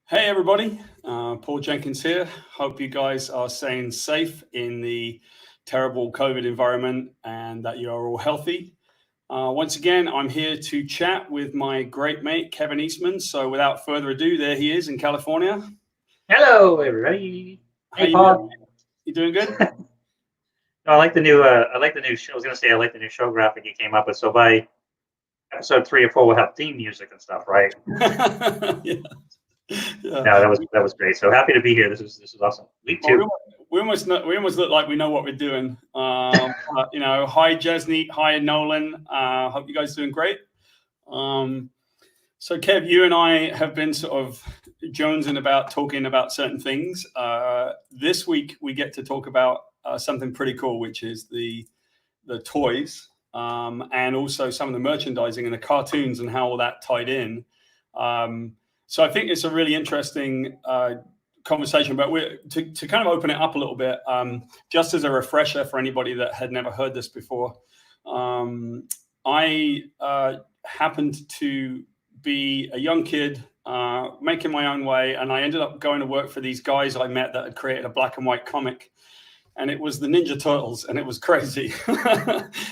Hey everybody, Paul Jenkins here. Hope you guys are staying safe in the terrible COVID environment and that you are all healthy. Once again, I'm here to chat with my great mate, Kevin Eastman. So without further ado, there he is in California. Hello, everybody. How Hey, you Paul. doing? You doing good? I like the new. I like the new. I was gonna say I like the new show graphic you came up with. So by episode 3 or 4, we'll have theme music and stuff, right? Yeah. Yeah. No, that was great. So happy to be here. This is awesome. Week Well, 2. we almost look like we know what we're doing. Hi Jesney, hi Nolan. Hope you guys are doing great. So Kev, you and I have been sort of jonesing about talking about certain things. This week we get to talk about something pretty cool, which is the toys, and also some of the merchandising and the cartoons and how all that tied in. So I think it's a really interesting conversation, but to kind of open it up a little bit, just as a refresher for anybody that had never heard this before. I happened to be a young kid making my own way, and I ended up going to work for these guys I met that had created a black and white comic, and it was the Ninja Turtles, and it was crazy.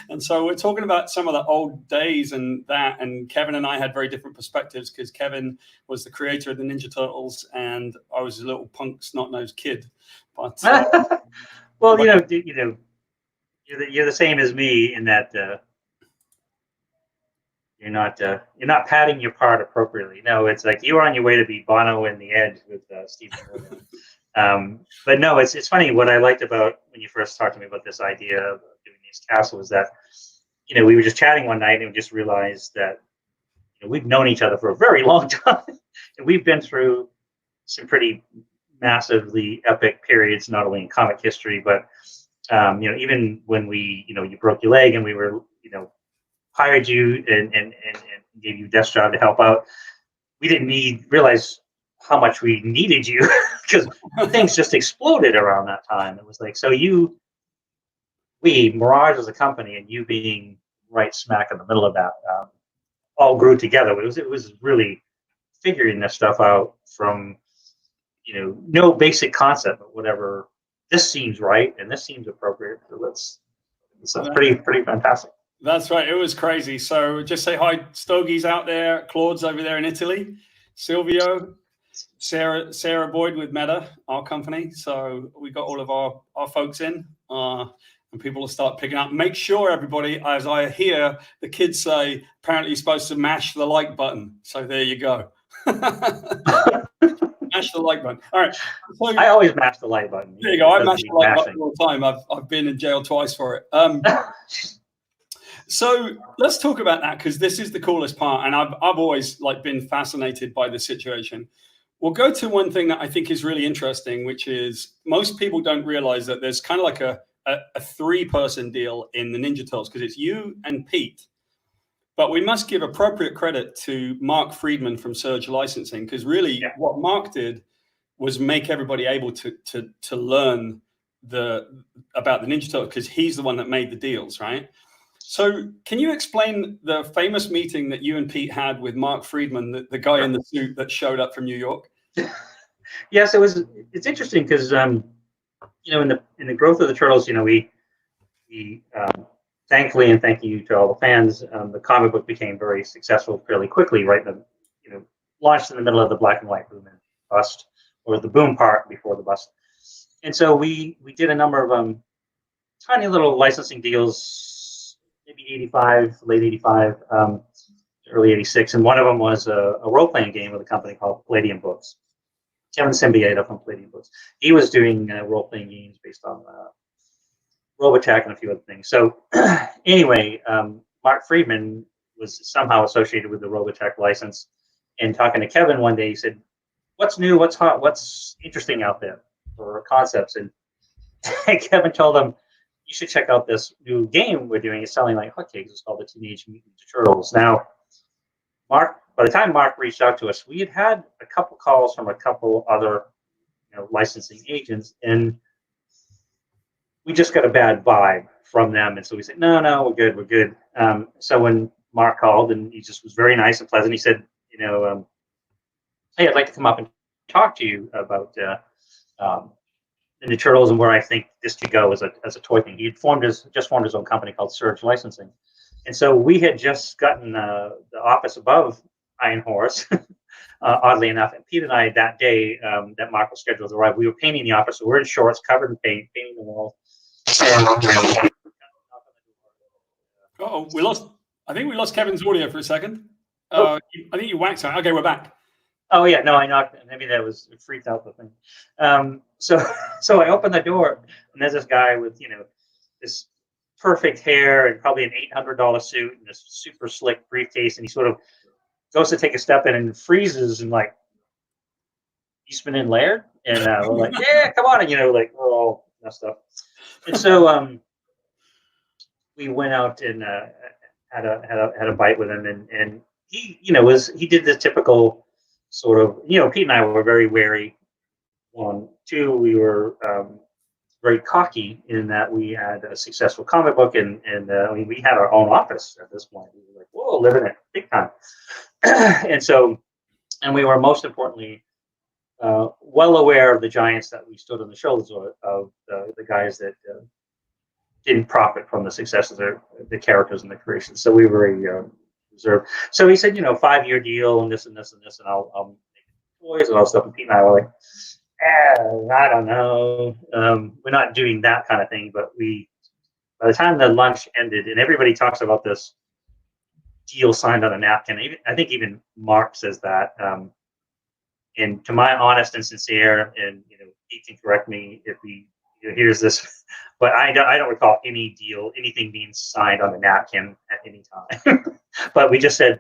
And so we're talking about some of the old days and that, and Kevin and I had very different perspectives because Kevin was the creator of the Ninja Turtles and I was a little punk snot-nosed kid. But Well, you're the same as me in that you're not padding your part appropriately. No, it's like you were on your way to be Bono in the Edge with Stephen Morgan. But no, it's funny. What I liked about when you first talked to me about this idea of doing these castles is that we were just chatting one night and we just realized that we've known each other for a very long time, and we've been through some pretty massively epic periods, not only in comic history, but even when you broke your leg and we were hired you and gave you a desk job to help out. We didn't realize how much we needed you because things just exploded around that time. It was like, Mirage as a company and you being right smack in the middle of that, all grew together. It was really figuring this stuff out from, no basic concept, but whatever, this seems right and this seems appropriate. So it's pretty fantastic. That's right. It was crazy. So just say hi, Stogie's out there, Claude's over there in Italy, Silvio, Sarah Boyd with Meta, our company. So we got all of our folks in, and people will start picking up. Make sure, everybody, as I hear the kids say, apparently you're supposed to mash the like button. So there you go. Mash the like button. All right. So, I always mash the like button. There you go. I mash the like button all the time. I've been in jail twice for it. So let's talk about that because this is the coolest part, and I've always been fascinated by the situation. We'll go to one thing that I think is really interesting, which is most people don't realize that there's kind of like a 3-person deal in the Ninja Turtles because it's you and Pete. But we must give appropriate credit to Mark Friedman from Surge Licensing because really what Mark did was make everybody able to learn about the Ninja Turtles because he's the one that made the deals, right? So can you explain the famous meeting that you and Pete had with Mark Friedman, the guy in the suit that showed up from New York? Yes, it's interesting because in the growth of the Turtles, we thankfully, and thank you to all the fans, the comic book became very successful fairly quickly, right? Launched in the middle of the black and white boom and bust, or the boom part before the bust. And so we did a number of tiny little licensing deals, maybe 85, late 85, early 86. And one of them was a role-playing game with a company called Palladium Books. Kevin Symbieta from Palladium Books. He was doing role-playing games based on Robotech and a few other things. So anyway, Mark Friedman was somehow associated with the Robotech license. And talking to Kevin one day, he said, "What's new? What's hot? What's interesting out there for concepts?" And Kevin told him, "You should check out this new game we're doing. It's selling like hotcakes. It's called the Teenage Mutant Ninja Turtles." Now, by the time Mark reached out to us, we had a couple calls from a couple other licensing agents, and we just got a bad vibe from them. And so we said, no, we're good. So when Mark called, and he just was very nice and pleasant, he said, "Hey, I'd like to come up and talk to you about the Ninja Turtles and where I think this could go as a toy thing. He just formed his own company called Surge Licensing, and so we had just gotten the office above Iron Horse. Oddly enough, and Pete and I that day that Mark was scheduled to arrive, we were painting the office. So we're in shorts, covered in paint, painting the walls. Oh, we lost. I think we lost Kevin's audio for a second. Oh. I think you whacked out. Okay, we're back. Oh yeah, no, I knocked. Maybe that was it freaked out the thing. So I opened the door, and there's this guy with this perfect hair and probably an $800 suit and this super slick briefcase, and he sort of goes to take a step in and freezes and like Eastman and Laird, and we're like, yeah, come on, and like we're all messed up. And so we went out and had a bite with him, and he he did the typical sort of Pete and I were very wary. One, two, we were very cocky in that we had a successful comic book, and I mean we had our own office at this point. We were like, whoa, living it big time. And we were most importantly well aware of the giants that we stood on the shoulders of the guys that didn't profit from the success of the characters and the creation. So we were very reserved. So he said, 5-year deal and this and this and this, and I'll make toys and all stuff. And Pete and I were like, I don't know. We're not doing that kind of thing. But by the time the lunch ended, and everybody talks about this deal signed on a napkin. I think even Mark says that. And to my honest and sincere, and he can correct me if he hears this, but I don't recall anything being signed on a napkin at any time. But we just said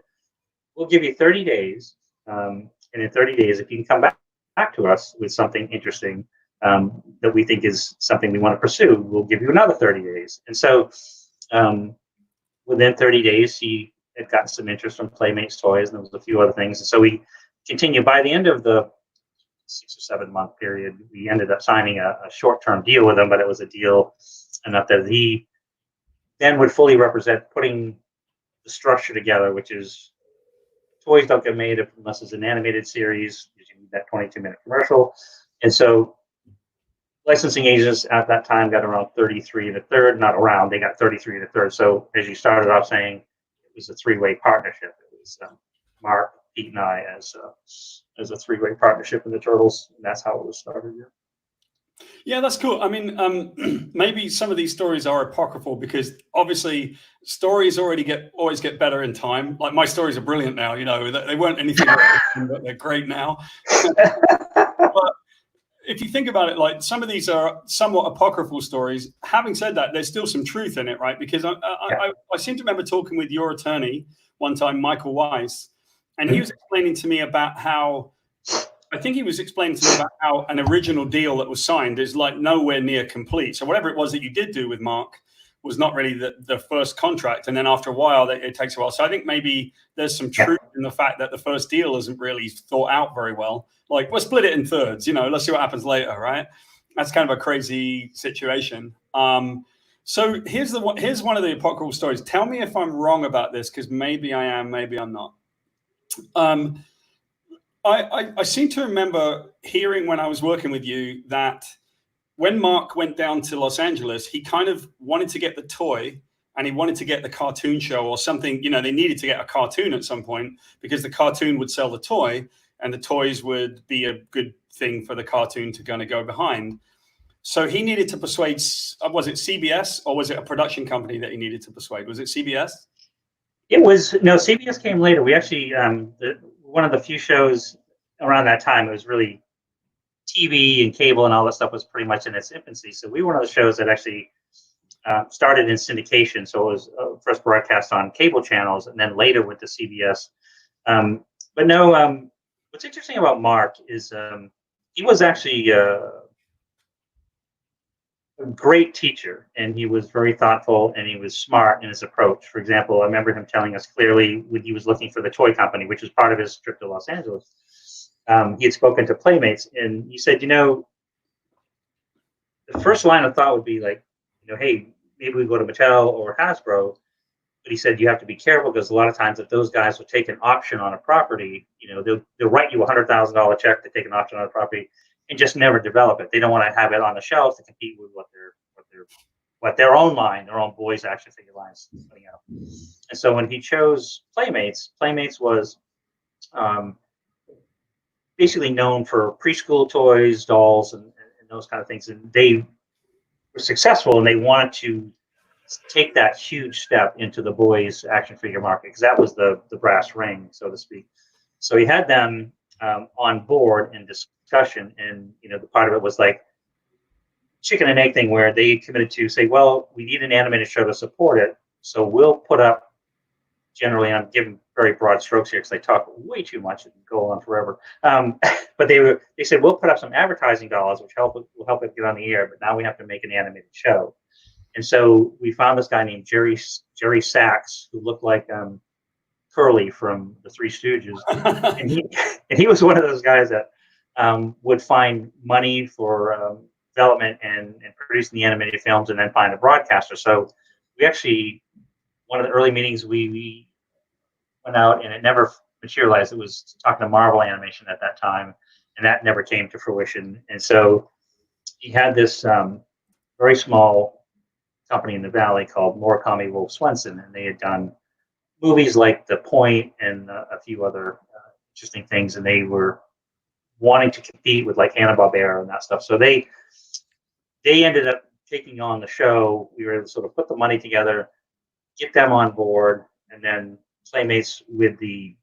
we'll give you 30 days, and in 30 days, if you can come back to us with something interesting that we think is something we want to pursue, we'll give you another 30 days. And so within 30 days, he had gotten some interest from Playmates Toys, and there was a few other things. And so we continued. By the end of the 6 or 7 month period, we ended up signing a short-term deal with him, but it was a deal enough that he then would fully represent putting the structure together, which is toys don't get made unless it's an animated series, using that 22-minute commercial. And so licensing agents at that time got around 33 and a third, not around, they got 33 and a third. So as you started off saying, it was a 3-way partnership. It was Mark, Pete, and I as a 3-way partnership in the Turtles, and that's how it was started. Yeah, that's cool. I mean, maybe some of these stories are apocryphal because obviously stories always get better in time. Like my stories are brilliant now. They weren't anything, but they're great now. But if you think about it, like some of these are somewhat apocryphal stories. Having said that, there's still some truth in it, right? Because I seem to remember talking with your attorney one time, Michael Weiss, and he was explaining to me about how an original deal that was signed is like nowhere near complete. So whatever it was that you did do with Mark was not really the first contract. And then after a while, it takes a while. So I think maybe there's some truth in the fact that the first deal isn't really thought out very well. Like, we'll split it in thirds, let's see what happens later, right? That's kind of a crazy situation. So here's one of the apocryphal stories. Tell me if I'm wrong about this, because maybe I am, maybe I'm not. I seem to remember hearing when I was working with you that when Mark went down to Los Angeles, he kind of wanted to get the toy and he wanted to get the cartoon show or something. They needed to get a cartoon at some point because the cartoon would sell the toy and the toys would be a good thing for the cartoon to kind of go behind. So he needed to persuade, was it CBS or was it a production company that he needed to persuade? Was it CBS? CBS came later. We actually, one of the few shows around that time, it was really TV and cable and all that stuff was pretty much in its infancy. So we were one of the shows that actually started in syndication. So it was first broadcast on cable channels and then later went to CBS. But no, what's interesting about Mark is he was actually a great teacher, and he was very thoughtful, and he was smart in his approach. For example, I remember him telling us clearly when he was looking for the toy company, which was part of his trip to Los Angeles. He had spoken to Playmates, and he said, the first line of thought would be like, hey, maybe we go to Mattel or Hasbro. but he said you have to be careful because a lot of times if those guys will take an option on a property, they'll write you $100,000 check to take an option on a property and just never develop it. They don't want to have it on the shelf to compete with what their own boys action figure lines putting out. And so when he chose Playmates was basically known for preschool toys, dolls, and those kind of things. And they were successful, and they wanted to take that huge step into the boys action figure market because that was the brass ring, so to speak. So he had them on board in discussion, and the part of it was like chicken and egg thing where they committed to say, well, we need an animated show to support it, so we'll put up. Generally, I'm giving very broad strokes here because I talk way too much and go on forever. But they said we'll put up some advertising dollars, which will help it get on the air. But now we have to make an animated show, and so we found this guy named Jerry Sachs, who looked like Curly from the Three Stooges, and he was one of those guys that would find money for development and producing the animated films, and then find a broadcaster. So we actually. One of the early meetings we went out and it never materialized. It was talking to Marvel Animation at that time, and that never came to fruition. And so he had this very small company in the Valley called Murakami Wolf Swenson, and they had done movies like The Point and a few other interesting things, and they were wanting to compete with like Hanna-Barbera and that stuff. So they ended up taking on the show. We were able to sort of put the money together, get them on board, and then Playmates with the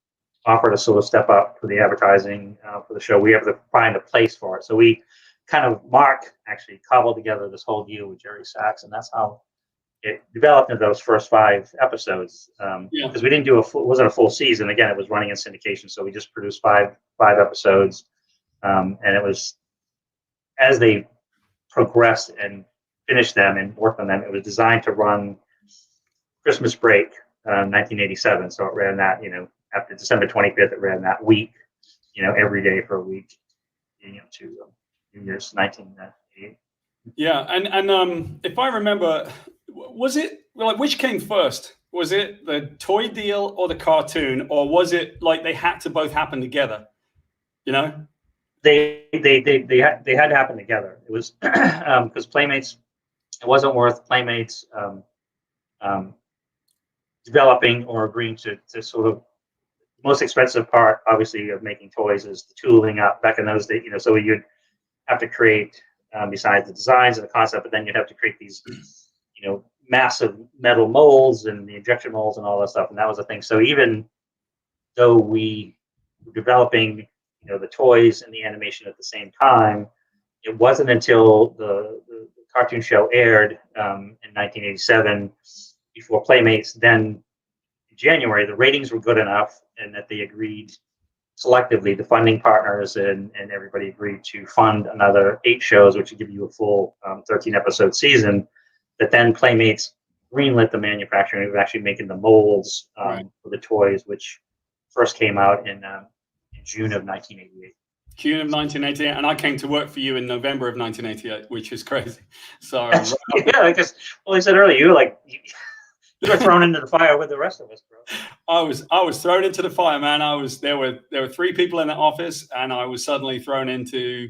offer to sort of step up for the advertising for the show. We have to find a place for it. So we Mark actually cobbled together this whole deal with Jerry Sachs, and that's how it developed into those first 5 episodes. Because we didn't do it wasn't a full season. Again, it was running in syndication, so we just produced five episodes, and it was as they progressed and finished them and worked on them. It was designed to run Christmas break, 1987. So it ran that, after December 25th, it ran that week, every day for a week, to New Year's 1988. Yeah, and if I remember, was it like which came first? Was it the toy deal or the cartoon, or was it like they had to both happen together? They had to happen together. It was because Playmates, it wasn't worth Playmates developing or agreeing to sort of the most expensive part, obviously, of making toys is the tooling up back in those days. So you'd have to create, besides the designs and the concept, but then you'd have to create these, massive metal molds and the injection molds and all that stuff. And that was the thing. So even though we were developing, the toys and the animation at the same time, it wasn't until the cartoon show aired in 1987 before Playmates, then in January, the ratings were good enough and that they agreed selectively, the funding partners and everybody agreed to fund another 8 shows, which would give you a full 13-episode season. But then Playmates greenlit the manufacturing of actually making the molds for the toys, which first came out in June of 1988. June of 1988, and I came to work for you in November of 1988, which is crazy. So yeah, because I said earlier, you were thrown into the fire with the rest of us, bro. I was thrown into the fire, man. There were 3 people in the office, and I was suddenly thrown into,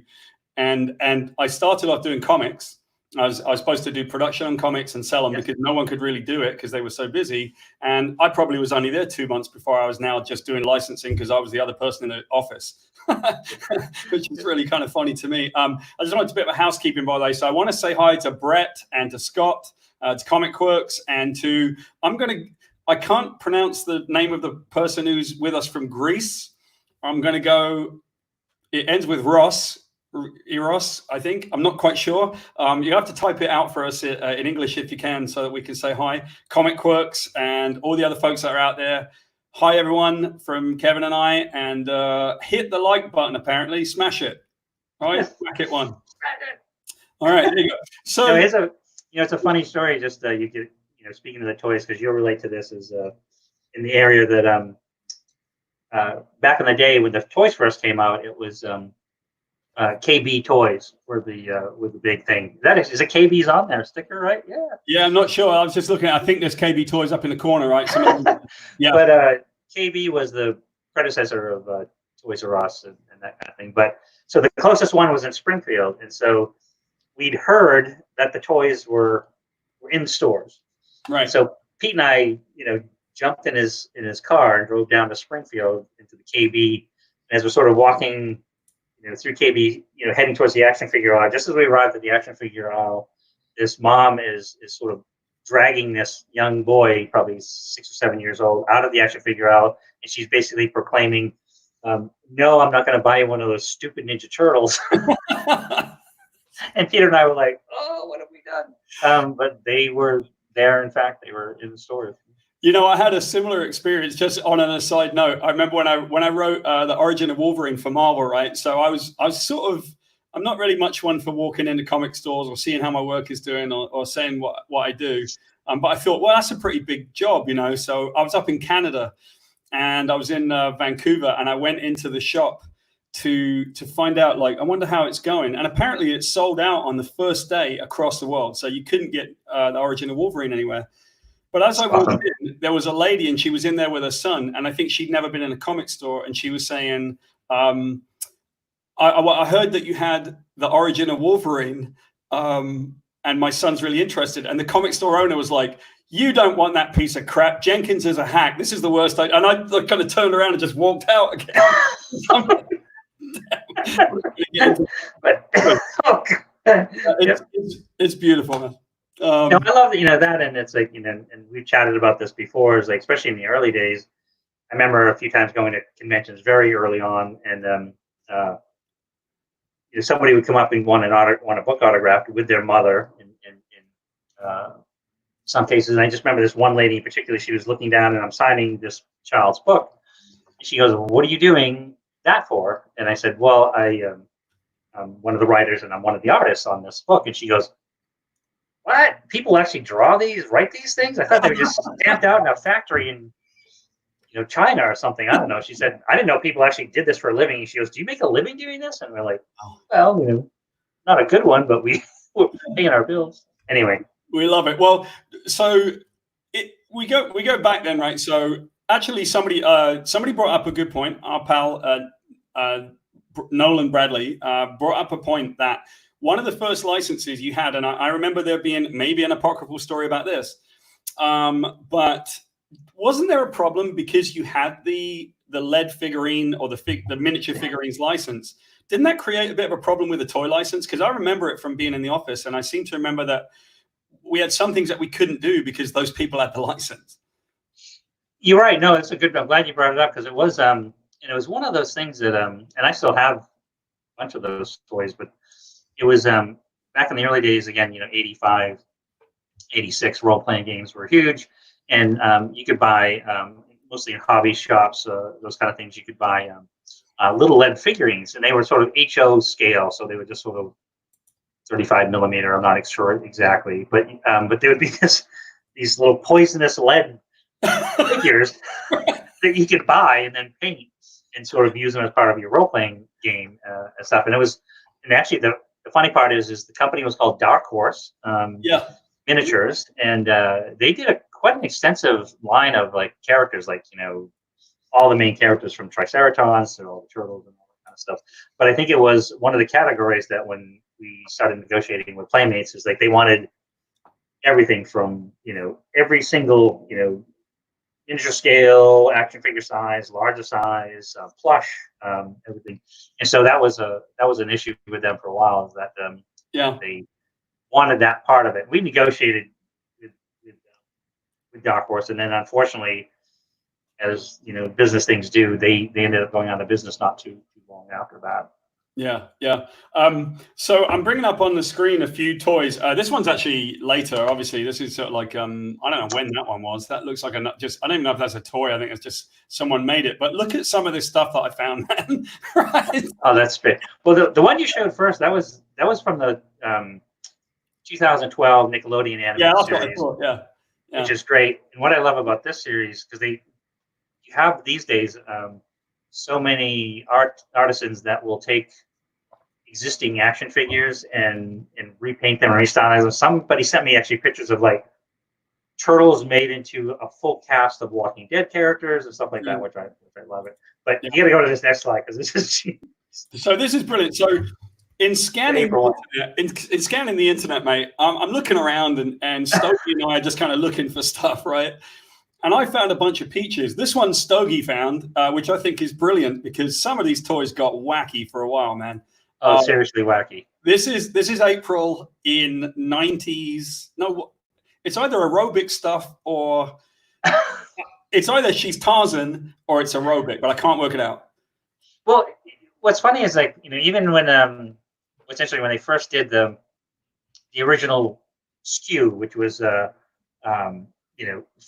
and I started off doing comics. I was supposed to do production on comics and sell them because no one could really do it because they were so busy. And I probably was only there 2 months before I was now just doing licensing because I was the other person in the office, which is really kind of funny to me. I just wanted to do a bit of housekeeping, by the way. So I want to say hi to Brett and to Scott, to Comic Quirks, and to I can't pronounce the name of the person who's with us from Greece. I'm going to go. It ends with Ross. Eros, I think. I'm not quite sure. You have to type it out for us in English if you can so that we can say hi. Comic Quirks and all the other folks that are out there. Hi, everyone, from Kevin and I. And hit the like button, apparently. Smash it. All right? Smack it one. All right, there you go. So it's a funny story. Just you get, speaking of the toys, because you'll relate to this, is in the area that back in the day when the toys first came out, it was KB toys were the big thing. Is it KB's on there sticker, right? Yeah. Yeah, I'm not sure. I was just looking. I think there's KB Toys up in the corner, right? Yeah. But KB was the predecessor of Toys R Us and that kind of thing. But so the closest one was in Springfield, and so we'd heard that the toys were in stores. Right. And so Pete and I, jumped in his car and drove down to Springfield into the KB. And as we're sort of walking, through KB, heading towards the action figure aisle, just as we arrived at the action figure aisle, this mom is sort of dragging this young boy, probably 6 or 7 years old, out of the action figure aisle, and she's basically proclaiming, "No, I'm not going to buy you one of those stupid Ninja Turtles." And Peter and I were like, "Oh, what have we done?" But they were there. In fact, they were in the stores. I had a similar experience. Just on an aside note, I remember when I wrote the Origin of Wolverine for Marvel, right? So I was sort of, I'm not really much one for walking into comic stores or seeing how my work is doing or saying what I do. But I thought, well, that's a pretty big job, So I was up in Canada and I was in Vancouver, and I went into the shop to find out, like, I wonder how it's going. And apparently it's sold out on the first day across the world. So you couldn't get the Origin of Wolverine anywhere. But as I walked in, there was a lady, and she was in there with her son, and I think she'd never been in a comic store, and she was saying, I heard that you had the Origin of Wolverine, and my son's really interested. And the comic store owner was like, "You don't want that piece of crap. Jenkins is a hack. This is the worst." And I kind of turned around and just walked out again. It's beautiful, man. I love that, and it's like, and we've chatted about this before. Is like, especially in the early days, I remember a few times going to conventions very early on, and somebody would come up and want a book autographed with their mother in some cases. And I just remember this one lady in particular. She was looking down, and I'm signing this child's book. She goes, "What are you doing that for?" And I said, "Well, I'm one of the writers, and I'm one of the artists on this book." And she goes, "What? People actually write these things? I thought they were just stamped out in a factory in, China or something. I don't know." She said, "I didn't know people actually did this for a living." And she goes, "Do you make a living doing this?" And we're like, "Well, not a good one, but we're paying our bills." Anyway. We love it. Well, so we go back then, right? So actually somebody brought up a good point. Our pal, Nolan Bradley, brought up a point that one of the first licenses you had, and I remember there being maybe an apocryphal story about this, but wasn't there a problem because you had the lead figurine or the miniature figurines license? Didn't that create a bit of a problem with the toy license? Because I remember it from being in the office, and I seem to remember that we had some things that we couldn't do because those people had the license. You're right. No, it's a good. I'm glad you brought it up, because it was it was one of those things that and I still have a bunch of those toys, but it was back in the early days, again, 85, 86, role-playing games were huge. And you could buy, mostly in hobby shops, those kind of things, you could buy little lead figurines, and they were sort of HO scale. So they were just sort of 35 millimeter. I'm not sure exactly, but there would be these little poisonous lead figures that you could buy and then paint and sort of use them as part of your role-playing game and stuff. And actually the funny part is the company was called Dark Horse Miniatures, and they did quite an extensive line of like characters, like all the main characters from Triceratons to all the turtles and all that kind of stuff. But I think it was one of the categories that when we started negotiating with Playmates is like they wanted everything from every single miniature scale, action figure size, larger size, plush, everything. And so that was an issue with them for a while, is that they wanted that part of it. We negotiated with Dark Horse, and then unfortunately, as business things do, they ended up going out of business not too long after that. Yeah. So I'm bringing up on the screen a few toys. This one's actually later. Obviously, this is sort of like I don't know when that one was. That looks like I don't even know if that's a toy. I think it's just someone made it. But look at some of this stuff that I found, man. Right? Oh, that's great. Well, the one you showed first, that was from the 2012 Nickelodeon animated series. Yeah, which is great. And what I love about this series, because you have these days so many artisans that will take existing action figures and repaint them or restylize them. Somebody sent me actually pictures of like turtles made into a full cast of Walking Dead characters and stuff like that, which I love it. But you got to go to this next slide because this is. So this is brilliant. So in scanning the internet, in scanning the internet, mate, I'm looking around and Stogie and I are just kind of looking for stuff, right? And I found a bunch of peaches. This one Stogie found, which I think is brilliant because some of these toys got wacky for a while, man. Oh, seriously wacky. This is April in 90s. No, it's either aerobic stuff or it's either she's Tarzan or it's aerobic, but I can't work it out. Well, what's funny is like, even when essentially when they first did the original SKU, which was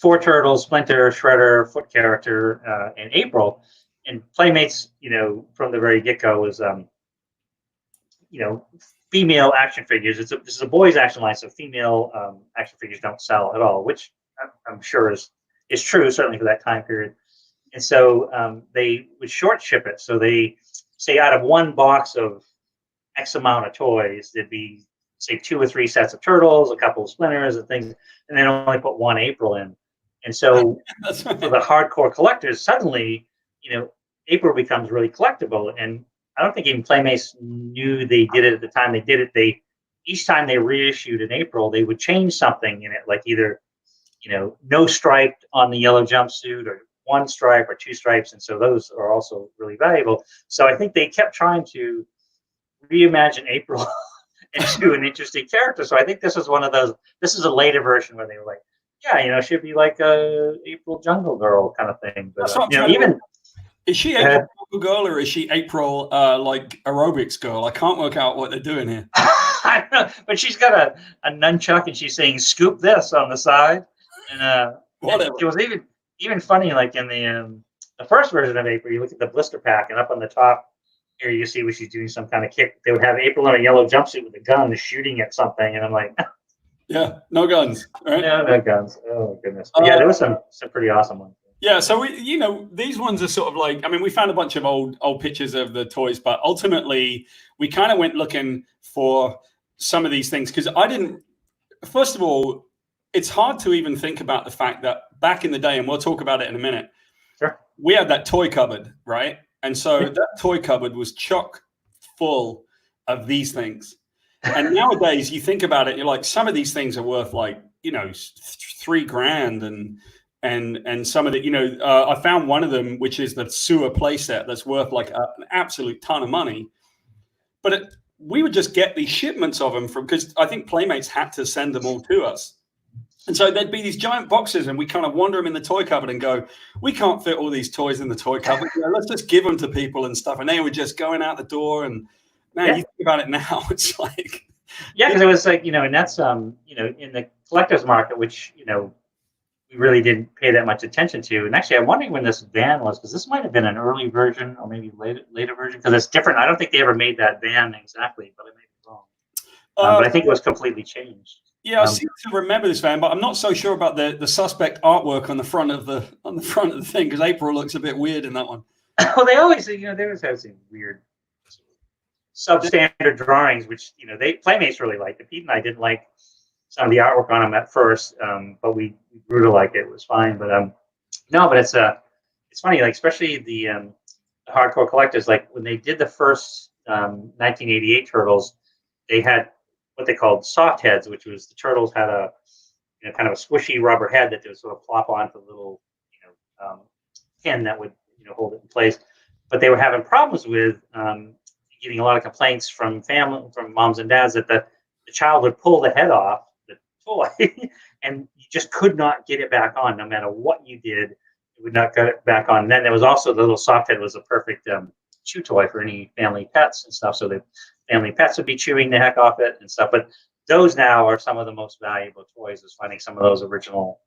Four Turtles, Splinter, Shredder, Foot Character, and April, and Playmates, from the very get-go was female action figures. This is a boys' action line, so female action figures don't sell at all, which I'm sure is true, certainly for that time period. And so they would short ship it. So they say out of one box of X amount of toys, there'd be say 2 or 3 sets of turtles, a couple of splinters and things, and then only put one April in. And so for the hardcore collectors, suddenly, April becomes really collectible. And I don't think even Playmates knew they did it at the time they did it. Each time they reissued an April, they would change something in it, like either, no stripe on the yellow jumpsuit or 1 stripe or 2 stripes. And so those are also really valuable. So I think they kept trying to reimagine April into an interesting character. So I think this is one of those, this is a later version where they were like, yeah, she'd be like a April Jungle Girl kind of thing. But, even... Is she April Jungle Girl or is she April like aerobics girl? I can't work out what they're doing here. I don't know, but she's got a nunchuck and she's saying "scoop this" on the side, and whatever. It was even funny. Like in the first version of April, you look at the blister pack, and up on the top here you see where she's doing some kind of kick. They would have April in a yellow jumpsuit with a gun shooting at something, and I'm like, yeah, no guns, right? No guns. Oh goodness. But yeah, there was some pretty awesome ones. Yeah, so these ones are sort of like, we found a bunch of old pictures of the toys, but ultimately we kind of went looking for some of these things because first of all, it's hard to even think about the fact that back in the day, and we'll talk about it in a minute, sure, we had that toy cupboard, right? And so that toy cupboard was chock full of these things. And nowadays you think about it, you're like, some of these things are worth like, $3,000 and some of the, I found one of them, which is the sewer playset that's worth like an absolute ton of money. But we would just get these shipments of them because I think Playmates had to send them all to us. And so there'd be these giant boxes and we kind of wander them in the toy cupboard and go, we can't fit all these toys in the toy cupboard. Let's just give them to people and stuff. And they were just going out the door. And man, you think about it now, it's like. Yeah, because it was like, and that's, in the collector's market, which, we really didn't pay that much attention to. And actually, I'm wondering when this van was, because this might have been an early version or maybe later version, because it's different. I don't think they ever made that van exactly, but I may be wrong. But I think it was completely changed. Yeah, I seem to remember this van, but I'm not so sure about the suspect artwork on the front of the thing because April looks a bit weird in that one. Well, they always have some weird substandard drawings, which Playmates really liked. Pete and I didn't like some of the artwork on them at first, but we grew to like it. It was fine, but but it's funny, like especially the hardcore collectors, like when they did the first 1988 Turtles, they had what they called soft heads, which was the turtles had a kind of a squishy rubber head that they would sort of plop onto a little pin that would hold it in place. But they were having problems with getting a lot of complaints from moms and dads that the child would pull the head off the toy and you just could not get it back on. No matter what you did, it would not get it back on. And then there was also the little soft head was a perfect chew toy for any family pets and stuff. So the family pets would be chewing the heck off it and stuff. But those now are some of the most valuable toys, is finding some of those original.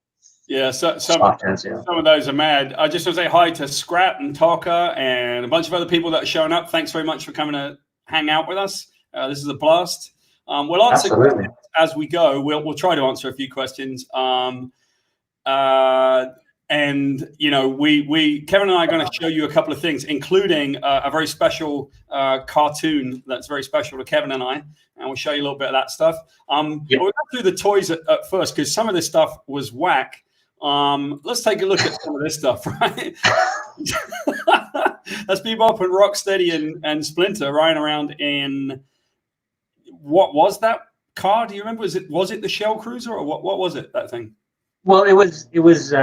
Yeah, some of those are mad. I just want to say hi to Scrat and Taka and a bunch of other people that are showing up. Thanks very much for coming to hang out with us. This is a blast. We'll answer as we go. We'll try to answer a few questions. And we Kevin and I are going to show you a couple of things, including a very special cartoon that's very special to Kevin and I, and we'll show you a little bit of that stuff. But we'll go through the toys at first, because some of this stuff was whack. Let's take a look at some of this stuff, right? That's Bebop and Rocksteady and Splinter riding around in, what was that car? Do you remember? Was it the Shell Cruiser, or what was it, that thing? Well, it was it was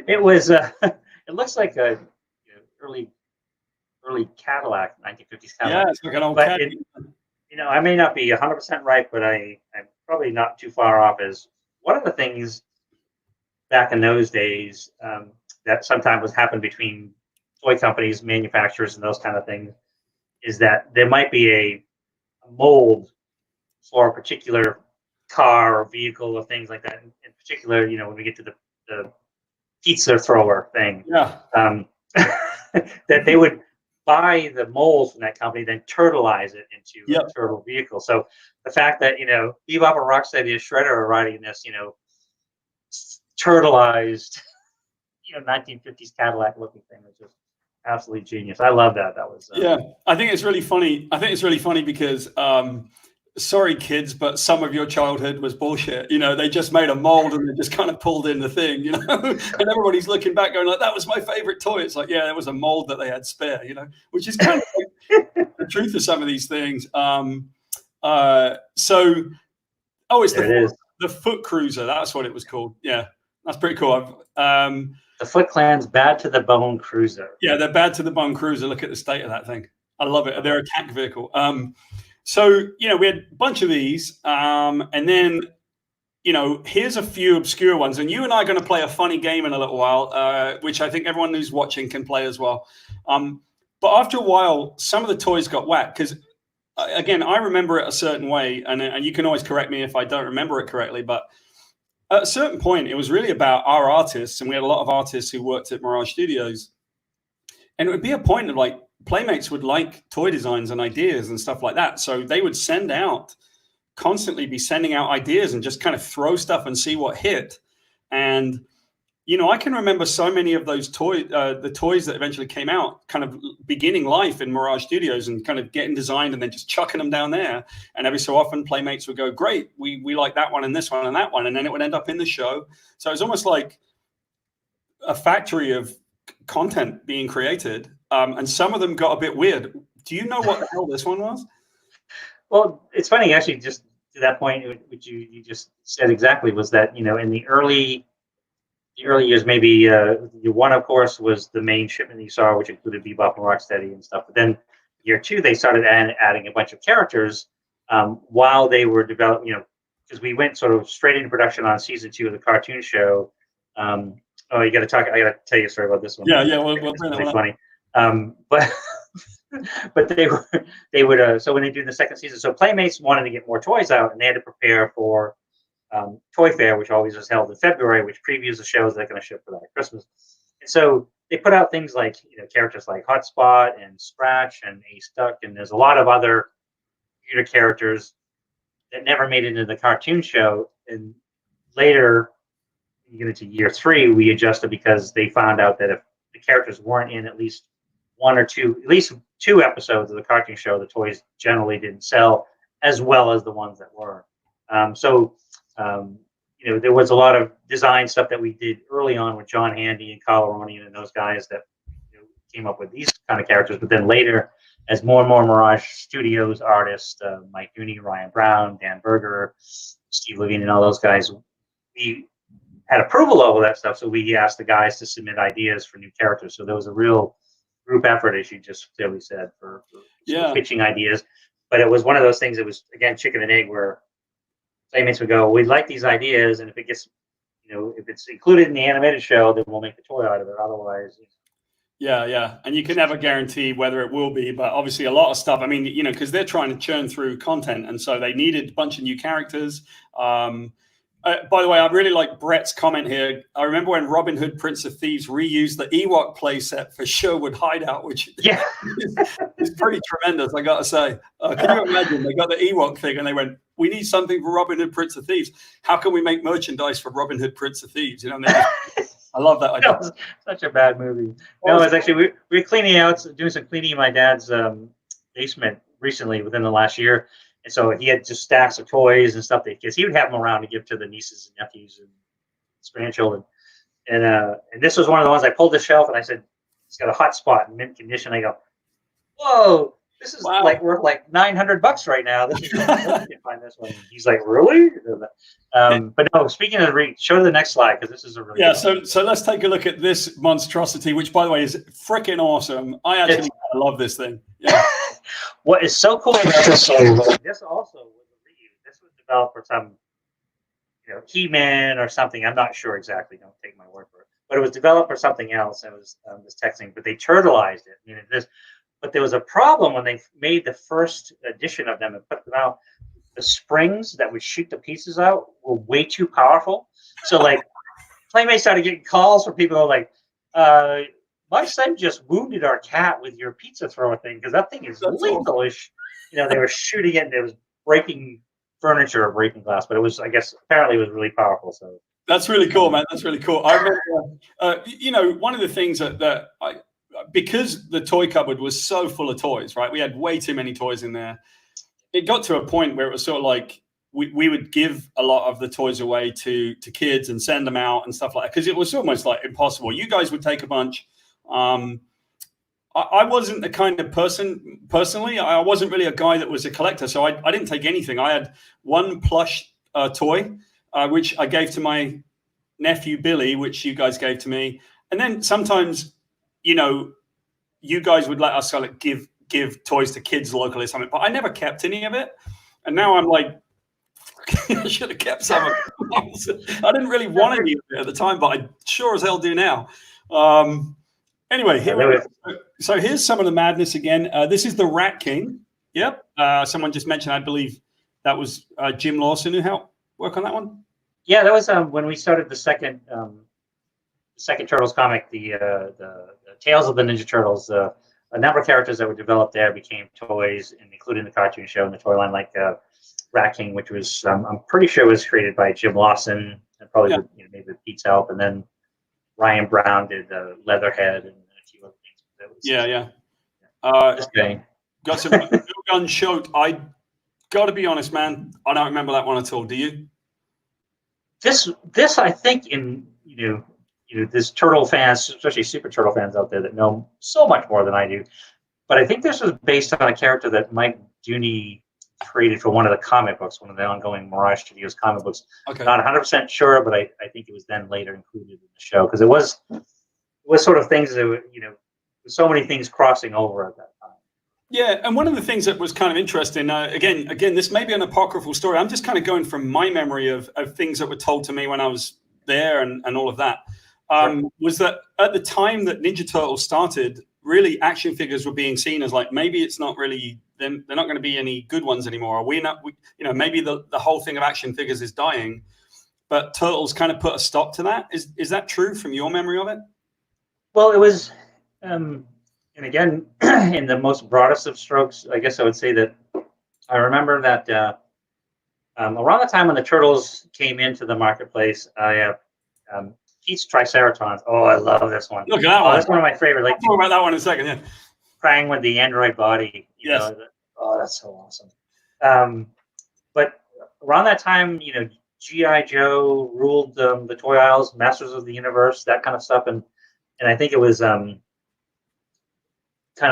it looks like a early Cadillac, 1950s Cadillac. Yeah, it's like an old But Caddy. I may not be 100% right, but I'm probably not too far off. Is one of the things back in those days that sometimes was happened between toy companies, manufacturers, and those kind of things, is that there might be a mold for a particular car or vehicle or things like that. In particular, when we get to the pizza thrower thing, that they would buy the mold from that company, then turtleize it into a turtle vehicle. So the fact that Bebop and Rocksteady and Shredder are riding this, turtleized, 1950s Cadillac looking thing was just absolutely genius. I love that. That was I think it's really funny. Because sorry kids, but some of your childhood was bullshit. They just made a mold and they just kind of pulled in the thing, and everybody's looking back going like, that was my favorite toy. It's like, yeah, there was a mold that they had spare, which is kind of like the truth of some of these things. It's the Foot Cruiser. That's what it was called. Yeah, that's pretty cool. The Foot Clan's Bad to the Bone Cruiser. Yeah, they're Bad to the Bone Cruiser. Look at the state of that thing. I love it. They're a attack vehicle. So, we had a bunch of these. And then, here's a few obscure ones. And you and I are going to play a funny game in a little while, which I think everyone who's watching can play as well. But after a while, some of the toys got whacked because, again, I remember it a certain way. And you can always correct me if I don't remember it correctly. But at a certain point, it was really about our artists. And we had a lot of artists who worked at Mirage Studios. And it would be a point of like, Playmates would like toy designs and ideas and stuff like that. So they would constantly be sending out ideas and just kind of throw stuff and see what hit. And, I can remember so many of those the toys that eventually came out kind of beginning life in Mirage Studios and kind of getting designed and then just chucking them down there. And every so often Playmates would go, great, we like that one and this one and that one. And then it would end up in the show. So it was almost like a factory of content being created. And some of them got a bit weird. Do you know what the hell this one was? Well, it's funny, actually, just to that point, which you just said exactly, was that, in the early years, maybe the one, of course, was the main shipment you saw, which included Bebop and Rocksteady and stuff. But then year two, they started adding a bunch of characters while they were developing, because we went sort of straight into production on season 2 of the cartoon show. I got to tell you a story about this one. Yeah, we'll bring it's funny. But they would so when they do the second season, so Playmates wanted to get more toys out, and they had to prepare for Toy Fair, which always is held in February, which previews the shows they're going to ship for that at Christmas. And so they put out things like characters like Hotspot and Scratch and Ace Duck, and there's a lot of other computer characters that never made it into the cartoon show. And later, you get into year 3, we adjusted because they found out that if the characters weren't in at least two episodes of the cartoon show, the toys generally didn't sell as well as the ones that were. There was a lot of design stuff that we did early on with John Handy and Kyle Aronian and those guys that came up with these kind of characters. But then later, as more and more Mirage Studios artists, Mike Dooney, Ryan Brown, Dan Berger, Steve Levine, and all those guys, we had approval of all that stuff. So we asked the guys to submit ideas for new characters. So there was a real group effort, as you just clearly said, for pitching ideas. But it was one of those things that was, again, chicken and egg, where Playmates would go, we like these ideas, and if it gets, if it's included in the animated show, then we'll make the toy out of it. Otherwise, Yeah. And you can never guarantee whether it will be, but obviously a lot of stuff, because they're trying to churn through content. And so they needed a bunch of new characters. By the way, I really like Brett's comment here. I remember when Robin Hood, Prince of Thieves reused the Ewok playset for Sherwood Hideout, which is pretty tremendous, I got to say. Can you imagine? They got the Ewok thing and they went, we need something for Robin Hood, Prince of Thieves. How can we make merchandise for Robin Hood, Prince of Thieves? You know, I love that idea. That was such a bad movie. No, it was actually we were cleaning out, doing some cleaning in my dad's basement recently within the last year, and so he had just stacks of toys and stuff because he would have them around to give to the nieces and nephews and his grandchildren. And this was one of the ones I pulled the shelf and I said, it's got a hot spot in mint condition. I go, whoa, this is like worth like $900 right now. This is you can find this one. He's like, really? But no, speaking of show the next slide because this is a really so let's take a look at this monstrosity, which by the way is freaking awesome. I actually love this thing. Yeah. What is so cool about this? This also was a reuse. This was developed for some, He-Man or something. I'm not sure exactly. Don't take my word for it. But it was developed for something else. I was texting, but they turtleized it. But there was a problem when they made the first edition of them and put them out. The springs that would shoot the pieces out were way too powerful. So like, Playmates started getting calls from people like, my son just wounded our cat with your pizza thrower thing because that thing is lethal-ish. They were shooting it and it was breaking furniture or breaking glass, but it was, I guess, apparently it was really powerful. So that's really cool, man. That's really cool. I remember, one of the things that because the toy cupboard was so full of toys, right? We had way too many toys in there. It got to a point where it was sort of like we would give a lot of the toys away to kids and send them out and stuff like that because it was almost like impossible. You guys would take a bunch. I wasn't the kind of person, personally, I wasn't really a guy that was a collector, so I didn't take anything. I had one plush toy, which I gave to my nephew, Billy, which you guys gave to me. And then sometimes, you guys would let us like give toys to kids locally or something, but I never kept any of it. And now I'm like, I should have kept some of it. I didn't really want any of it at the time, but I sure as hell do now. Anyway, so here's some of the madness again. This is the Rat King. Yep. Someone just mentioned, I believe that was Jim Lawson who helped work on that one. Yeah, that was when we started the second Turtles comic, the Tales of the Ninja Turtles. A number of characters that were developed there became toys, and including the cartoon show and the toy line, like Rat King, which was I'm pretty sure was created by Jim Lawson, and probably maybe with Pete's help, and then Ryan Brown did Leatherhead and a few other things. Got some gun show. I got to be honest, man. I don't remember that one at all. Do you? This I think there's turtle fans, especially super turtle fans out there that know so much more than I do. But I think this was based on a character that Mike Dooney created for one of the comic books, one of the ongoing Mirage Studios comic books. Okay. Not 100% sure, but I think it was then later included in the show because it was sort of things that were, so many things crossing over at that time. Yeah, and one of the things that was kind of interesting, again, this may be an apocryphal story. I'm just kind of going from my memory of things that were told to me when I was there and all of that. Was that at the time that Ninja Turtles started, really action figures were being seen as like, maybe it's not really, they're not going to be any good ones anymore. Or maybe the whole thing of action figures is dying, but Turtles kind of put a stop to that. Is that true from your memory of it? Well, it was, and again, in the most broadest of strokes, I guess I would say that I remember that around the time when the Turtles came into the marketplace, Pete's Triceratons. Oh, I love this one. Look at that one. That's one of my favorite. I'll talk about that one in a second. Yeah. Krang with the android body. Yes. That's so awesome. But around that time, G.I. Joe ruled the toy aisles, Masters of the Universe, that kind of stuff, and I think it was kind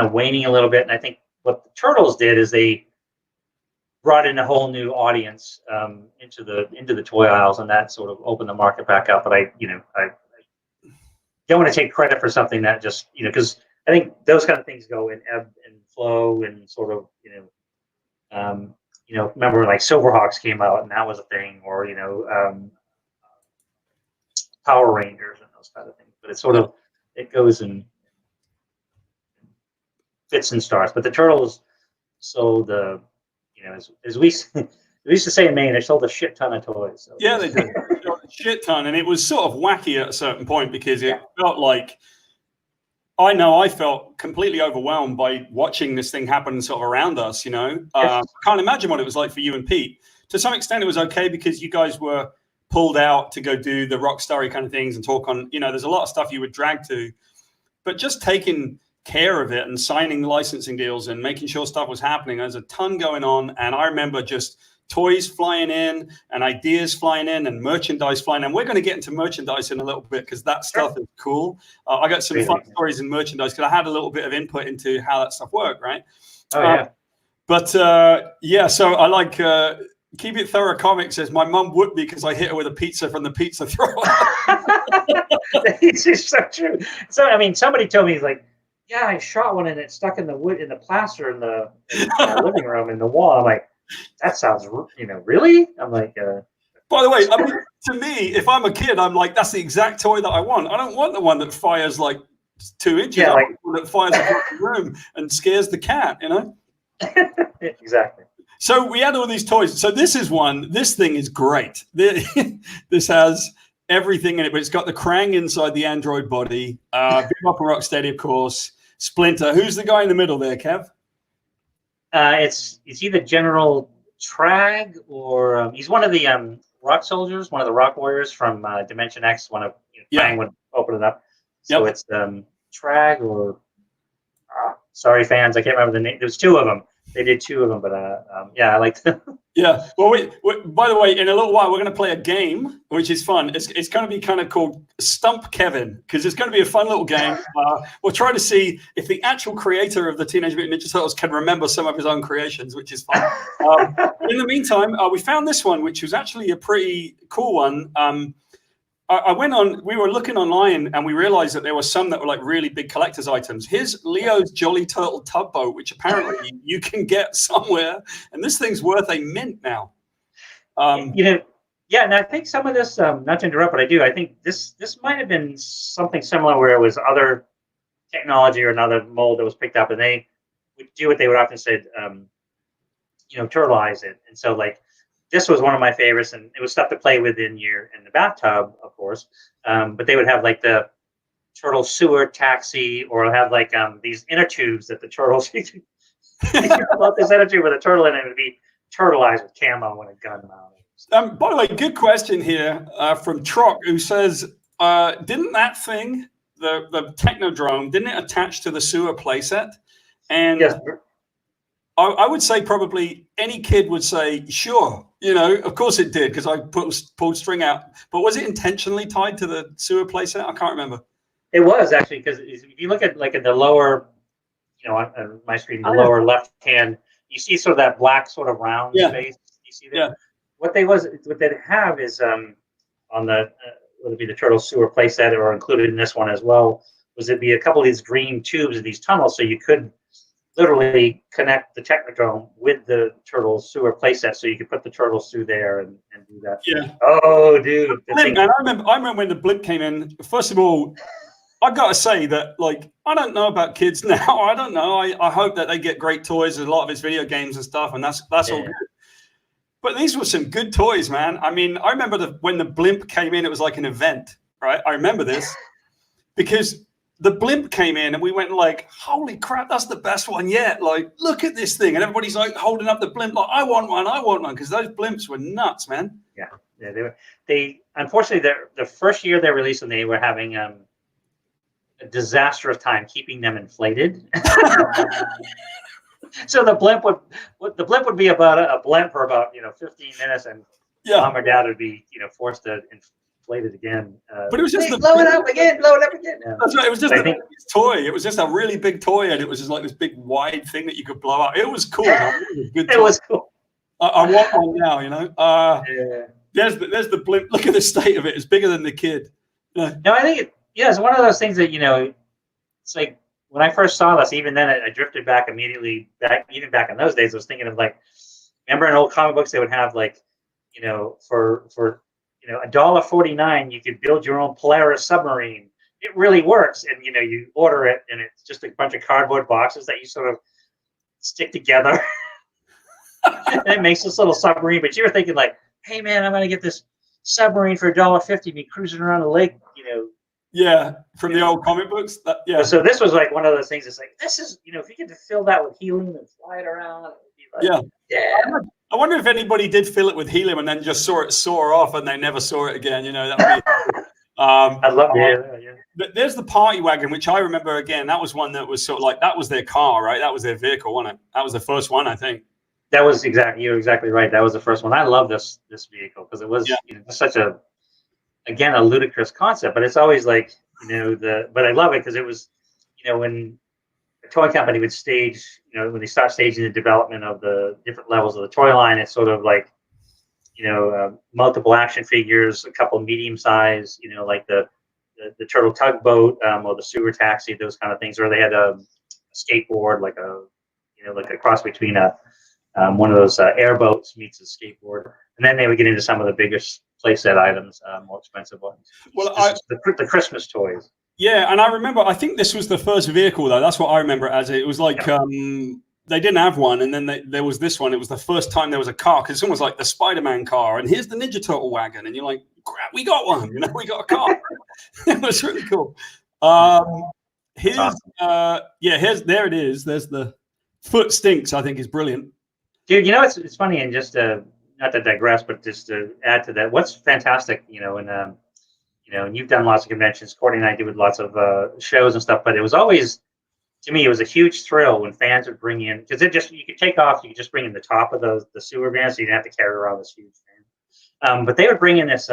of waning a little bit. And I think what the Turtles did is they brought in a whole new audience into the toy aisles, and that sort of opened the market back up. But I don't want to take credit for something that just because I think those kind of things go in ebb and flow, and sort of remember when like Silverhawks came out and that was a thing, or Power Rangers and those kind of things. But it's sort of it goes in fits and starts. But the Turtles sold as we used to say in Maine, they sold a shit ton of toys. So. Yeah, they did. A shit ton, and it was sort of wacky at a certain point because it felt like I felt completely overwhelmed by watching this thing happen sort of around us. I can't imagine what it was like for you and Pete to some extent it was okay because you guys were pulled out to go do the rock starry kind of things and talk on, there's a lot of stuff you would drag to, but just taking care of it and signing licensing deals and making sure stuff was happening. There's a ton going on. And I remember just toys flying in and ideas flying in and merchandise flying in. We're going to get into merchandise in a little bit because that stuff is cool. I got some fun stories in merchandise because I had a little bit of input into how that stuff worked, right? Oh, yeah. But so I like Keep It Thorough Comics says, my mum would be because I hit her with a pizza from the pizza thrower. It's just so true. So, I mean, somebody told me, like, yeah, I shot one and it stuck in the wood, in the plaster in the living room, in the wall. I'm like, that sounds, really? I'm like, by the way, I mean, to me, if I'm a kid, I'm like, that's the exact toy that I want. I don't want the one that fires like 2 inches. Yeah, I want the one that fires across the room and scares the cat, Exactly. So we had all these toys. So this is one. This thing is great. This has everything in it, but it's got the Krang inside the android body. Bebop and Rocksteady, of course. Splinter. Who's the guy in the middle there, Kev? It's either General Trag or he's one of the rock soldiers, one of the rock warriors from Dimension X. One of Krang would open it up. So it's Trag or sorry, fans, I can't remember the name. There's 2 of them. They did 2 of them, but I like them. Yeah. Well, by the way, in a little while, we're going to play a game, which is fun. It's going to be kind of called Stump Kevin, because it's going to be a fun little game. We'll try to see if the actual creator of the Teenage Mutant Ninja Turtles can remember some of his own creations, which is fun. In the meantime, we found this one, which was actually a pretty cool one. We were looking online and we realized that there were some that were like really big collector's items. Here's Leo's Jolly Turtle tugboat, which apparently you can get somewhere. And this thing's worth a mint now. And I think some of this, not to interrupt, but I think this might have been something similar where it was other technology or another mold that was picked up and they would do what they would often say, turtleize it. And so like, this was one of my favorites, and it was stuff to play with in the bathtub, of course. But they would have like the turtle sewer taxi, or have like these inner tubes that the turtles you could pull out this inner tube with a turtle in it, and it would be turtleized with camo and a gun mount. By the way, good question here from Trock, who says, didn't that thing, the Technodrome, didn't it attach to the sewer playset? And yes. I would say probably any kid would say, sure, of course it did, because I pulled string out. But was it intentionally tied to the sewer playset? I can't remember. It was actually, because if you look at like in the lower, on my screen, the lower left hand, you see sort of that black sort of round space. You see there? Yeah. What they have is on the would it be the turtle sewer playset, or included in this one as well, was it'd be a couple of these green tubes of these tunnels, so you could literally connect the Technodrome with the turtle sewer playset, so you could put the turtles through there and do that. Yeah. Oh, dude. Man, I remember when the blimp came in. First of all, I got to say that, like, I don't know about kids now. I don't know. I hope that they get great toys. There's a lot of it's video games and stuff, and that's all good. But these were some good toys, man. I mean, I remember when the blimp came in, it was like an event, right? I remember this because the blimp came in and we went like, holy crap, that's the best one yet. Like, look at this thing. And everybody's like holding up the blimp like, I want one. Because those blimps were nuts, man. Yeah. They unfortunately, the first year they released them, they were having a disastrous time keeping them inflated. So the blimp would be about a blimp for about 15 minutes, and mom or dad would be forced to inflate it again. But it was just blow it up again. Yeah. That's right. It was just a toy. It was just a really big toy, and it was just like this big wide thing that you could blow up. It was cool. It was cool. I want one now. There's the blimp. Look at the state of it. It's bigger than the kid. No, I think it's one of those things that it's like when I first saw this. Even then, I drifted back immediately. Even back in those days, I was thinking of like, remember in old comic books they would have like, for $1.49 you could build your own Polaris submarine. It really works, and you order it, and it's just a bunch of cardboard boxes that you sort of stick together. And it makes this little submarine. But you're thinking like, hey man, I'm gonna get this submarine for $1.50, be cruising around the lake, Yeah, from the old comic books. So this was like one of those things. It's like, this is, if you get to fill that with helium and fly it around, it would be like, I wonder if anybody did fill it with helium and then just saw it soar off and they never saw it again. That would be. I'd love to hear that. Yeah. There's the party wagon, which I remember again. That was one that was sort of like that was their car, right? That was their vehicle, wasn't it? That was the first one, I think. That was you're exactly right. That was the first one. I love this vehicle because it was such a ludicrous concept, but it's always like but I love it because it was when a toy company would stage when they start staging the development of the different levels of the toy line, it's sort of like multiple action figures, a couple medium size, like the turtle tugboat or the sewer taxi, those kind of things, or they had a skateboard like a cross between one of those airboats meets a skateboard, and then they would get into some of the biggest playset items, more expensive ones. Well, the Christmas toys. Yeah, and I remember. I think this was the first vehicle, though. That's what I remember it as. It was like they didn't have one, and then there was this one. It was the first time there was a car because it's almost like the Spider-Man car, and here's the Ninja Turtle wagon, and you're like, crap, we got one. We got a car. It was really cool. Here's awesome. There it is. There's the foot stinks. I think is brilliant. Dude, it's funny, and just not to digress, but just to add to that, what's fantastic, and you've done lots of conventions. Courtney and I do with lots of shows and stuff, but it was always, to me, it was a huge thrill when fans would bring in, because you could take off, you could just bring in the top of the sewer van, so you didn't have to carry around this huge van. But they would bring in this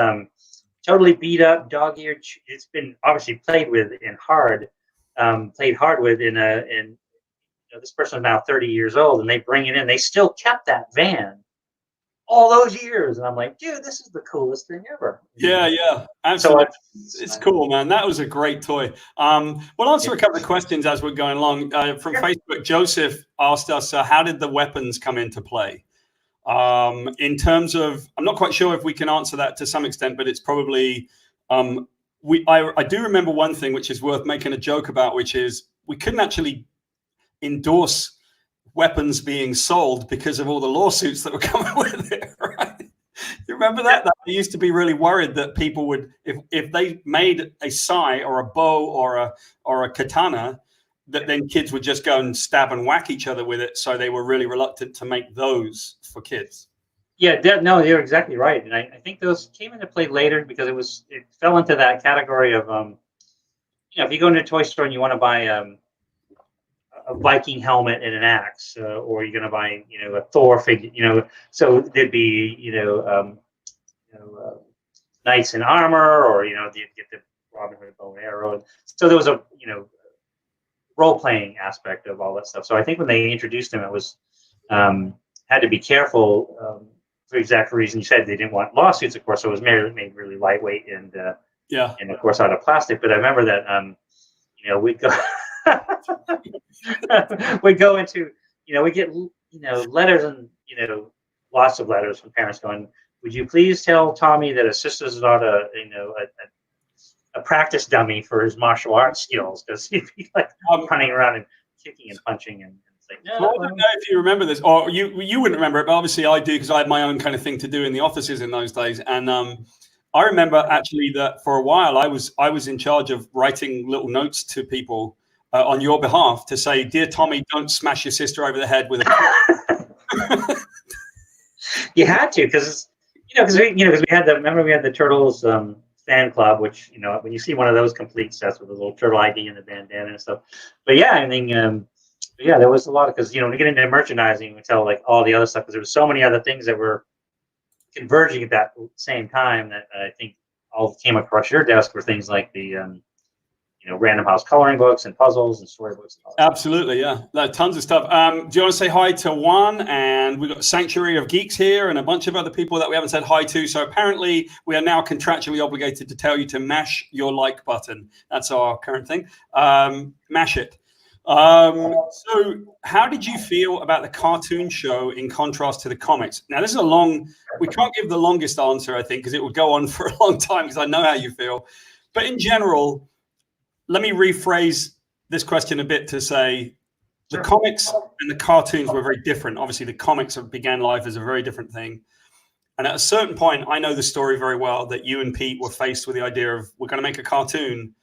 totally beat up, dog-eared. It's been obviously played with and played hard with in this person is now 30 years old, and they bring it in. They still kept that van all those years, and I'm like, dude, this is the coolest thing ever. Yeah, absolutely. So it's cool, man. That was a great toy. We'll answer a couple of questions as we're going along. From Facebook, Joseph asked us, how did the weapons come into play? In terms of, I'm not quite sure if we can answer that to some extent, but it's probably, I do remember one thing which is worth making a joke about, which is we couldn't actually endorse weapons being sold because of all the lawsuits that were coming with it, right? You remember that? That I used to be really worried that people would, if they made a sai or a bow or a katana, that then kids would just go and stab and whack each other with it. So they were really reluctant to make those for kids. Yeah, no, you're exactly right. And I think those came into play later because it fell into that category of, if you go into a toy store and you want to buy a Viking helmet and an axe, or you're going to buy, a Thor figure, so there'd be, knights in armor, or, you get the Robin Hood bow and arrow. So there was a, role-playing aspect of all that stuff. So I think when they introduced them, it was, had to be careful for the exact reason you said. They didn't want lawsuits, of course, so it was made really lightweight and of course out of plastic. But I remember that, we'd go... we go into, we get, letters and, lots of letters from parents going, would you please tell Tommy that his sister's not a practice dummy for his martial arts skills, because he'd be like running around and kicking and punching and it's like, no. Well, I don't know if you remember this, or you wouldn't remember it, but obviously I do, because I had my own kind of thing to do in the offices in those days. And I remember actually that for a while I was in charge of writing little notes to people on your behalf to say, dear Tommy, don't smash your sister over the head with a You had to, because because we had the Turtles fan club, which when you see one of those complete sets with a little turtle ID and the bandana and stuff. But yeah, I think there was a lot of, because when you get into merchandising, we tell like all the other stuff, because there were so many other things that were converging at that same time that I think all came across your desk were things like the Random House coloring books and puzzles and storybooks. Absolutely, yeah. Tons of stuff. Do you want to say hi to Juan? And we've got Sanctuary of Geeks here and a bunch of other people that we haven't said hi to. So apparently we are now contractually obligated to tell you to mash your like button. That's our current thing. Mash it. So how did you feel about the cartoon show in contrast to the comics? Now, this is we can't give the longest answer, I think, because it would go on for a long time, because I know how you feel. But in general, let me rephrase this question a bit to say the comics and the cartoons were very different. Obviously, the comics began life as a very different thing. And at a certain point, I know the story very well, that you and Pete were faced with the idea of, we're going to make a cartoon,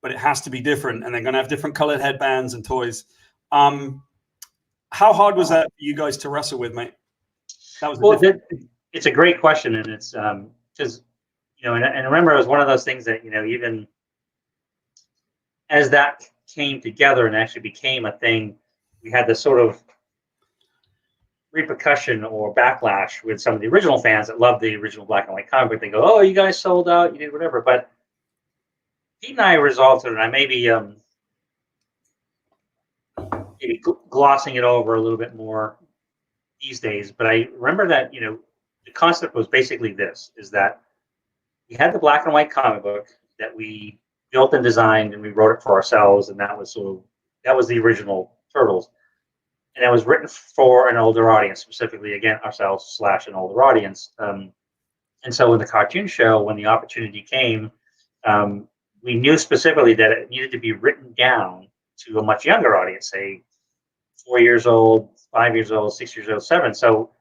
but it has to be different. And they're going to have different colored headbands and toys. How hard was that for you guys to wrestle with, mate? That was Well, it's a great question, and it's because and I remember it was one of those things that even as that came together and actually became a thing, we had this sort of repercussion or backlash with some of the original fans that loved the original black and white comic book. They go, "Oh, you guys sold out, you did whatever." But Pete and I resolved it, and I maybe glossing it over a little bit more these days. But I remember that the concept was basically this: is that we had the black and white comic book that we built and designed, and we wrote it for ourselves, and that was the original Turtles. And it was written for an older audience, specifically, again, ourselves / an older audience. And so in the cartoon show, when the opportunity came, we knew specifically that it needed to be written down to a much younger audience, say 4 years old, 5 years old, 6 years old, 7. So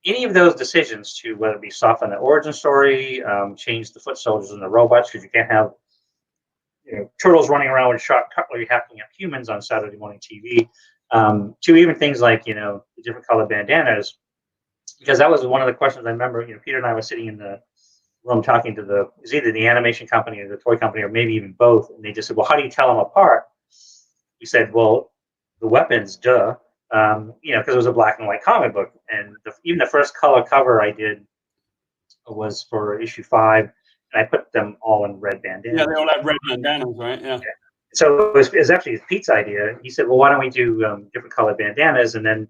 any of those decisions to whether it be soften the origin story, change the foot soldiers and the robots, because you can't have turtles running around with sharp cutlery hacking up humans on Saturday morning TV, to even things like the different colored bandanas, because that was one of the questions I remember. Peter and I were sitting in the room talking to it was either the animation company or the toy company or maybe even both, and they just said, "Well, how do you tell them apart?" We said, "Well, the weapons, duh." Because it was a black and white comic book, and even the first color cover I did was for issue 5, and I put them all in red bandanas. Yeah, they all had red bandanas, right? Yeah. So it was actually Pete's idea. He said, "Well, why don't we do different colored bandanas and then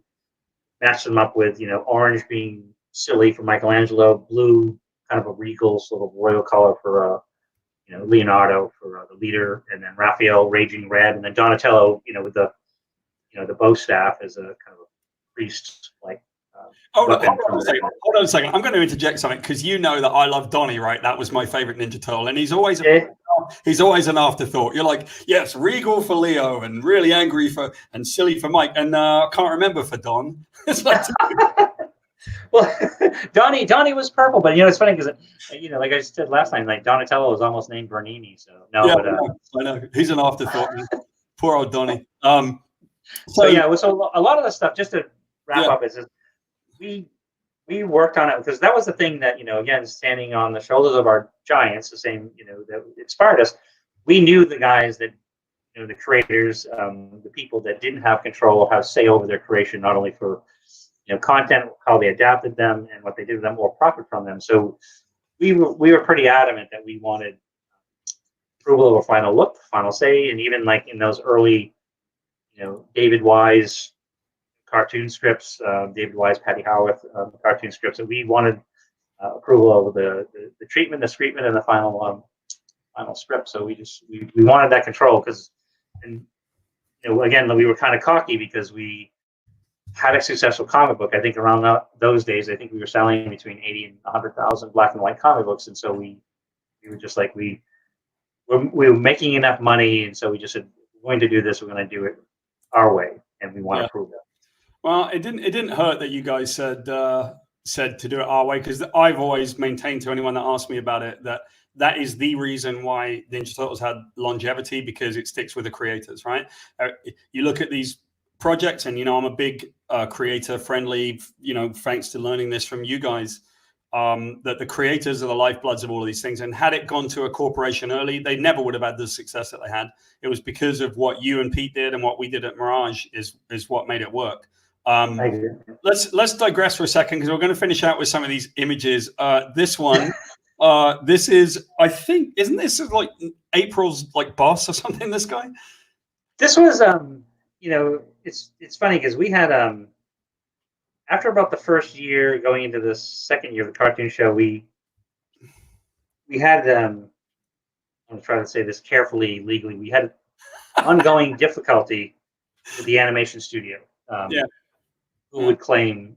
match them up with orange being silly for Michelangelo, blue kind of a regal sort of royal color for Leonardo for the leader, and then Raphael raging red, and then Donatello with the the bow staff as a kind of a priest like." Hold on a second. I'm going to interject something because you know that I love Donnie, right? That was my favorite Ninja Turtle, and he's always an afterthought. You're like, yes, regal for Leo, and really angry and silly for Mike, and I can't remember for Don. It's like, well, Donnie was purple, but it's funny because like I said last time, like Donatello was almost named Bernini, so no, yeah, but I know he's an afterthought. Poor old Donnie. So a lot of the stuff, just to wrap up, is we worked on it because that was the thing that again, standing on the shoulders of our giants, the same that inspired us. We knew the guys that the creators, the people that didn't have control or have say over their creation, not only for content, how they adapted them, and what they did with them, or profit from them. So we were pretty adamant that we wanted approval of a final look, final say, and even like in those early, David Wise cartoon scripts, David Wise, Patty Howarth cartoon scripts, that we wanted approval over the treatment, the treatment, and the final script. So we wanted that control because, and again, we were kind of cocky because we had a successful comic book. I think around those days, I think we were selling between 80 and 100,000 black and white comic books, and so we were just like we were making enough money, and so we just said, "We're going to do this. We're going to do it our way, and we want to prove it." Well, it didn't hurt that you guys said to do it our way, because I've always maintained to anyone that asks me about it that is the reason why Ninja Turtles had longevity, because it sticks with the creators, right? You look at these projects, and I'm a big creator friendly, thanks to learning this from you guys, that the creators are the lifebloods of all of these things. And had it gone to a corporation early, they never would have had the success that they had. It was because of what you and Pete did and what we did at Mirage is what made it work. Let's digress for a second, because we're going to finish out with some of these images. This one, this is, I think, isn't this like April's like boss or something? This guy. This was, it's funny because we had after about the first year, going into the second year of the cartoon show, we had I'm trying to say this carefully, legally. We had ongoing difficulty with the animation studio. Who would claim,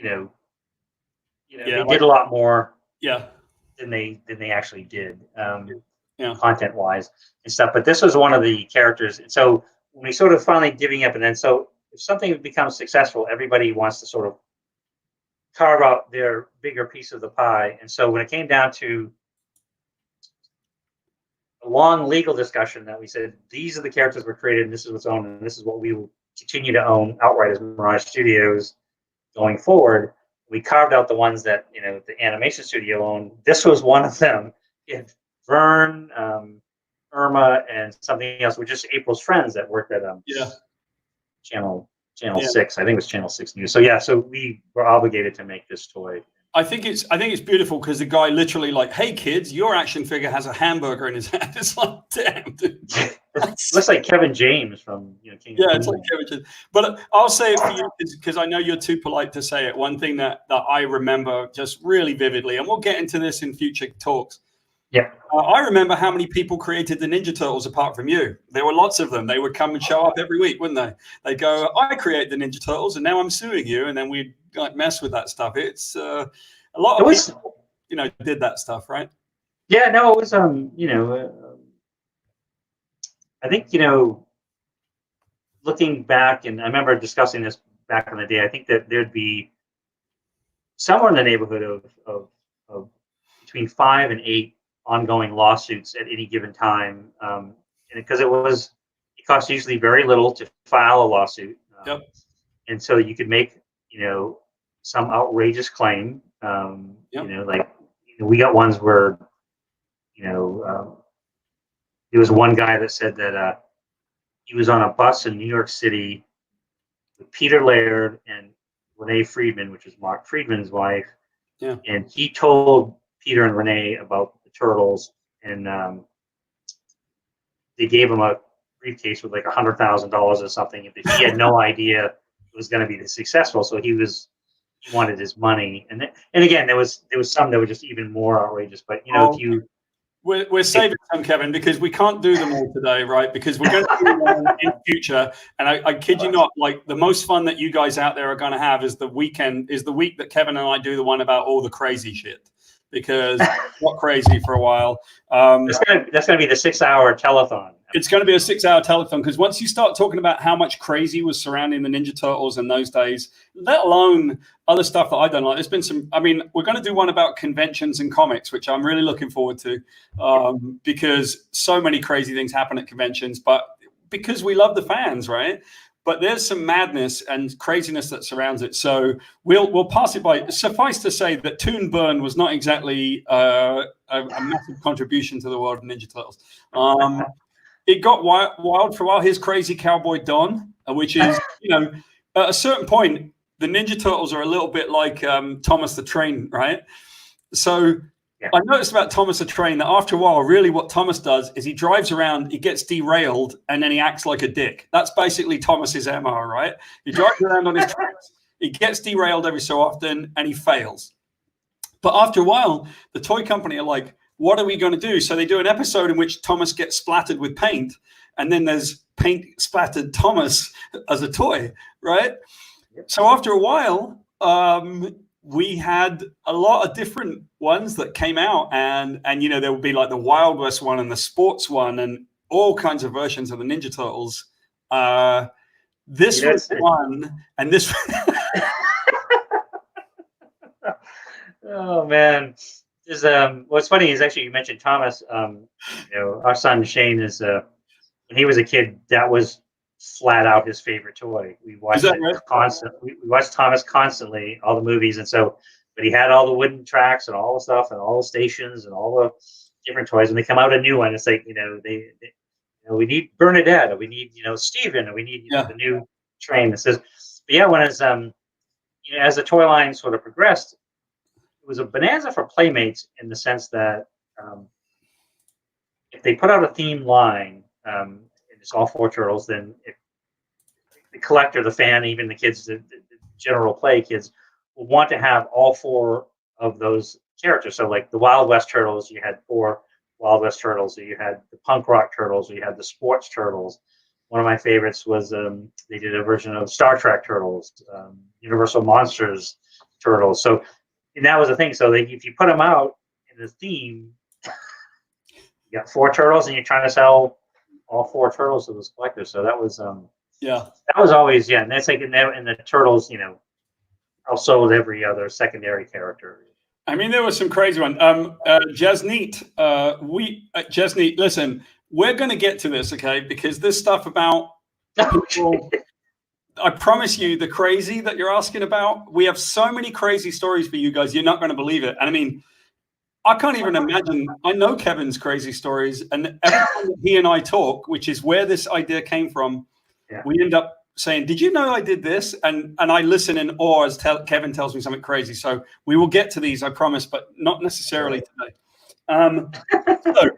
they did a lot more than they actually did, content wise and stuff. But this was one of the characters. And so when we sort of finally giving up, and then so if something becomes successful, everybody wants to sort of carve out their bigger piece of the pie. And so when it came down to a long legal discussion, that we said, these are the characters were created, and this is what's owned, and this is what we will continue to own outright as Mirage Studios. going forward, we carved out the ones that the animation studio owned. This was one of them. It Vern, Irma, and something else were just April's friends that worked at Yeah. Channel Yeah. 6. I think it was Channel 6 News. So yeah, so we were obligated to make this toy. I think it's beautiful because the guy literally like, hey kids, your action figure has a hamburger in his hand. It's like, damn, dude. Looks like Kevin James from King Yeah, it's like Kevin James. But I'll say it for you because I know you're too polite to say it. One thing that I remember just really vividly, and we'll get into this in future talks. Yeah. I remember how many people created the Ninja Turtles apart from you. There were lots of them. They would come and show up every week, wouldn't they? They go, I created the Ninja Turtles, and now I'm suing you. And then we'd like mess with that stuff. It's a lot of people, did that stuff, right? Yeah, no, it was I think looking back, and I remember discussing this back in the day. I think that there'd be somewhere in the neighborhood of between 5 and 8 ongoing lawsuits at any given time, and because it cost usually very little to file a lawsuit. Yep. And so you could make some outrageous claim. Yep. We got ones where there was one guy that said that he was on a bus in New York City with Peter Laird and Renee Friedman, which is Mark Friedman's wife. Yeah. And he told Peter and Renee about the Turtles, and they gave him a briefcase with like $100,000 or something. He had no idea it was going to be this successful, so he wanted his money. And again, there was some that were just even more outrageous. But if you we're saving some, Kevin, because we can't do them all today, right? Because we're going to do them in future. And I kid you not, like the most fun that you guys out there are going to have is the week that Kevin and I do the one about all the crazy shit. Because it's not crazy for a while. That's going to be the 6-hour telethon. It's going to be a 6-hour telethon because once you start talking about how much crazy was surrounding the Ninja Turtles in those days, let alone other stuff that I don't like. There's been some. I mean, we're going to do one about conventions and comics, which I'm really looking forward to, because so many crazy things happen at conventions. But because we love the fans, right? But there's some madness and craziness that surrounds it. So we'll pass it by. Suffice to say that Toon Burn was not exactly a massive contribution to the world of Ninja Turtles. It got wild for a while. Here's Crazy Cowboy Don, which is, at a certain point, the Ninja Turtles are a little bit like Thomas the Train, right? So yeah. I noticed about Thomas the Train that after a while, really what Thomas does is he drives around, he gets derailed, and then he acts like a dick. That's basically Thomas's MO, right? He drives around on his tracks, he gets derailed every so often, and he fails. But after a while, the toy company are like, what are we going to do? So they do an episode in which Thomas gets splattered with paint, and then there's paint splattered Thomas as a toy, right? Yep. So after a while, we had a lot of different ones that came out, and there would be like the Wild West one and the sports one and all kinds of versions of the Ninja Turtles. This was one, and this. Oh man. What's funny is actually you mentioned Thomas. Our son Shane is when he was a kid, that was flat out his favorite toy. We watched constantly. We watched Thomas constantly, all the movies, but he had all the wooden tracks and all the stuff and all the stations and all the different toys. When they come out a new one, it's like we need Bernadette, or we need Steven, or we need the new train that says. But yeah, when it's as the toy line sort of progressed. It was a bonanza for Playmates in the sense that if they put out a theme line, and it's all 4 turtles, then if the collector, the fan, even the kids, the general play kids, will want to have all 4 of those characters. So like the Wild West Turtles, you had 4 Wild West Turtles, or you had the Punk Rock Turtles, or you had the Sports Turtles. One of my favorites was they did a version of Star Trek Turtles, Universal Monsters Turtles. So. And that was the thing. So if you put them out in the theme, you got 4 turtles, and you're trying to sell all 4 turtles to those collectors. So that was that was always and that's like in the turtles, outsold every other secondary character. I mean, there was some crazy one. Jasneet, Jasneet, listen, we're going to get to this, okay? Because this stuff about people. I promise you, the crazy that you're asking about, we have so many crazy stories for you guys. You're not going to believe it. And I mean, I can't even imagine. I know Kevin's crazy stories, and every time that he and I talk, which is where this idea came from, we end up saying, "Did you know I did this?" And I listen in awe as Kevin tells me something crazy. So we will get to these, I promise, but not necessarily today. So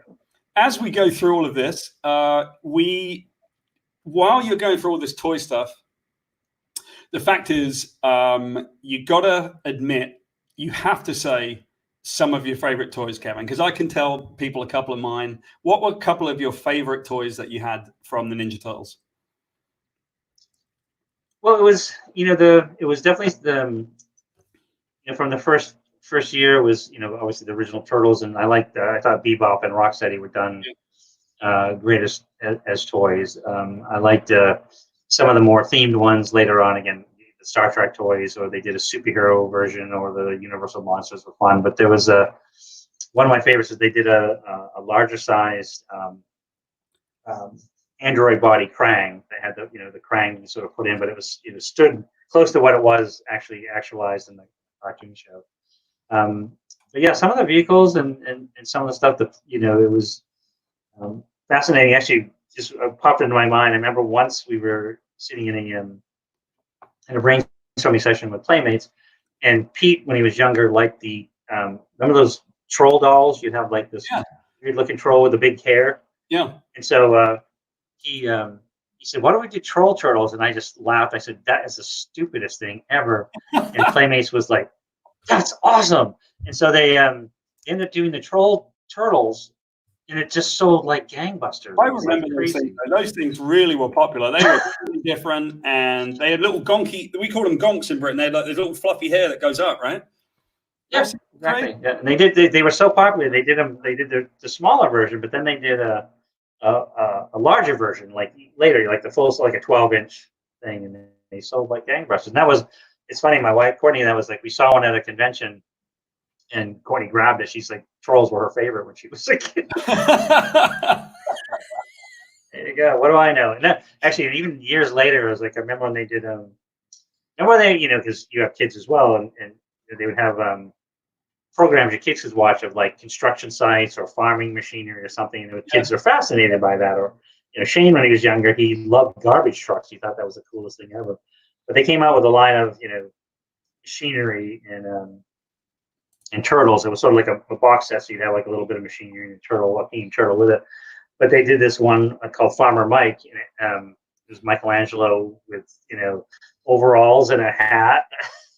as we go through all of this, while you're going through all this toy stuff, the fact is, you gotta admit, you have to say some of your favorite toys, Kevin, because I can tell people a couple of mine. What were a couple of your favorite toys that you had from the Ninja Turtles? Well, it was it was definitely from the first year it was obviously the original Turtles, and I thought Bebop and Rocksteady were done great as toys. I liked some of the more themed ones later on. Again, the Star Trek toys, or they did a superhero version, or the Universal Monsters were fun. But there was one of my favorites is they did a larger sized android body Krang that had the Krang you sort of put in, but it stood close to what it was actually actualized in the cartoon show. But yeah, some of the vehicles and some of the stuff that it was fascinating. Actually, just popped into my mind. I remember once we were sitting in a brainstorming session with playmates, and Pete, when he was younger, liked the remember those troll dolls? You'd have like this weird looking troll with the big hair. Yeah. And so he said, "Why don't we do troll turtles?" And I just laughed. I said, "That is the stupidest thing ever." And playmates was like, "That's awesome!" And so they ended up doing the troll turtles, and it just sold like gangbusters. I remember those things. Those things really were popular. They were really different, and they had little gonky. We call them gonks in Britain. They had like this little fluffy hair that goes up, right? Yes, exactly. Yeah, and they were so popular. They did the smaller version, but then they did a larger version like later, like the full, like a 12-inch thing, and they sold like gangbusters. And it's funny. My wife Courtney, that was like we saw one at a convention, and Courtney grabbed it. She's like, trolls were her favorite when she was a kid. There you go. What do I know? And that, actually, even years later, I was like, I remember when they did remember they because you have kids as well, and they would have programs your kids could watch of like construction sites or farming machinery or something, and the kids are fascinated by that. Or Shane, when he was younger, he loved garbage trucks. He thought that was the coolest thing ever. But they came out with a line of machinery and turtles. It was sort of like a box set, so you'd have like a little bit of machinery and a theme turtle with it. But they did this one called Farmer Mike, and it was Michelangelo with overalls and a hat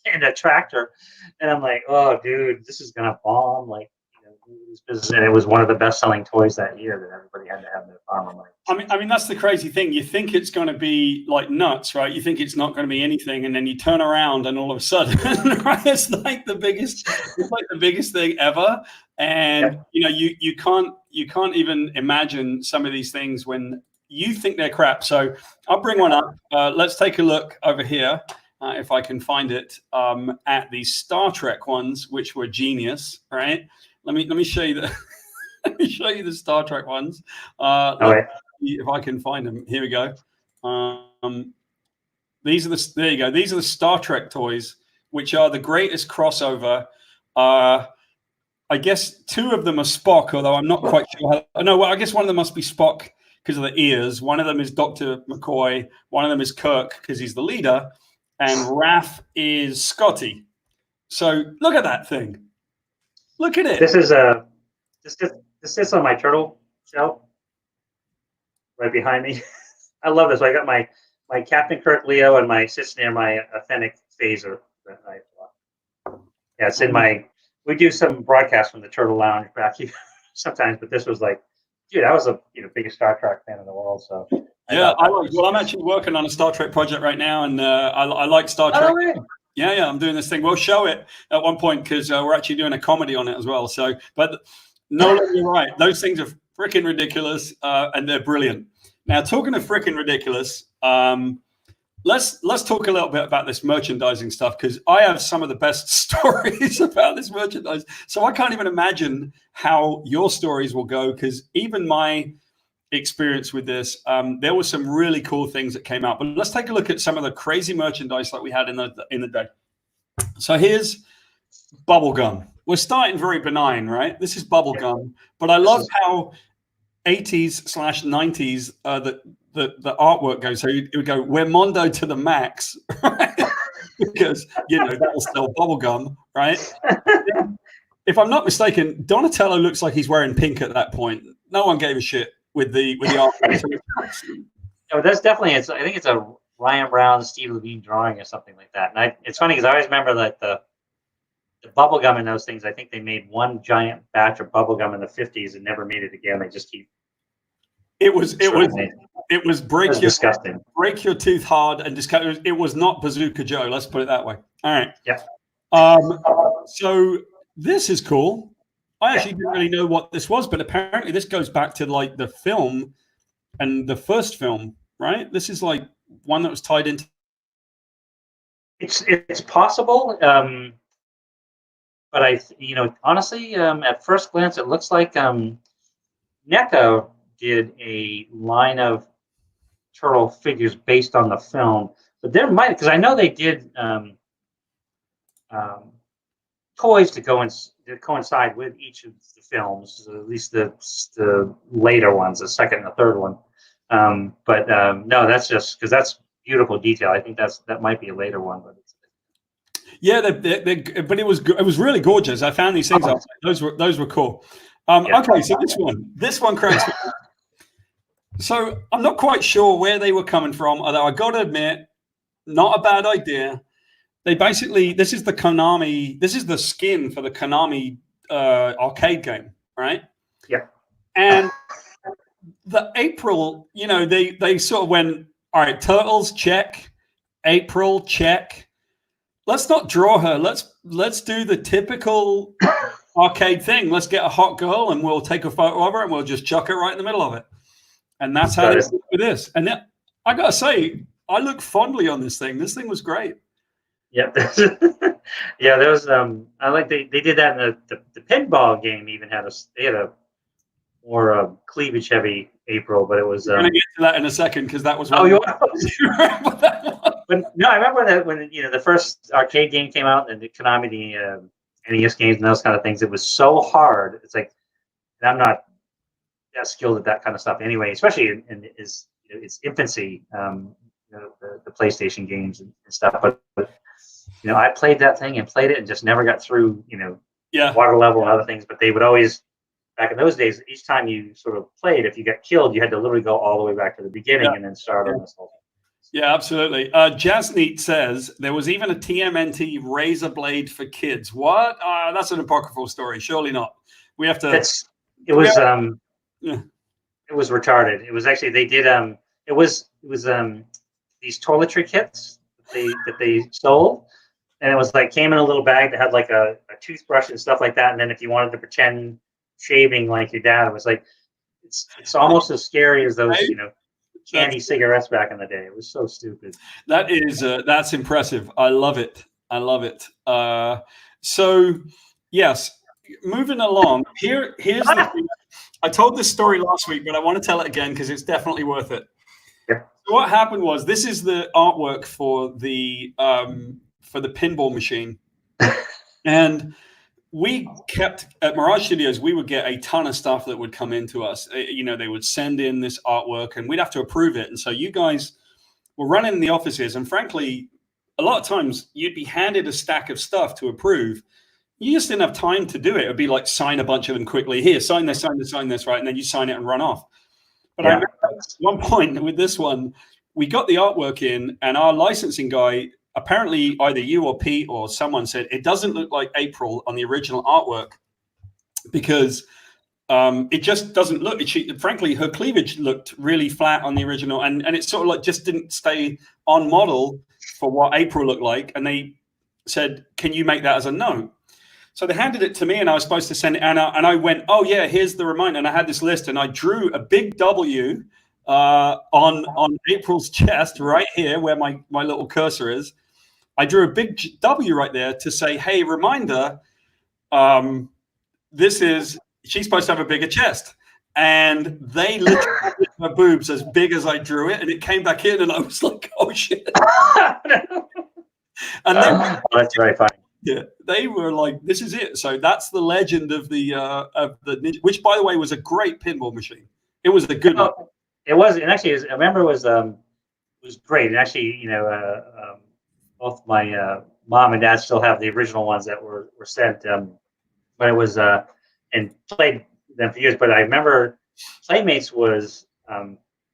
and a tractor, and I'm like, oh, dude, this is gonna bomb! Like, this business, and it was one of the best-selling toys that year that everybody had to have their Farmer Mike. I mean, that's the crazy thing. You think it's going to be like nuts, right? You think it's not going to be anything, and then you turn around, and all of a sudden, right, it's like the biggest thing ever. And you can't even imagine some of these things when you think they're crap. So I'll bring one up. Let's take a look over here. If I can find it, at the Star Trek ones, which were genius, right? Let me show you the let me show you the Star Trek ones. If I can find them, here we go. There you go. These are the Star Trek toys, which are the greatest crossover. I guess two of them are Spock, although I'm not quite sure. I guess one of them must be Spock because of the ears. One of them is Dr. McCoy. One of them is Kirk because he's the leader. And Raph is Scotty. So look at that thing. Look at it. This sits on my turtle shelf right behind me. I love this. I got my Captain Kirk Leo, and my sits near my authentic phaser. It's in my. We do some broadcasts from the Turtle Lounge back here sometimes, but this was like, dude, I was a biggest Star Trek fan in the world. So I'm actually working on a Star Trek project right now, and I like Star Trek. Oh, really? Yeah, I'm doing this thing. We'll show it at one point because we're actually doing a comedy on it as well. So, but no, you're right. Those things are freaking ridiculous, and they're brilliant. Now, talking of freaking ridiculous, let's talk a little bit about this merchandising stuff because I have some of the best stories about this merchandise. So I can't even imagine how your stories will go because even my experience with this. There were some really cool things that came out, but let's take a look at some of the crazy merchandise that we had in the day. So here's bubblegum. We're starting very benign, right? This is bubblegum, but I love how 80s/90s the artwork goes. So it would go, we're Mondo to the max, right? Because, that'll sell bubblegum, right? If I'm not mistaken, Donatello looks like he's wearing pink at that point. No one gave a shit with the artwork. No, that's definitely, I think it's a Ryan Brown, Steve Levine drawing or something like that. And it's funny because I always remember that the bubblegum in those things, I think they made one giant batch of bubblegum in the 50s and never made it again. They just keep. It was disgusting. Break your tooth hard and discuss. It was not Bazooka Joe. Let's put it that way. All right. Yeah. So this is cool. I actually didn't really know what this was, but apparently this goes back to like the film and the first film, right? This is like one that was tied into. It's possible, but honestly, at first glance, it looks like NECA did a line of turtle figures based on the film, but there might, because I know they did toys to coincide with each of the films, at least the later ones, the second and the third one. But no, that's just because that's beautiful detail. I think that might be a later one, but yeah, but it was really gorgeous. I found these things. Those were cool. Okay, so this one cracks me. So I'm not quite sure where they were coming from, although I got to admit, not a bad idea. They basically, this is the skin for the Konami arcade game, right? Yeah. And the April, they sort of went, all right, Turtles, check. April, check. Let's not draw her. Let's do the typical arcade thing. Let's get a hot girl and we'll take a photo of her and we'll just chuck it right in the middle of it. And that's how they did with this. And then, I gotta say, I look fondly on this thing. This thing was great. Yeah, yeah. There was I like they did that in the pinball game. Even they had a more cleavage heavy April, but it was. I'm gonna get to that in a second because that was. Oh, you remember that one? But no, I remember that when the first arcade game came out and the Konami, the NES games and those kind of things. It was so hard. It's like, and I'm not that skilled at that kind of stuff anyway, especially in its infancy. The PlayStation games and stuff, but I played that thing and just never got through, water level and other things. But they would always, back in those days, each time you sort of played, if you got killed, you had to literally go all the way back to the beginning and then start on this whole thing. Yeah, absolutely. Jazzneat says there was even a TMNT razor blade for kids. What? That's an apocryphal story. Surely not. We have to. It was retarded. It was actually they did it was these toiletry kits that they sold. And it was like came in a little bag that had like a toothbrush and stuff like that. And then if you wanted to pretend shaving like your dad, it was like it's almost as scary as those candy cigarettes back in the day. It was so stupid. That's impressive. I love it. So yes, moving along. Here's the thing. I told this story last week, but I want to tell it again because it's definitely worth it. Yeah. So what happened was this is the artwork for the pinball machine. And we kept at Mirage Studios, we would get a ton of stuff that would come into us. They would send in this artwork and we'd have to approve it. And so you guys were running the offices. And frankly, a lot of times you'd be handed a stack of stuff to approve. You just didn't have time to do it. It'd be like sign a bunch of them quickly. Here, sign this, right? And then you sign it and run off. But I remember at one point with this one, we got the artwork in and our licensing guy, apparently either you or Pete or someone said, it doesn't look like April on the original artwork because it just doesn't look, frankly, her cleavage looked really flat on the original and it sort of like just didn't stay on model for what April looked like. And they said, can you make that as a note? So they handed it to me and I was supposed to send it. And I went, oh yeah, here's the reminder. And I had this list and I drew a big W on April's chest right here where my little cursor is. I drew a big W right there to say, hey, reminder, she's supposed to have a bigger chest. And they literally my boobs as big as I drew it, and it came back in, and I was like, "Oh shit!" And then, that's very funny. yeah, they were like, "This is it." So that's the legend of the Ninja, which, by the way, was a great pinball machine. It was a good one. It was, and actually, I remember it was great. And actually, both my mom and dad still have the original ones that were sent. But it was and played them for years. But I remember Playmates was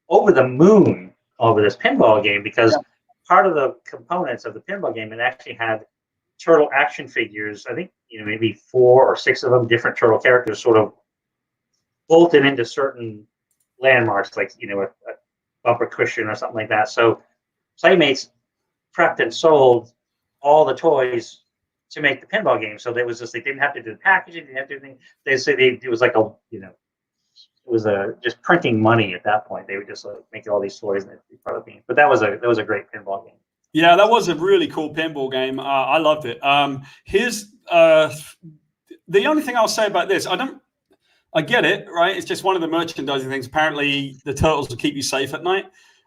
over the moon over this pinball game because part of the components of the pinball game, it actually had turtle action figures. I think maybe 4 or 6 of them, different turtle characters, sort of bolted into certain landmarks, like a bumper cushion or something like that. So Playmates prepped and sold all the toys to make the pinball game. So there was just, they didn't have to do the packaging, didn't have to do anything. They said it was like it was just printing money at that point. They would just make all these toys and be part of the game. But that was a great pinball game. Yeah, that was a really cool pinball game. I loved it. Here's the only thing I'll say about this. I get it, right? It's just one of the merchandising things. Apparently, the turtles will keep you safe at night.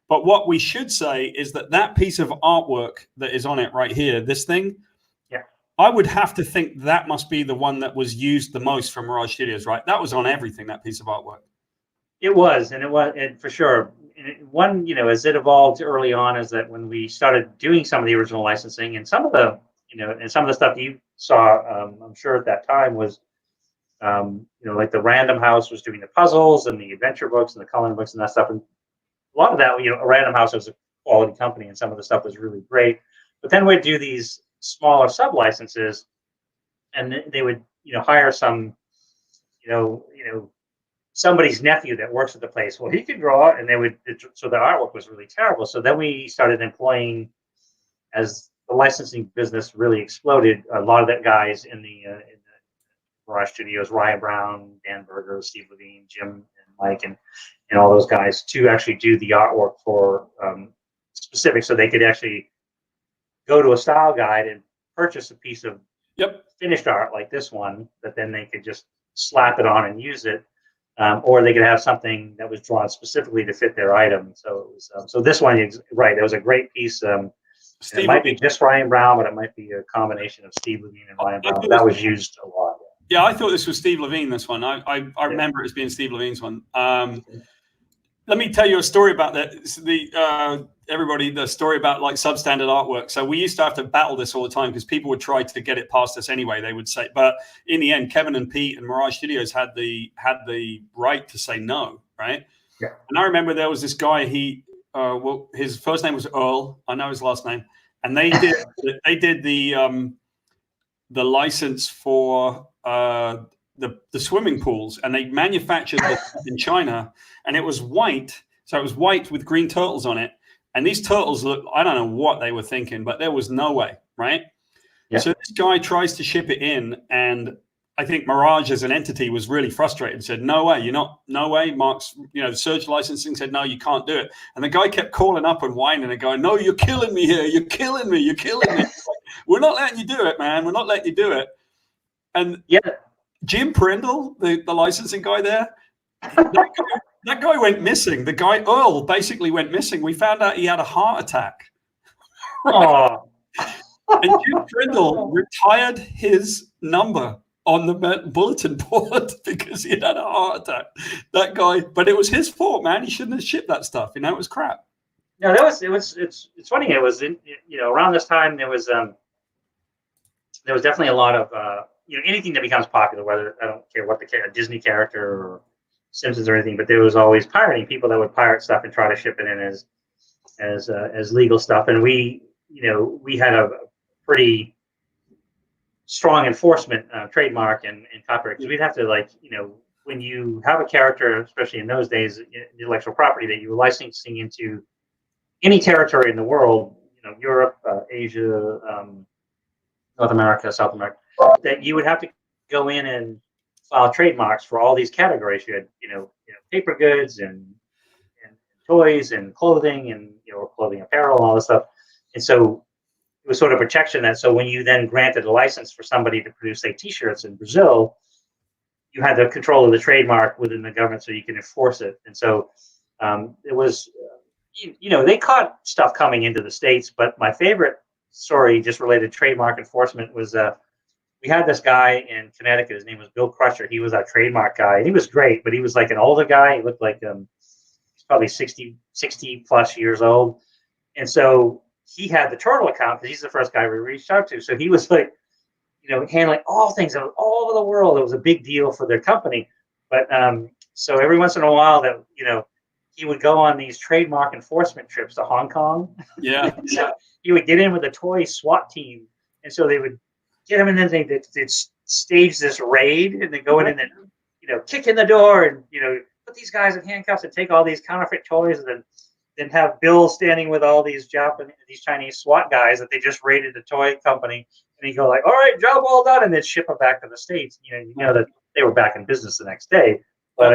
But what we should say is that piece of artwork that is on it right here, this thing, I would have to think that must be the one that was used the most from Mirage Studios, right? That was on everything, that piece of artwork. It was, and for sure. One, as it evolved early on, is that when we started doing some of the original licensing and some of the, and some of the stuff you saw, I'm sure at that time was, like the Random House was doing the puzzles and the adventure books and the coloring books and that stuff. And a lot of that, Random House was a quality company and some of the stuff was really great. But then we'd do these smaller sub licenses, and they would hire some somebody's nephew that works at the place. Well, he could draw, and so the artwork was really terrible. So then we started employing, as the licensing business really exploded, a lot of the guys in the Mirage Studios, Ryan Brown, Dan Berger, Steve Levine, Jim and Mike, and all those guys, to actually do the artwork for specific, so they could actually go to a style guide and purchase a piece of finished art like this one, that then they could just slap it on and use it, or they could have something that was drawn specifically to fit their item. So it was, so this one, right? It was a great piece. It might be just Ryan Brown, but it might be a combination of Steve Levine and Ryan Brown. That was used a lot. Yeah, I thought this was Steve Levine. This one, I remember it as being Steve Levine's one. Let me tell you a story about that. The story about like substandard artwork. So we used to have to battle this all the time because people would try to get it past us anyway. They would say, but in the end, Kevin and Pete and Mirage Studios had the right to say no, right? Yeah. And I remember there was this guy. His first name was Earl. I know his last name. And they did the license for the swimming pools, and they manufactured it in China, and it was white. So it was white with green turtles on it. And these turtles look, I don't know what they were thinking, but there was no way, right? Yeah. So this guy tries to ship it in, and I think Mirage as an entity was really frustrated and said, no way, no way. Mark's, Surge Licensing said, no, you can't do it. And the guy kept calling up and whining and going, no, you're killing me here. You're killing me. You're killing me. We're not letting you do it, man. We're not letting you do it. And Jim Prindle, the licensing guy there, that guy went missing. The guy, Earl, basically went missing. We found out he had a heart attack. Right? And Jim Prindle retired his number on the bulletin board because he had a heart attack. That guy, but it was his fault, man. He shouldn't have shipped that stuff. It was crap. No, it's funny. It was around this time there was definitely a lot of anything that becomes popular, whether, I don't care what a Disney character or Simpsons or anything, but there was always pirating, people that would pirate stuff and try to ship it in as legal stuff. And we had a pretty strong enforcement trademark and copyright, because we'd have to, when you have a character, especially in those days, intellectual property that you were licensing into any territory in the world, Europe, Asia, North America, South America, that you would have to go in and file trademarks for all these categories. You had, paper goods and toys and clothing and, clothing apparel and all this stuff. And so it was sort of protection that, so when you then granted a license for somebody to produce, say, T-shirts in Brazil, you had the control of the trademark within the government so you can enforce it. And so It was, they caught stuff coming into the States, but my favorite story just related to trademark enforcement was we had this guy in Connecticut. His name was Bill Crusher. He was our trademark guy. And he was great, but he was like an older guy. He looked like he's probably 60 plus years old. And so he had the Turtle account because he's the first guy we reached out to. So he was like, handling all things all over the world. It was a big deal for their company. But so every once in a while that, he would go on these trademark enforcement trips to Hong Kong. Yeah. So he would get in with a toy SWAT team. And so they would get him, and then they'd stage this raid, and they go in and then, kick in the door and, put these guys in handcuffs and take all these counterfeit toys, and then have Bill standing with all these Chinese SWAT guys that they just raided a toy company. And he'd go like, all right, job well done, and then ship them back to the States. That they were back in business the next day. But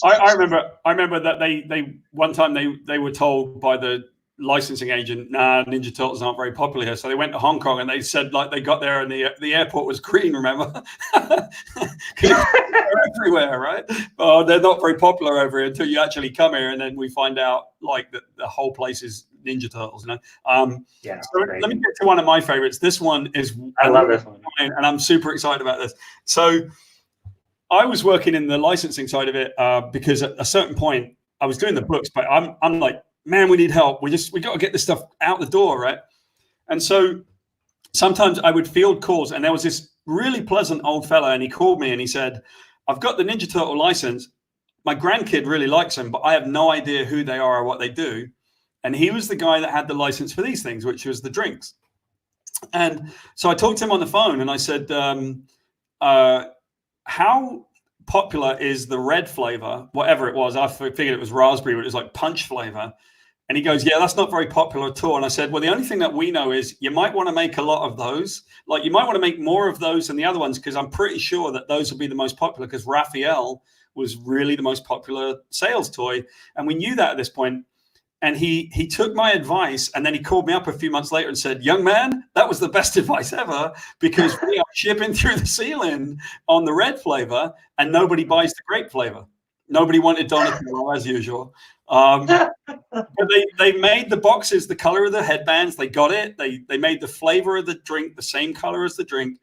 I remember that they one time they were told by the licensing agent, nah, Ninja Turtles aren't very popular here. So they went to Hong Kong, and they said like they got there and the airport was green, remember? They're everywhere, right? Oh, they're not very popular over here until you actually come here, and then we find out like that the whole place is Ninja Turtles. So let me get to one of my favorites. This one is I love this one, and I'm super excited about this. So I was working in the licensing side of it because at a certain point I was doing the books, but I'm like, man, we need help. We got to get this stuff out the door, right? And so sometimes I would field calls, and there was this really pleasant old fella, and he called me and he said, I've got the Ninja Turtle license. My grandkid really likes them, but I have no idea who they are or what they do. And he was the guy that had the license for these things, which was the drinks. And so I talked to him on the phone, and I said, how popular is the red flavor, whatever it was? I figured it was raspberry, but it was like punch flavor. And he goes, yeah, that's not very popular at all. And I said, well, the only thing that we know is you might want to make a lot of those. Like you might want to make more of those than the other ones, because I'm pretty sure that those will be the most popular, because Raphael was really the most popular sales toy. And we knew that at this point. And he took my advice, and then he called me up a few months later and said, young man, that was the best advice ever, because we are shipping through the ceiling on the red flavor and nobody buys the grape flavor. Nobody wanted Donatello as usual. But they made the boxes the color of the headbands. They got it. They made the flavor of the drink the same color as the drink.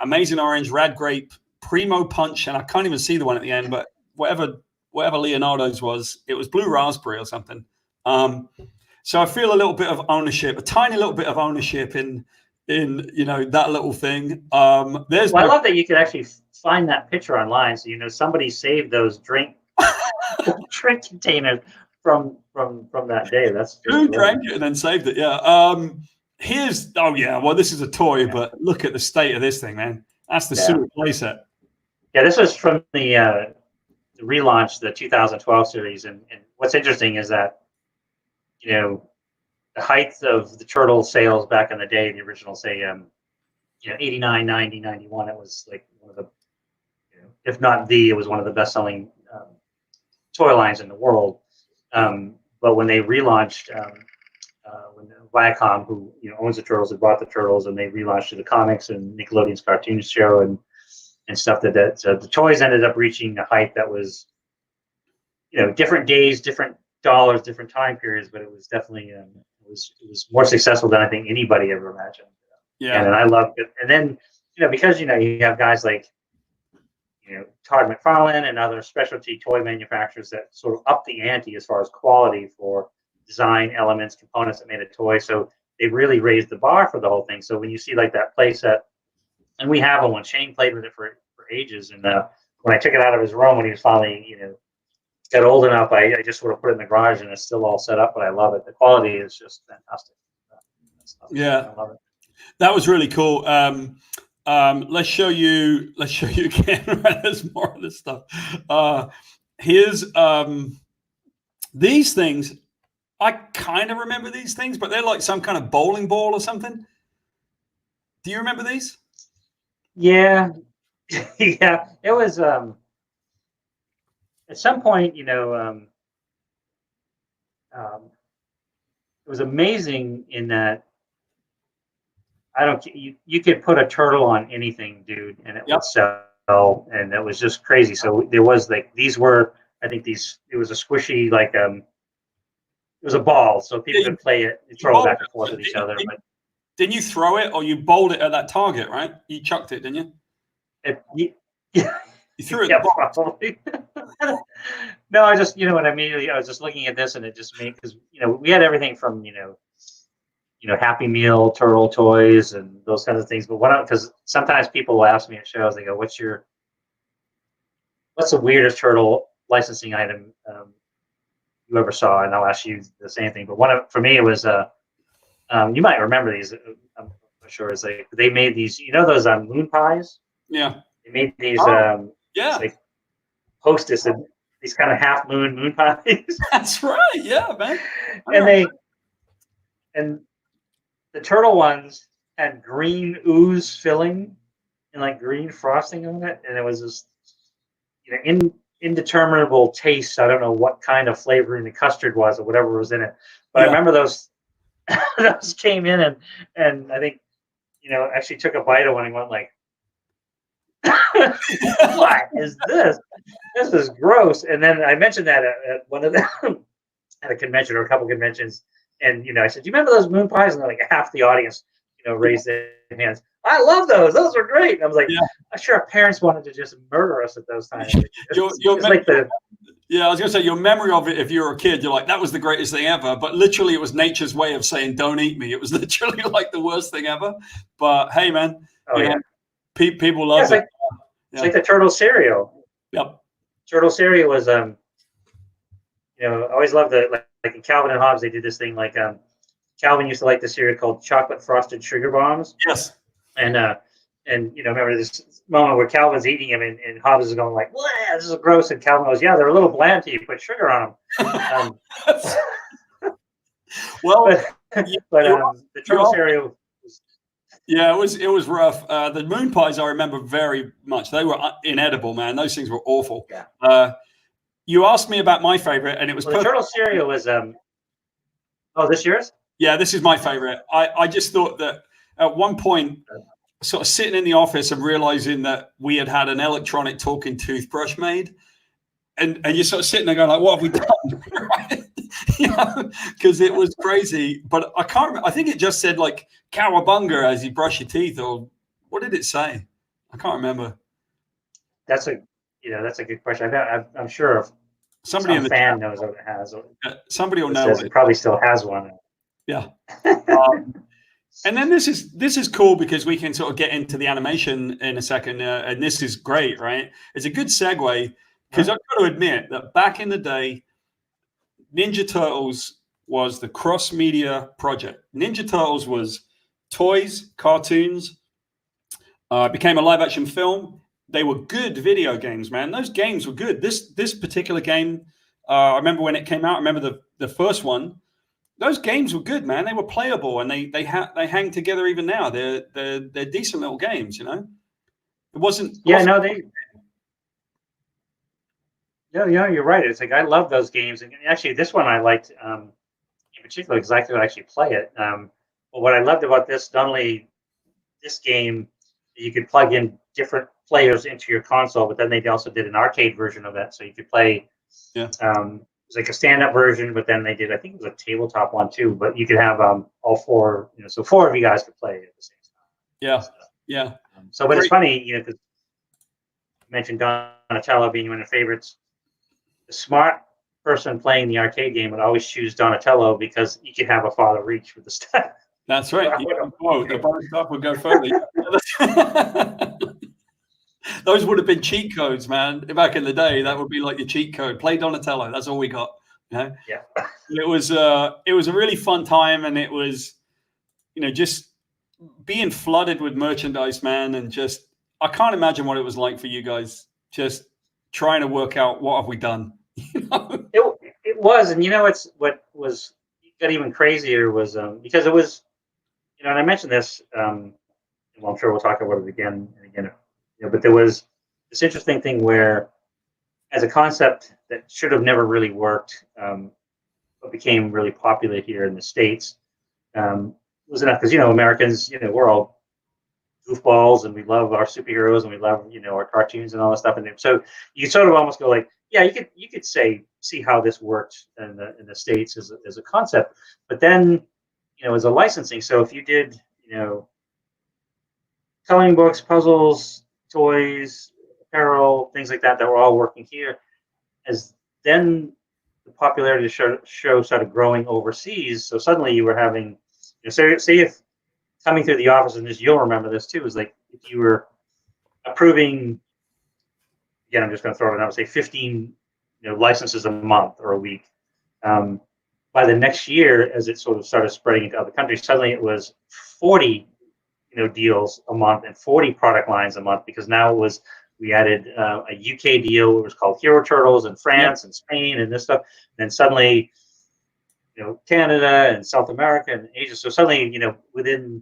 Amazing Orange, Rad Grape, Primo Punch, and I can't even see the one at the end, but whatever Leonardo's was, it was Blue Raspberry or something. So I feel a little bit of ownership, a tiny little bit of ownership in that little thing. I love that you could actually find that picture online. So somebody saved those drink containers from that day. That's who drank it and then saved it. Yeah. Well, this is a toy, but look at the state of this thing, man. That's the sewer playset. Yeah, this was from the relaunch, the 2012 series, and what's interesting is that the height of the Turtle sales back in the day, the original, say, 89, 90, 91, it was like one of the, if not it was one of the best-selling toy lines in the world. But when they relaunched, when Wagon, who owns the Turtles, had bought the Turtles, and they relaunched to the comics and Nickelodeon's cartoon show and stuff, so the toys ended up reaching a height that was, different days, different dollars, different time periods, but it was definitely it was more successful than I think anybody ever imagined. Yeah, and I loved it. And then because you have guys like Todd McFarlane and other specialty toy manufacturers that sort of up the ante as far as quality for design elements, components that made a toy. So they really raised the bar for the whole thing. So when you see like that play set, and we have one, Shane played with it for ages, and when I took it out of his room when he was finally got old enough, I just sort of put it in the garage, and it's still all set up, but I love it. The quality is just fantastic. Yeah, I love it. That was really cool. Let's show you again. There's more of this stuff. Here's these things. I kind of remember these things, but they're like some kind of bowling ball or something. Do you remember these? Yeah. Yeah, it was at some point, it was amazing in that you could put a turtle on anything, dude, and it would sell, and it was just crazy. So there was like, these were I think it was a squishy, like, it was a ball, so people could play it and throw it back and forth with each other. But didn't you throw it, or you bowled it at that target, right? You chucked it, didn't you? Yeah, You threw it. yeah, probably. No, I just, when immediately I was just looking at this, and it just made, because we had everything from Happy Meal, turtle toys, and those kinds of things. But because sometimes people will ask me at shows, they go, "What's the weirdest turtle licensing item you ever saw?" And I'll ask you the same thing. But for me, it was you might remember these. I'm not sure. It's like they made these. Those moon pies. Yeah. They made these. Yeah. Like Hostess and these kind of half moon pies. That's right. Yeah, man. And the turtle ones had green ooze filling and like green frosting on it, and it was just indeterminable taste. I don't know what kind of flavoring the custard was or whatever was in it, but I remember those those came in, and I think actually took a bite of one and went like, "What is this? This is gross." And then I mentioned that at one of them at a convention or a couple conventions, and I said, "Do you remember those moon pies?" And like half the audience, raised their hands. I love those. Those are great. And I was like, I'm sure our parents wanted to just murder us at those times. Yeah, I was gonna say your memory of it. If you were a kid, you're like, that was the greatest thing ever. But literally, it was nature's way of saying, "Don't eat me." It was literally like the worst thing ever. But hey, man, people love it. It's like the turtle cereal. Yep. Turtle cereal was I always loved like in Calvin and Hobbes, they did this thing like Calvin used to like the cereal called chocolate frosted sugar bombs. Yes. And remember this moment where Calvin's eating them, and Hobbes is going like, "What? This is gross." And Calvin goes, "Yeah, they're a little bland till you put sugar on them." Well, the turtle cereal. Yeah, it was rough. The moon pies I remember very much. They were inedible, man. Those things were awful. Yeah. You asked me about my favorite, and it was the turtle cereal was this yours? Yeah, this is my favorite. I just thought that at one point, sort of sitting in the office and realizing that we had an electronic talking toothbrush made, and you're sort of sitting there going like, "What have we done?" Right? Because it was crazy. But I can't remember. I think it just said like "cowabunga" as you brush your teeth, or what did it say? I can't remember. That's a good question. I'm sure if somebody in the fan knows what it has. Somebody will know. It probably still has one. Yeah. And then this is cool because we can sort of get into the animation in a second, and this is great, right? It's a good segue because I've got to admit that back in the day, Ninja Turtles was the cross-media project. Ninja Turtles was toys, cartoons, became a live-action film. They were good video games, man. Those games were good. This particular game, I remember when it came out. I remember the first one. Those games were good, man. They were playable, and they hang together even now. They're decent little games, It wasn't. Yeah, you're right. It's like I love those games, and actually, this one I liked in particular because I could actually play it. But what I loved about this, not only this game, you could plug in different players into your console, but then they also did an arcade version of it, so you could play. Yeah. It was like a stand-up version, but then they did. I think it was a tabletop one too. But you could have all four. So 4 of you guys could play at the same time. Yeah. Yeah. But it's funny, because you mentioned Donatello being one of the favorites. The smart person playing the arcade game would always choose Donatello because you could have a farther reach with the stuff. That's right. The bonus stuff would go further. Those would have been cheat codes, man. Back in the day, that would be like your cheat code. Play Donatello. That's all we got. Yeah. It was a really fun time, and it was, just being flooded with merchandise, man, and just I can't imagine what it was like for you guys. Just trying to work out what have we done. It was, and it's what was got even crazier was because it was, and I mentioned this. Well, I'm sure we'll talk about it again and again. But there was this interesting thing where, as a concept that should have never really worked, but became really popular here in the States, was enough because Americans, we're all goofballs and we love our superheroes and we love our cartoons and all that stuff. And so you sort of almost go like, yeah, you could see how this worked in the States as a concept, but then as a licensing. So if you did coloring books, puzzles, toys, apparel, things like that were all working here, as then the popularity of the show started growing overseas. So suddenly you were having, say if coming through the office, and you'll remember this too, is like if you were approving, again, I'm just going to throw it out, say 15 licenses a month or a week. By the next year, as it sort of started spreading into other countries, suddenly it was 40 deals a month and 40 product lines a month, because now we added a UK deal. It was called Hero Turtles in France and Spain and this stuff. And then suddenly, Canada and South America and Asia. So suddenly, within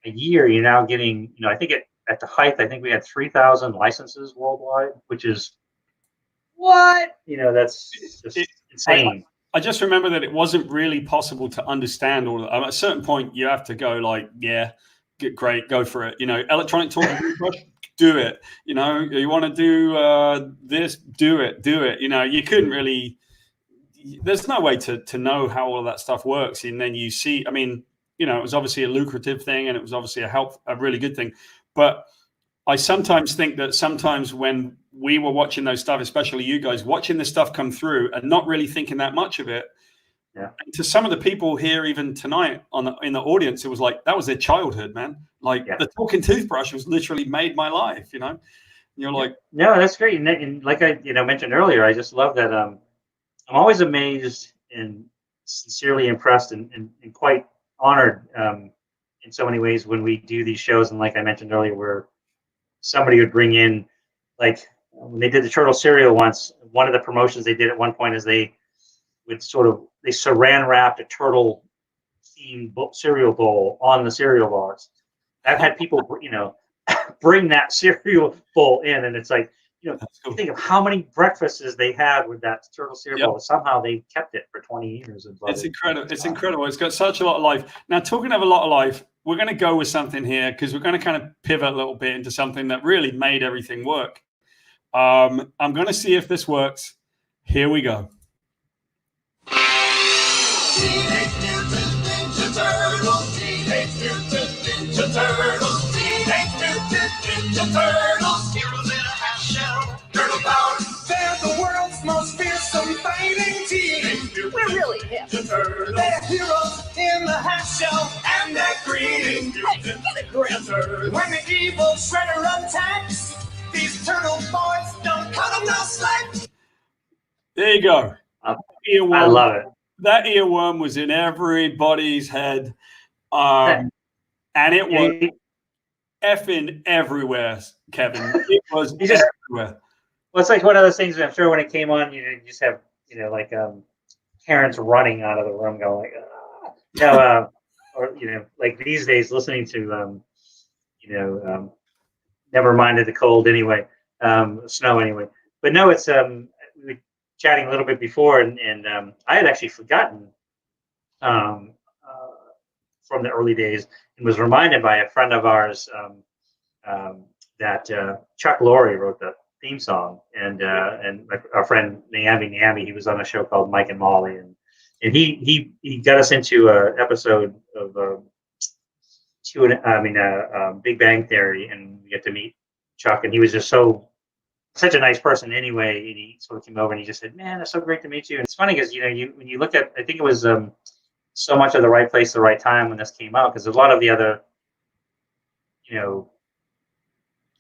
a year, you're now getting, I think at the height, I think we had 3,000 licenses worldwide, which is what? That's just insane. I just remember that it wasn't really possible to understand all of that. At a certain point, you have to go like, yeah, great, go for it. Electronic talking toothbrush, do it. You want to do this, do it. You couldn't really. There's no way to know how all of that stuff works, and then you see. I mean, it was obviously a lucrative thing, and it was obviously a really good thing. But I sometimes think that sometimes when we were watching those stuff, especially you guys watching this stuff come through and not really thinking that much of it. Yeah. And to some of the people here, even tonight in the audience, it was like that was their childhood, man. Like the talking toothbrush was literally made my life. And you're like, no, that's great. And like I mentioned earlier, I just love that. I'm always amazed and sincerely impressed and quite honored in so many ways when we do these shows. And like I mentioned earlier, where somebody would bring in, like when they did the turtle cereal once, one of the promotions they did at one point is they saran wrapped a turtle themed cereal bowl on the cereal bars. I've had people, bring that cereal bowl in, and it's like, cool. You think of how many breakfasts they had with that turtle cereal bowl. Somehow they kept it for 20 years. It's incredible. It's incredible. It's got such a lot of life. Now, talking of a lot of life, we're going to go with something here because we're going to kind of pivot a little bit into something that really made everything work. I'm going to see if this works. Here we go. Teenage Mutant Ninja Turtles. Teenage Mutant Ninja Turtles. Teenage Mutant Ninja Turtles. Heroes in a half shell. Turtle power. They're the world's most fearsome fighting team. We're really hip. They're heroes in the half shell. And they're green. Hey, get a grip. When the evil Shredder attacks, these turtle boys don't cut them no slack. There you go. I love it. That earworm was in everybody's head. And it was effing everywhere, Kevin. It was everywhere. Well, it's like one of those things. I'm sure when it came on, you just have like parents running out of the room, going like, or like these days listening to never minded the cold anyway, snow anyway. But no, it's we were chatting a little bit before, and I had actually forgotten from the early days, and was reminded by a friend of ours that Chuck Lorre wrote the theme song, and our friend Niambi, he was on a show called Mike and Molly, and he got us into an episode of Big Bang Theory, and we get to meet Chuck, and he was just such a nice person anyway, and he sort of came over and he just said, "Man, it's so great to meet you." And it's funny because when you look at, I think it was so much of the right place, the right time when this came out, because a lot of the other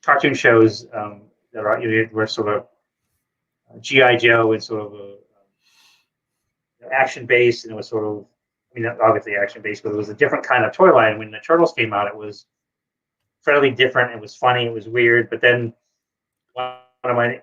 cartoon shows that were sort of G.I. Joe and sort of action based, and it was sort of, obviously action based, but it was a different kind of toy line. When the Turtles came out, it was fairly different. It was funny. It was weird. But then in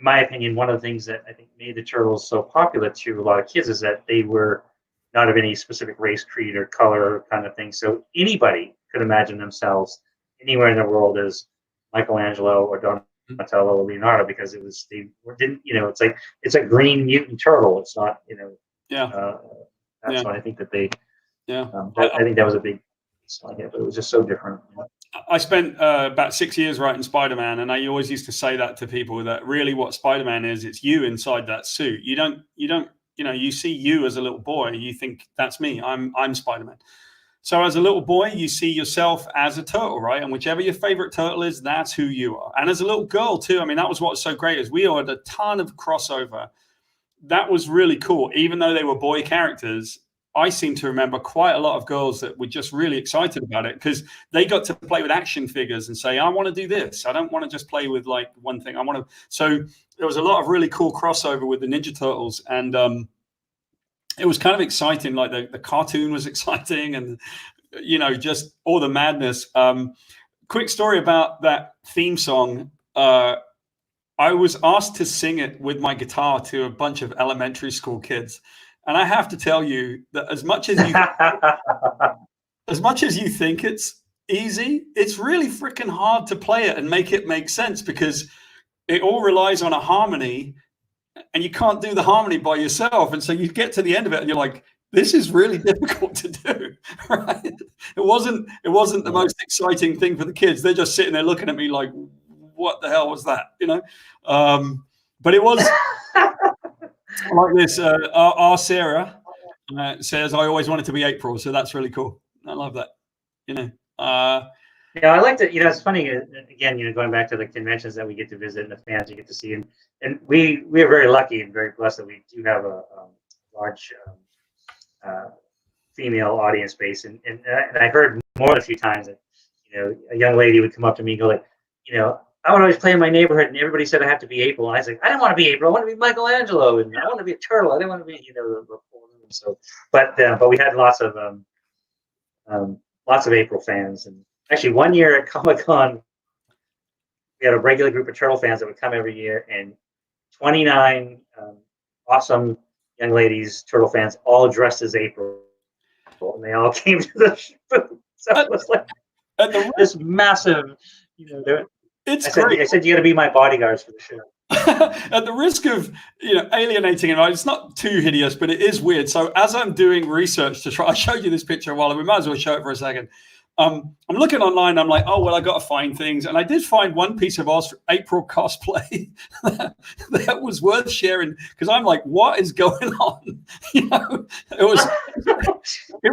my opinion, one of the things that I think made the Turtles so popular to a lot of kids is that they were not of any specific race, creed, or color kind of thing. So anybody could imagine themselves anywhere in the world as Michelangelo or Donatello or Leonardo, because it's like it's a green mutant turtle. It's not, that's why I think that they, I think that was a big, but it was just so different. I spent about 6 years writing Spider-Man, and I always used to say that to people, that really what Spider-Man is, it's you inside that suit. You don't, you see you as a little boy, you think that's me. I'm Spider-Man. So as a little boy, you see yourself as a turtle, right? And whichever your favorite turtle is, that's who you are. And as a little girl too, I mean, that was what's so great, is we had a ton of crossover. That was really cool. Even though they were boy characters, I seem to remember quite a lot of girls that were just really excited about it, because they got to play with action figures and say, I want to do this. I don't want to just play with like one thing. I want to. So there was a lot of really cool crossover with the Ninja Turtles. And it was kind of exciting. Like the cartoon was exciting, and, just all the madness. Quick story about that theme song. I was asked to sing it with my guitar to a bunch of elementary school kids. And I have to tell you that as much as you think it's easy, it's really freaking hard to play it and make it make sense, because it all relies on a harmony, and you can't do the harmony by yourself. And so you get to the end of it and you're like, this is really difficult to do, right? It wasn't the most exciting thing for the kids. They're just sitting there looking at me like, what the hell was that? But it was like this. Our Sarah says, I always wanted to be April. So that's really cool. I love that, I like to, it's funny, again, going back to the conventions that we get to visit and the fans you get to see. And we are very lucky and very blessed that we do have a large female audience base. And I heard more than a few times that, a young lady would come up to me and go like, I would always play in my neighborhood and everybody said I have to be April. And I was like, I don't want to be April. I want to be Michelangelo, and I want to be a turtle. I didn't want to be, so, but we had lots of April fans. And actually, one year at Comic-Con, we had a regular group of turtle fans that would come every year, and 29 awesome young ladies, turtle fans, all dressed as April, and they all came to the show. So it was like this massive, It's great. I said you got to be my bodyguards for the show. At the risk of alienating him, it's not too hideous, but it is weird. So as I'm doing research to try, I showed you this picture a while ago. We might as well show it for a second. I'm looking online. I'm like, oh well, I got to find things, and I did find one piece of April cosplay that was worth sharing, because I'm like, what is going on? It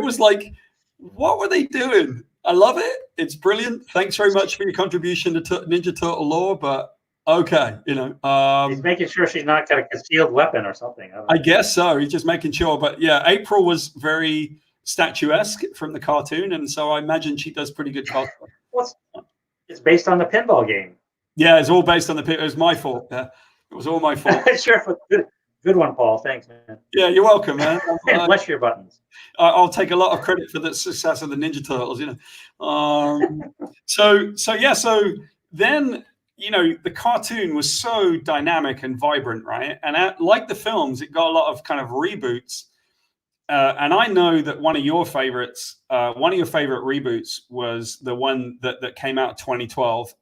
was like, what were they doing? I love it. It's brilliant. Thanks very much for your contribution to Ninja Turtle lore, but okay, he's making sure she's not got a concealed weapon or something. I guess so. He's just making sure. But yeah, April was very statuesque from the cartoon, and so I imagine she does pretty good cosplay. Well, it's based on the pinball game. Yeah, it's all based on the. It was my fault. Yeah, it was all my fault. Sure, good one, Paul. Thanks, man. Yeah, you're welcome, man. Bless your buttons. I'll take a lot of credit for the success of the Ninja Turtles. So then. The cartoon was so dynamic and vibrant, right? And like the films, it got a lot of kind of reboots. And I know that one of your favorite reboots was the one that came out in 2012.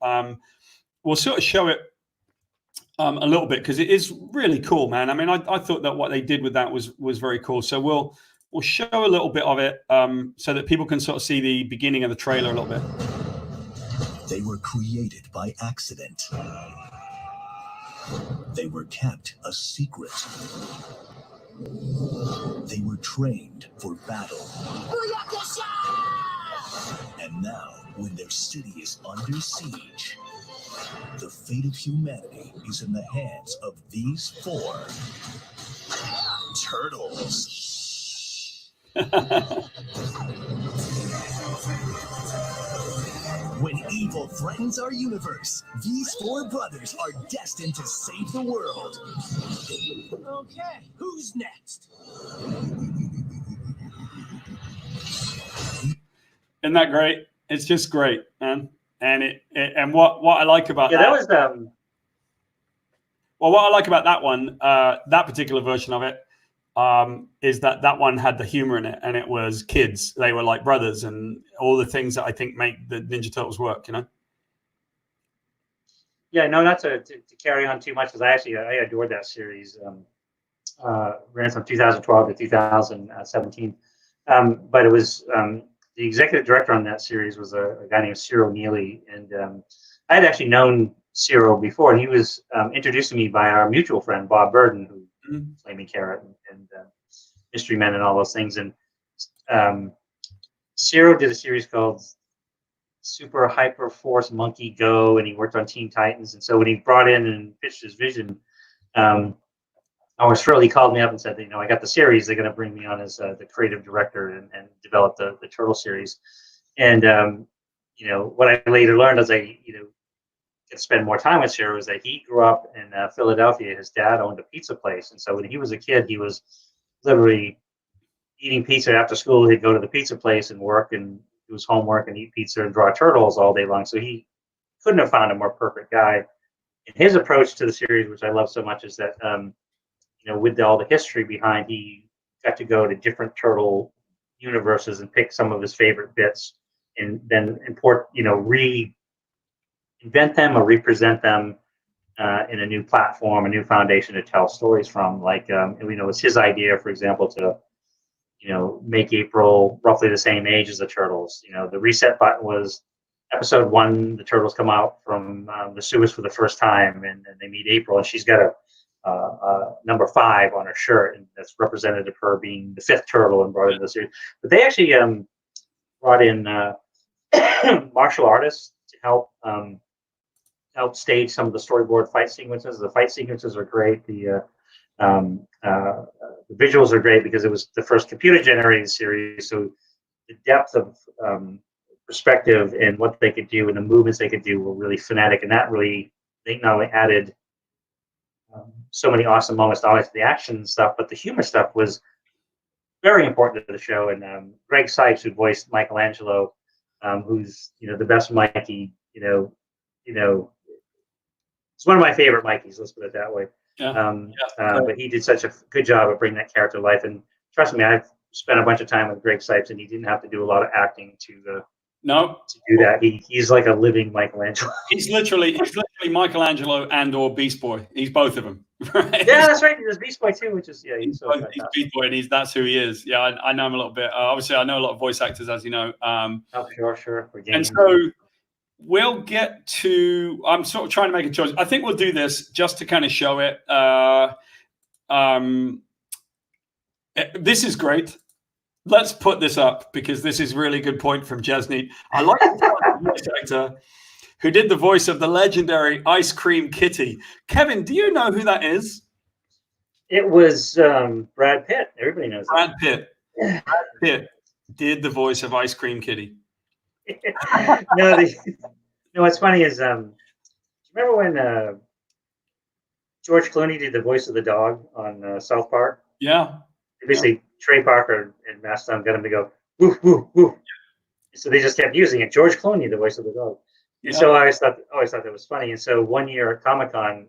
We'll sort of show it a little bit, because it is really cool, man. I mean, I thought that what they did with that was very cool. So we'll show a little bit of it so that people can sort of see the beginning of the trailer a little bit. They were created by accident. They were kept a secret. They were trained for battle. And now, when their city is under siege, the fate of humanity is in the hands of these 4 turtles. When evil threatens our universe, these 4 brothers are destined to save the world. Okay, who's next? Isn't that great? It's just great, man. And what I like about that was well, what I like about that one, that particular version of it, is that one had the humor in it, and it was kids. They were like brothers, and all the things that I think make the Ninja Turtles work, Yeah, no, not to carry on too much, because I adored that series. Ran from 2012 to 2017, but it was the executive director on that series was a guy named Cyril Neely, and I had actually known Cyril before, and he was introduced to me by our mutual friend Bob Burden, who Flaming Carrot and Mystery Men and all those things. And Cyril did a series called Super Hyper Force Monkey Go, and he worked on Teen Titans. And so when he brought in and pitched his vision, I was thrilled. He called me up and said, I got the series. They're going to bring me on as the creative director and develop the Turtle series. And what I later learned as I could spend more time with Cyril was that he grew up in Philadelphia. His dad owned a pizza place, and so when he was a kid, he was literally eating pizza after school. He'd go to the pizza place and work and do his homework and eat pizza and draw turtles all day long. So he couldn't have found a more perfect guy. And his approach to the series, which I love so much, is that with all the history behind, he got to go to different turtle universes and pick some of his favorite bits and then reinvent them or represent them in a new platform, a new foundation to tell stories from. Like, it's his idea, for example, to, make April roughly the same age as the turtles. The reset button was episode 1, the turtles come out from the sewers for the first time, and they meet April, and she's got a number 5 on her shirt, and that's representative of her being the 5th turtle and brought into the series. But they actually brought in martial artists to help stage some of the storyboard fight sequences. The fight sequences are great. The visuals are great because it was the first computer generated series, so the depth of perspective and what they could do and the movements they could do were really phonetic, and that really, they not only added so many awesome moments, not only to the action stuff, but the humor stuff was very important to the show. And Greg Sipes, who voiced Michelangelo, who's the best Mikey, it's one of my favorite Mikeys. Let's put it that way. But he did such a good job of bringing that character to life. And trust me, I've spent a bunch of time with Greg Sipes, and he didn't have to do a lot of acting to do that. He's like a living Michelangelo. He's literally Michelangelo and/or Beast Boy. He's both of them. Right? Yeah, that's right. There's Beast Boy too, which is he's Beast Boy, and that's who he is. Yeah, I know him a little bit. Obviously, I know a lot of voice actors, as you know. Sure. And so we'll get to. I'm sort of trying to make a choice. I think we'll do this just to kind of show it. This is great. Let's put this up because this is really good point from Jesney. I like the voice actor who did the voice of the legendary Ice Cream Kitty. Kevin, do you know who that is? It was Brad Pitt. Everybody knows Brad Pitt. Brad Pitt did the voice of Ice Cream Kitty. What's funny is, do you remember when George Clooney did the voice of the dog on South Park? Yeah. Basically, Trey Parker and Maston got him to go, woof, woof, woof. So they just kept using it. George Clooney, the voice of the dog. And so I always thought that was funny. And so one year at Comic-Con,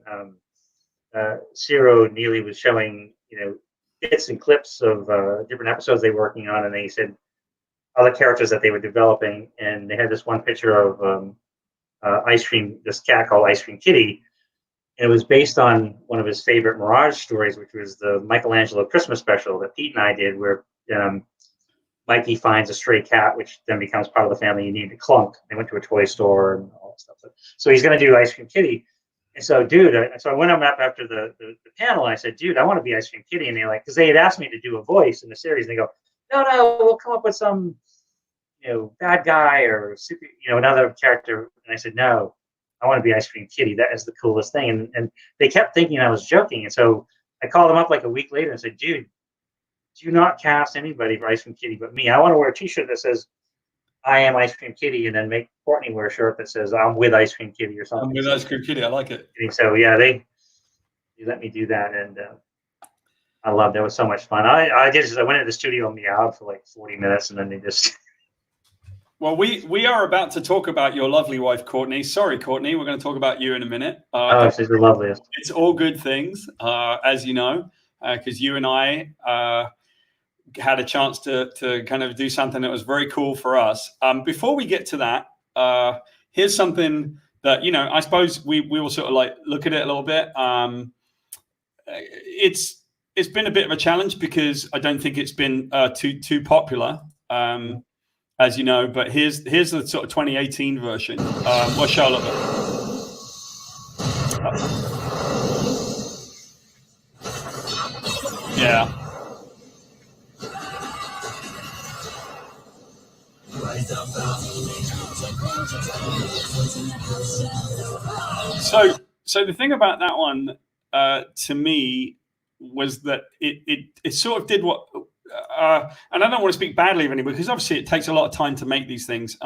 Cyril Neely was showing, bits and clips of different episodes they were working on, and they said other characters that they were developing, and they had this one picture of this cat called Ice Cream Kitty, and it was based on one of his favorite Mirage stories, which was the Michelangelo Christmas special that Pete and I did, where Mikey finds a stray cat, which then becomes part of the family. He named it Clunk. They went to a toy store and all that stuff. So he's going to do Ice Cream Kitty. And so, I went up after the panel, and I said, dude, I want to be Ice Cream Kitty. And they're like, because they had asked me to do a voice in the series. And they go, no, we'll come up with some, bad guy or super, another character. And I said, no, I want to be Ice Cream Kitty. That is the coolest thing. And they kept thinking I was joking. And so I called them up like a week later and said, dude, do not cast anybody for Ice Cream Kitty but me. I want to wear a T-shirt that says, I am Ice Cream Kitty, and then make Courtney wear a shirt that says, I'm with Ice Cream Kitty or something. I'm with Ice Cream Kitty. I like it. And so, yeah, they let me do that. And I loved it. It was so much fun. I went into the studio and meowed for like 40 minutes, and then they just... Well, we are about to talk about your lovely wife, Courtney. Sorry, Courtney, we're going to talk about you in a minute. She's the loveliest. It's all good things, as you know, because you and I had a chance to kind of do something that was very cool for us. Before we get to that, here's something that, I suppose we will sort of like look at it a little bit. It's been a bit of a challenge because I don't think it's been too popular. as you know. But here's the sort of 2018 version. We'll show a little bit. Yeah. So the thing about that one, to me, was that it sort of did what, and I don't want to speak badly of anybody, because obviously it takes a lot of time to make these things.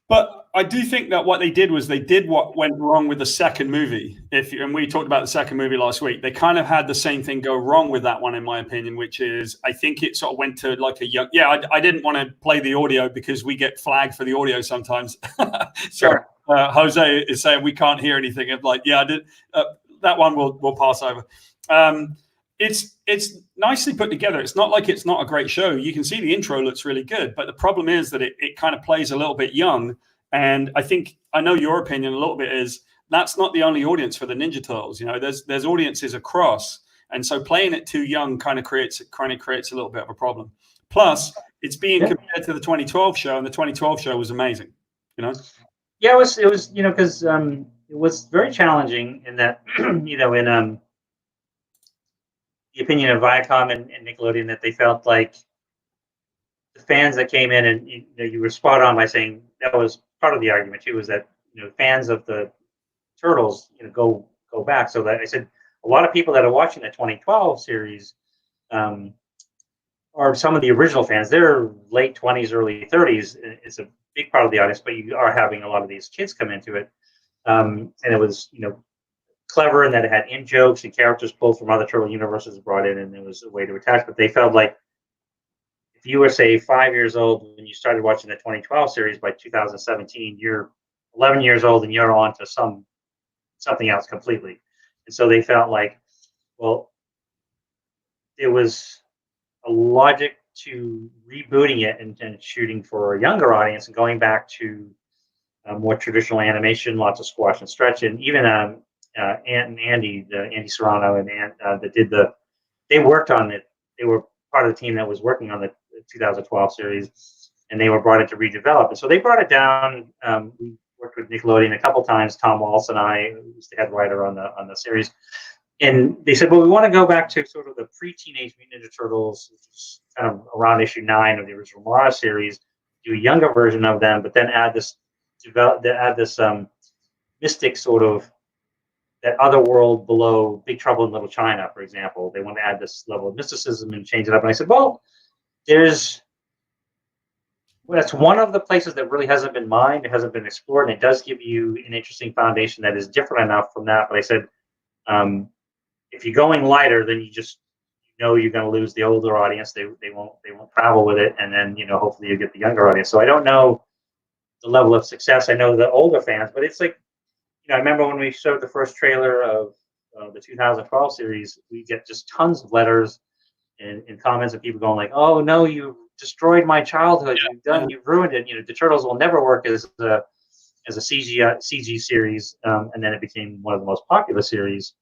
But I do think that what they did was they did what went wrong with the second movie. And we talked about the second movie last week. They kind of had the same thing go wrong with that one, in my opinion, which is I think it sort of went to like a young. Yeah, I didn't want to play the audio because we get flagged for the audio sometimes. Sure. Jose is saying we can't hear anything. I'm like, yeah, I did. That one we'll pass over. It's nicely put together. It's not like it's not a great show. You can see the intro looks really good, but the problem is that it kind of plays a little bit young. And I know your opinion a little bit is that's not the only audience for the Ninja Turtles. You know, there's audiences across, and so playing it too young kind of creates a little bit of a problem. Plus, it's being compared to the 2012 show, and the 2012 show was amazing. You know. Yeah, it was because it was very challenging in that in the opinion of Viacom and Nickelodeon, that they felt like the fans that came in, and you were spot on by saying that was part of the argument too, was that fans of the Turtles go back. So that I said a lot of people that are watching the 2012 series are some of the original fans. They're late 20s, early 30s. It's a big part of the audience, but you are having a lot of these kids come into it, and it was clever in that it had in jokes and characters pulled from other Turtle universes brought in, and there was a way to attach. But they felt like if you were, say, 5 years old when you started watching the 2012 series, by 2017, you're 11 years old and you're on to something else completely. And so they felt like, well, it was a logic to rebooting it and shooting for a younger audience and going back to more traditional animation, lots of squash and stretch, and even Ant and Andy, Andy Serrano and Ant they worked on it. They were part of the team that was working on the 2012 series, and they were brought in to redevelop it. So they brought it down. We worked with Nickelodeon a couple times. Tom Waltz and I, who's the head writer on the series, and they said, well, we want to go back to sort of the pre-Teenage Mutant Ninja Turtles, which is kind of around issue 9 of the original Mirage series, do a younger version of them, but then add this mystic sort of that other world below Big Trouble in Little China, for example. They want to add this level of mysticism and change it up. And I said, well, that's one of the places that really hasn't been mined, it hasn't been explored, and it does give you an interesting foundation that is different enough from that. But I said, if you're going lighter, then you're going to lose the older audience. They won't travel with it, and then hopefully you get the younger audience. So I don't know the level of success. I know the older fans, but it's like, I remember when we showed the first trailer of the 2012 series, we get just tons of letters and comments of people going like, "Oh no, you destroyed my childhood. You've ruined it. The Turtles will never work as a CG series." And then it became one of the most popular series.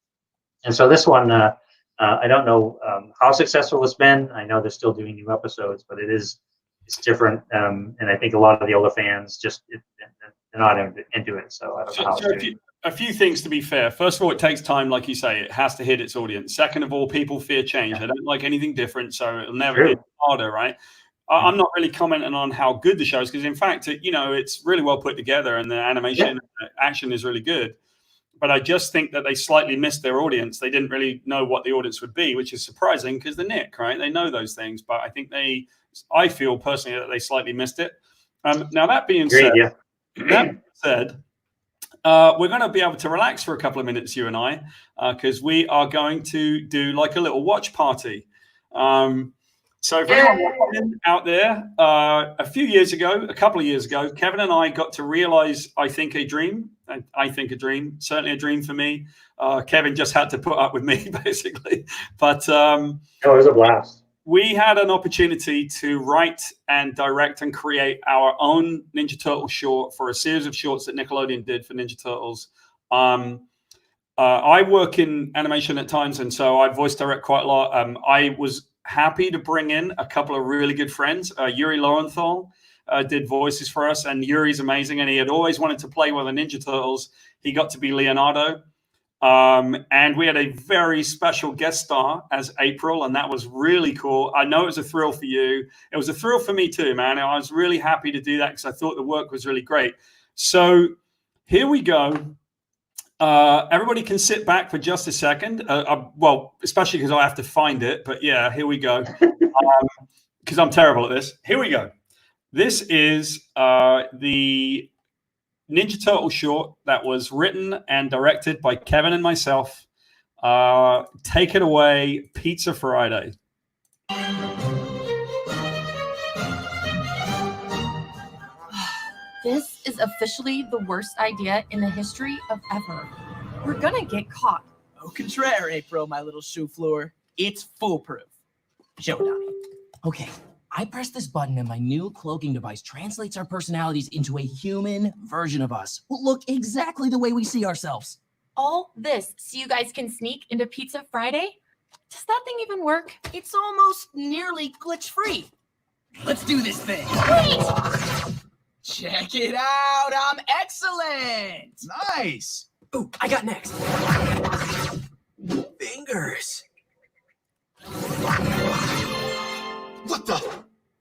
And so this one, I don't know how successful it's been. I know they're still doing new episodes, but it's different. And I think a lot of the older fans they're not into it. So I don't know how it's doing. A few things to be fair. First of all, it takes time, like you say. It has to hit its audience. Second of all, people fear change. They don't like anything different, so it'll never get harder, right? I'm not really commenting on how good the show is, because in fact, it's really well put together, and the animation and the action is really good. But I just think that they slightly missed their audience. They didn't really know what the audience would be, which is surprising because they're Nick, right? They know those things, but I feel personally that they slightly missed it. Now that being said, we're going to be able to relax for a couple of minutes, you and I, because we are going to do like a little watch party. So for anyone out there, a couple of years ago, Kevin and I got to realize, I think a dream, certainly a dream for me. Kevin just had to put up with me, basically. But it was a blast. We had an opportunity to write and direct and create our own Ninja Turtle short for a series of shorts that Nickelodeon did for Ninja Turtles. I work in animation at times, and so I voice direct quite a lot. I was happy to bring in a couple of really good friends. Yuri Lowenthal did voices for us, and Yuri's amazing, and he had always wanted to play one of the Ninja Turtles. He got to be Leonardo. And we had a very special guest star as April, and that was really cool. I know it was a thrill for you. It was a thrill for me too, man. I was really happy to do that because I thought the work was really great. So here we go. Everybody can sit back for just a second. Well, especially because I have to find it. But yeah, here we go. Because I'm terrible at this. Here we go. This is the Ninja Turtle short that was written and directed by Kevin and myself. Take it away, Pizza Friday. This is officially the worst idea in the history of ever. We're gonna get caught. Au contraire, April, my little souffleur. It's foolproof. Show it, Donnie. Okay, I press this button and my new cloaking device translates our personalities into a human version of us who look exactly the way we see ourselves. All this so you guys can sneak into Pizza Friday? Does that thing even work? It's almost nearly glitch-free. Let's do this thing. Wait! Check it out. I'm excellent. Nice. Ooh, I got next. Fingers. What the?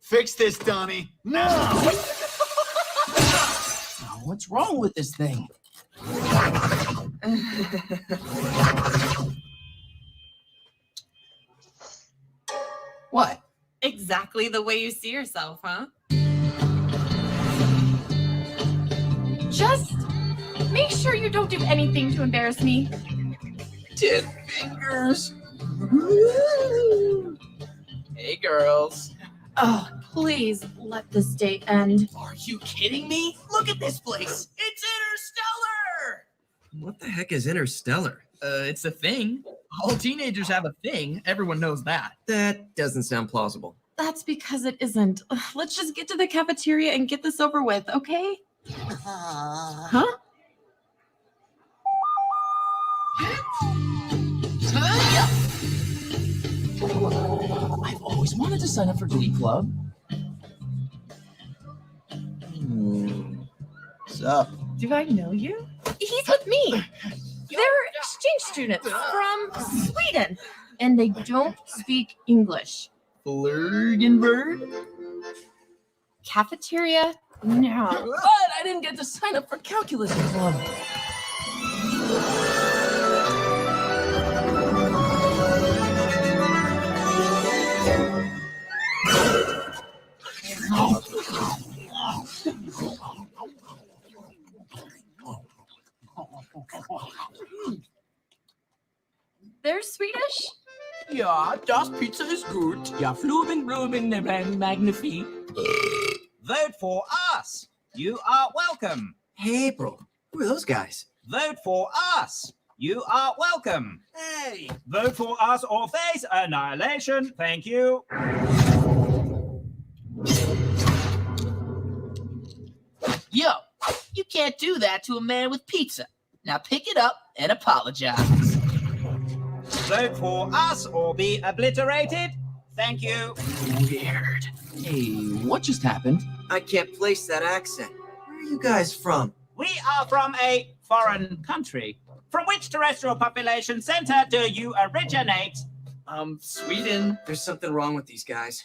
Fix this, Donnie. No! Oh, what's wrong with this thing? What? Exactly the way you see yourself, huh? Just make sure you don't do anything to embarrass me. 10 fingers. Hey, girls. Oh, please let this day end. Are you kidding me? Look at this place. It's interstellar. What the heck is interstellar? It's a thing. All teenagers have a thing. Everyone knows that. That doesn't sound plausible. That's because it isn't. Ugh, let's just get to the cafeteria and get this over with, okay? Huh? I've always wanted to sign up for Glee Club. What's up? Do I know you? He's with me. They're exchange students from Sweden, and they don't speak English. Flurgenberg? Cafeteria now. But I didn't get to sign up for Calculus Club. They're Swedish? Ja, das Pizza is gut. Ja, Fluben, Blumen, Magnifique. Vote for us. You are welcome. Hey, April. Who are those guys? Vote for us. You are welcome. Hey! Vote for us or face annihilation. Thank you. Yo, you can't do that to a man with pizza. Now pick it up and apologize. Vote for us or be obliterated. Thank you. Weird. Hey, what just happened? I can't place that accent. Where are you guys from? We are from a foreign country. From which terrestrial population center do you originate? Sweden. There's something wrong with these guys.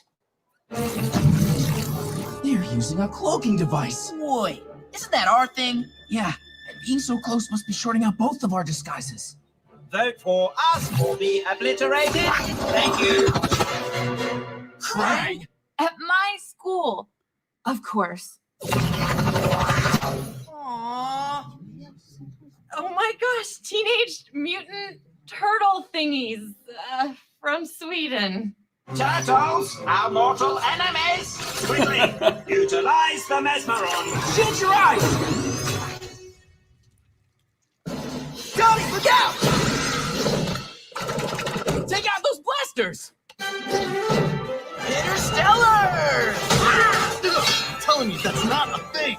They're using a cloaking device. Boy, isn't that our thing? Yeah, and being so close must be shorting out both of our disguises. Vote for us or be obliterated. Thank you. Krang! At my school. Of course. Aww. Oh my gosh, teenage mutant turtle thingies from Sweden. Turtles, our mortal enemies. Quickly, utilize the mesmeron. Shield your eyes! Johnny, look out! Take out those blasters! Interstellar! I'm telling you, that's not a thing.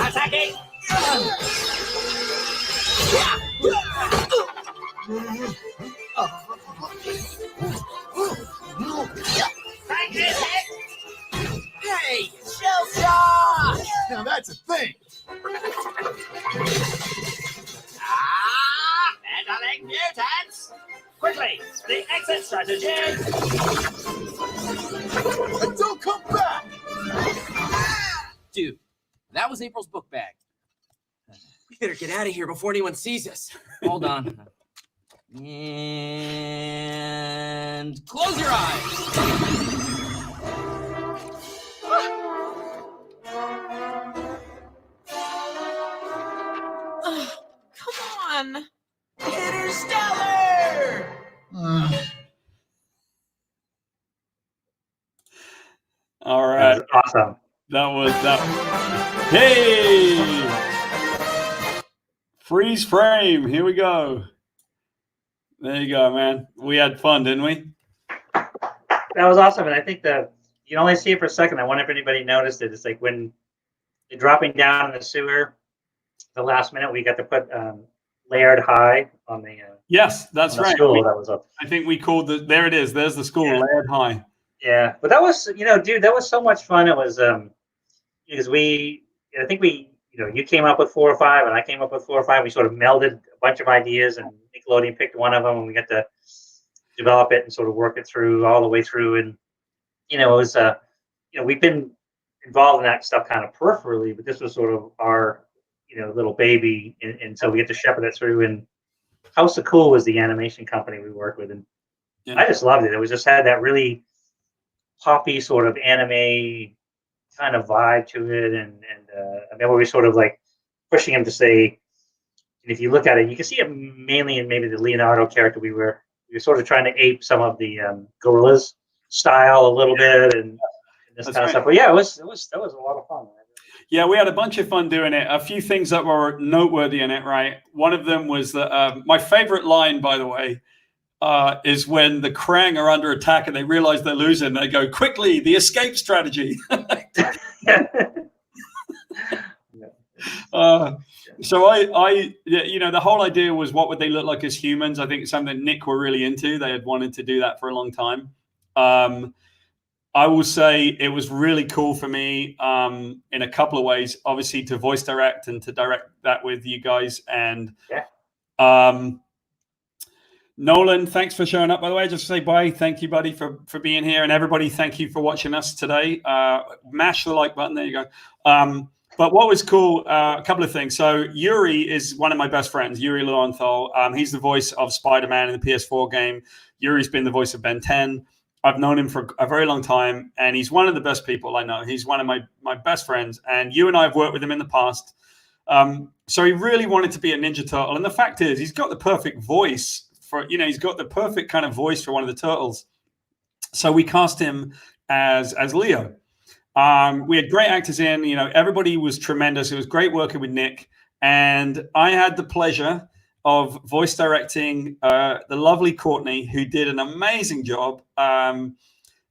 Attacking. Now that's a thing. Meddling mutants! Quickly, the exit strategy! And don't come back! Dude, that was April's book bag. We better get out of here before anyone sees us. Hold on. And close your eyes. Come on. Interstellar! All That right. was awesome. That was that. Hey! Freeze frame. Here we go. There you go, man. We had fun, didn't we? That was awesome, and I think that you can only see it for a second. I wonder if anybody noticed it. It's like when they're dropping down in the sewer, the last minute we got to put layered high on the Yes, that's on the right. school. That was up. I think we called there it is. There's the school, Yeah. layered high. Yeah, but that was, dude, that was so much fun. It was because I think you came up with 4 or 5, and I came up with 4 or 5. We sort of melded a bunch of ideas, and Nickelodeon picked one of them, and we got to develop it and sort of work it through all the way through. And it was we've been involved in that stuff kind of peripherally, but this was sort of our little baby, and so we get to shepherd it through. And House of Cool was the animation company we worked with, and Yeah. I just loved it. It was just had that really poppy sort of anime kind of vibe to it, and I remember we sort of like pushing him to say, and if you look at it, you can see it mainly in maybe the Leonardo character. We were sort of trying to ape some of the Gorillas style a little bit, and this That's kind of right. stuff. But yeah, that was a lot of fun. Yeah, we had a bunch of fun doing it. A few things that were noteworthy in it, right? One of them was that my favorite line, by the way, is when the Krang are under attack and they realize they're losing. They go, quickly, the escape strategy. So the whole idea was, what would they look like as humans? I think it's something Nick were really into. They had wanted to do that for a long time. I will say it was really cool for me in a couple of ways. Obviously, to voice direct and to direct that with you guys. And Nolan, thanks for showing up, by the way. Just to say bye. Thank you, buddy, for being here. And everybody, thank you for watching us today. Mash the like button. There you go. But what was cool, a couple of things. So Yuri is one of my best friends, Yuri Lowenthal. He's the voice of Spider-Man in the PS4 game. Yuri's been the voice of Ben 10. I've known him for a very long time, and he's one of the best people I know. He's one of my best friends, and you and I have worked with him in the past. So he really wanted to be a Ninja Turtle. And the fact is, he's got the perfect voice for, he's got the perfect kind of voice for one of the Turtles. So we cast him as Leo. We had great actors in, everybody was tremendous. It was great working with Nick. And I had the pleasure of voice directing the lovely Courtney, who did an amazing job.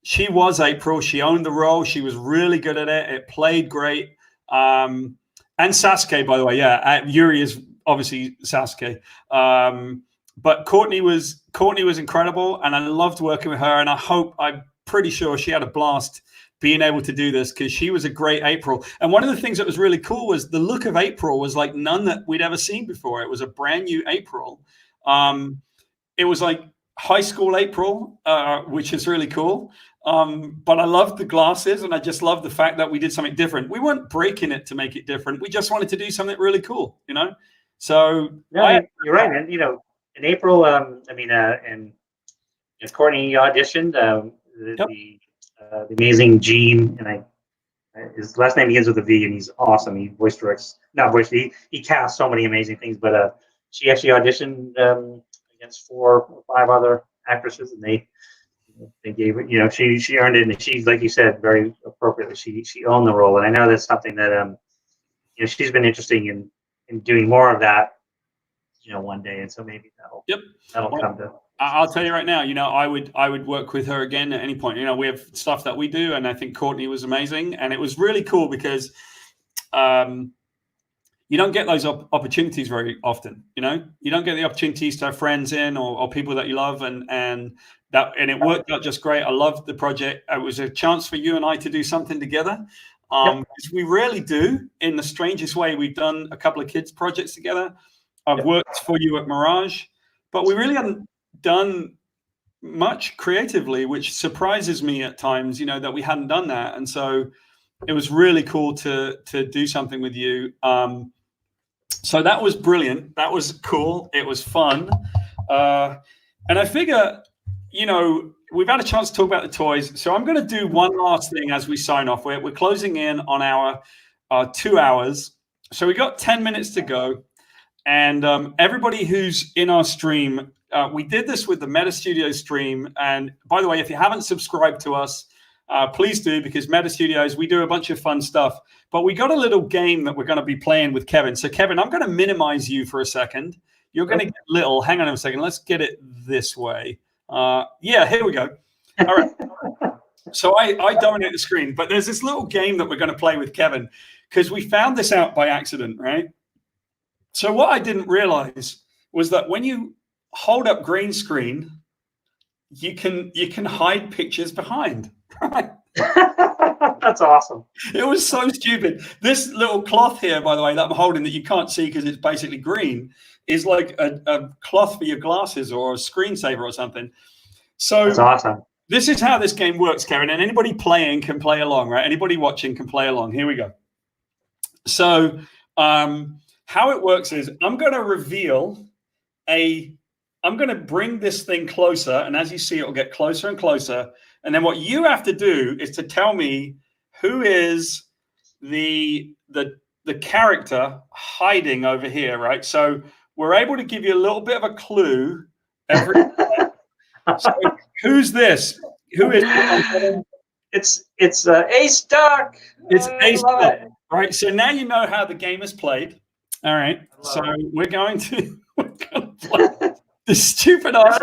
She was April. She owned the role. She was really good at it. It played great. And Sasuke, by the way. Yeah, Yuri is obviously Sasuke. But Courtney was incredible, and I loved working with her. And I'm pretty sure she had a blast being able to do this, because she was a great April. And one of the things that was really cool was the look of April was like none that we'd ever seen before. It was a brand new April. It was like high school April, which is really cool. But I loved the glasses, and I just loved the fact that we did something different. We weren't breaking it to make it different. We just wanted to do something really cool, So no, you're right, man. In April, and Courtney auditioned. The amazing Gene, and his last name begins with a V, and he's awesome. He voice directs, he casts so many amazing things. But she actually auditioned against 4 or 5 other actresses, and they gave it. She earned it, and she's, like you said, very appropriately. She owned the role, and I know that's something that she's been interested in doing more of that. One day, and so maybe that'll come to. I'll tell you right now, I would work with her again at any point. We have stuff that we do, and I think Courtney was amazing, and it was really cool because you don't get those opportunities very often. You don't get the opportunities to have friends in or people that you love, and it worked out just great. I loved the project. It was a chance for you and I to do something together. Because we rarely do. In the strangest way, we've done a couple of kids projects together. I've worked for you at Mirage, but we really haven't done much creatively, which surprises me at times, that we hadn't done that. And so it was really cool to do something with you. So that was brilliant. That was cool. It was fun. And I figure, we've had a chance to talk about the toys. So I'm going to do one last thing as we sign off. We're closing in on our 2 hours. So we got 10 minutes to go. And everybody who's in our stream, we did this with the Meta Studios stream. And by the way, if you haven't subscribed to us, please do, because Meta Studios, we do a bunch of fun stuff. But we got a little game that we're going to be playing with Kevin. So Kevin, I'm going to minimize you for a second. You're going to get little. Hang on a second. Let's get it this way. Yeah, here we go. All right. So I dominate the screen. But there's this little game that we're going to play with Kevin because we found this out by accident, right? So what I didn't realize was that when you hold up green screen, you can hide pictures behind. Right? That's awesome. It was so stupid. This little cloth here, by the way, that I'm holding that you can't see because it's basically green, is like a cloth for your glasses or a screensaver or something. So that's awesome. This is how this game works, Karen. And anybody playing can play along, right? Anybody watching can play along. Here we go. So how it works is I'm going to reveal I'm going to bring this thing closer. And as you see, it'll get closer and closer. And then what you have to do is to tell me who is the character hiding over here, right? So we're able to give you a little bit of a clue every time. So who's this? Who is it? It's Ace Duck. It's Ace Duck, right? So now you know how the game is played. All right. So we're going to play the stupid ass.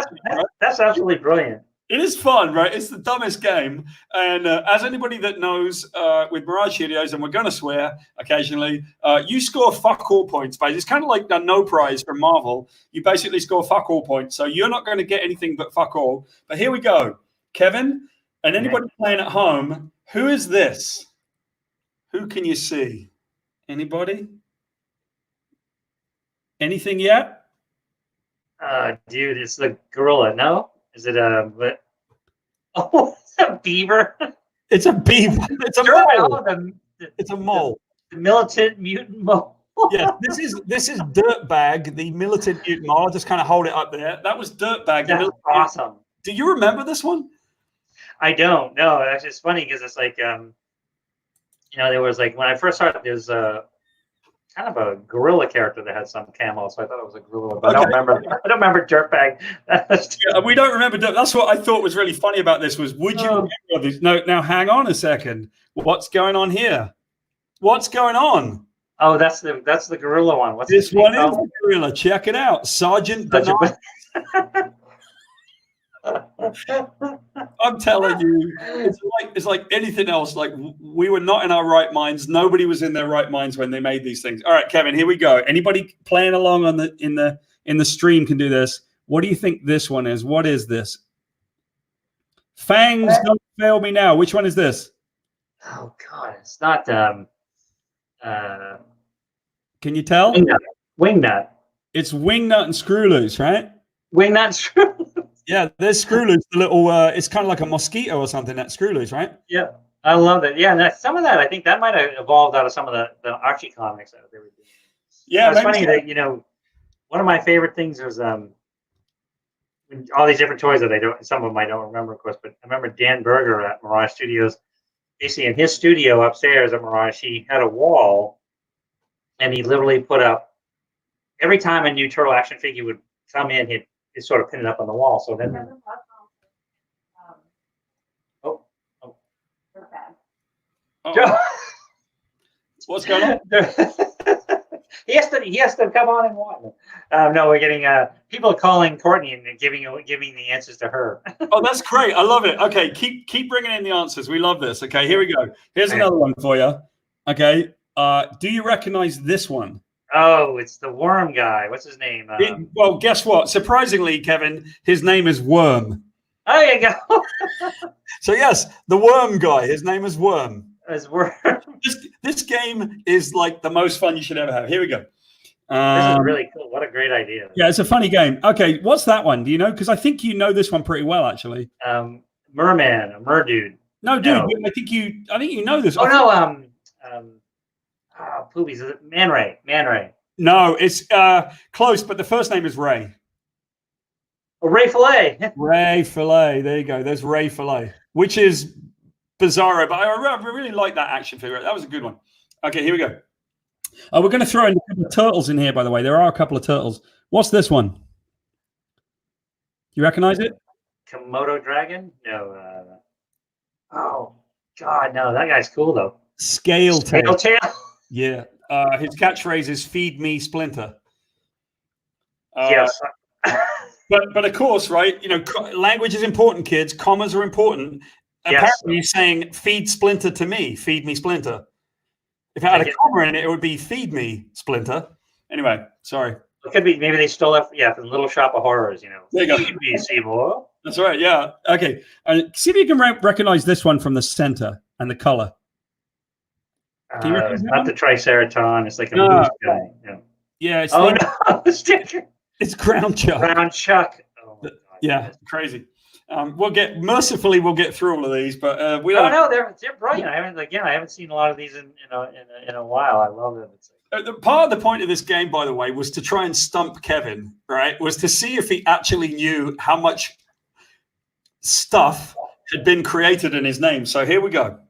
That's absolutely brilliant. It is fun, right? It's the dumbest game. And as anybody that knows with Mirage Studios, and we're going to swear occasionally, you score fuck all points. But it's kind of like the no prize from Marvel. You basically score fuck all points. So you're not going to get anything but fuck all. But here we go. Kevin, and anybody playing at home, who is this? Who can you see? Anybody? Anything yet? Dude, it's the gorilla. No? Is it a it's a beaver? It's a beaver. It's a mole. It's a mole. The militant mutant mole. Yeah, this is Dirtbag, the militant mutant mole. I'll just kind of hold it up there. That was Dirtbag. That's awesome. Do you remember this one? I don't. No, actually, it's funny because it's like there was like when I first started, there's kind of a gorilla character that had some camo, so I thought it was a gorilla. But okay. I don't remember Dirtbag. Yeah, we don't remember. That's what I thought was really funny about this was, would you remember this? No, now hang on a second. What's going on here? What's going on? Oh, that's the gorilla one. What's this one? Is the gorilla. Check it out, Sergeant Bernard. I'm telling you, it's like anything else. Like we were not in our right minds. Nobody was in their right minds when they made these things. All right, Kevin, here we go. Anybody playing along on in the stream can do this. What do you think this one is? What is this? Fangs don't fail me now. Which one is this? Oh God, it's not. Can you tell? Wingnut. It's Wingnut and Screw Loose, right? Wingnut and Screw Loose. Yeah, there's Screw Loose, the little, it's kind of like a mosquito or something, that Screw Loose, right? Yeah, I love that. Yeah, and some of that, I think that might have evolved out of some of the Archie comics that they were doing. Yeah, it's funny that, one of my favorite things was all these different toys that some of them I don't remember, of course, but I remember Dan Berger at Mirage Studios, basically in his studio upstairs at Mirage, he had a wall, and he literally put up, every time a new Turtle action figure would come in, he'd sort of pin it up on the wall. So then, what's going on? he has to come on and watch. No, we're getting people calling Courtney and giving the answers to her. Oh, that's great! I love it. Okay, keep bringing in the answers. We love this. Okay, here we go. Here's another one for you. Okay, do you recognize this one? Oh, it's the worm guy. What's his name? Well, guess what? Surprisingly, Kevin, his name is Worm. Oh, there you go. So yes, the worm guy. His name is Worm. As we're This game is like the most fun you should ever have. Here we go. this is really cool. What a great idea. Yeah, it's a funny game. Okay, what's that one? Do you know? Because I think you know this one pretty well, actually. Merman, a merdude. No, dude, I think you know this. Oh no, Poobies, is it Man Ray? Man Ray. No, it's close, but the first name is Ray. Oh, Ray Fillet. Ray Fillet. There you go. There's Ray Fillet, which is bizarro, but I really like that action figure. That was a good one. Okay, here we go. We're going to throw in a couple of turtles in here, by the way. There are a couple of turtles. What's this one? You recognize it? Komodo Dragon? No. Oh, God, no. That guy's cool, though. Scale Tail. Yeah. His catchphrase is "Feed me, Splinter." Yes. But of course, right? You know, language is important, kids. Commas are important. Yes. Apparently, he's saying "Feed Splinter to me." Feed me, Splinter. If it had a comma in it, it would be "Feed me, Splinter." Anyway, sorry. It could be maybe they stole it. Yeah, from Little Shop of Horrors. You know. There you go. Feed me, Seymour. That's right. Yeah. Okay. See if you can recognize this one from the center and the color. Can you recognize that Not one? the Triceraton. It's like a moose guy. Yeah. Yeah. It's Oh no, the sticker. It's Ground Chuck. Ground Chuck. Oh my God. Yeah, crazy. We'll get through all of these, but we Oh don't. no, they're brilliant. I haven't seen a lot of these in a while. I love them. It's Part of the point of this game, by the way, was to try and stump Kevin. Right? Was to see if he actually knew how much stuff had been created in his name. So here we go.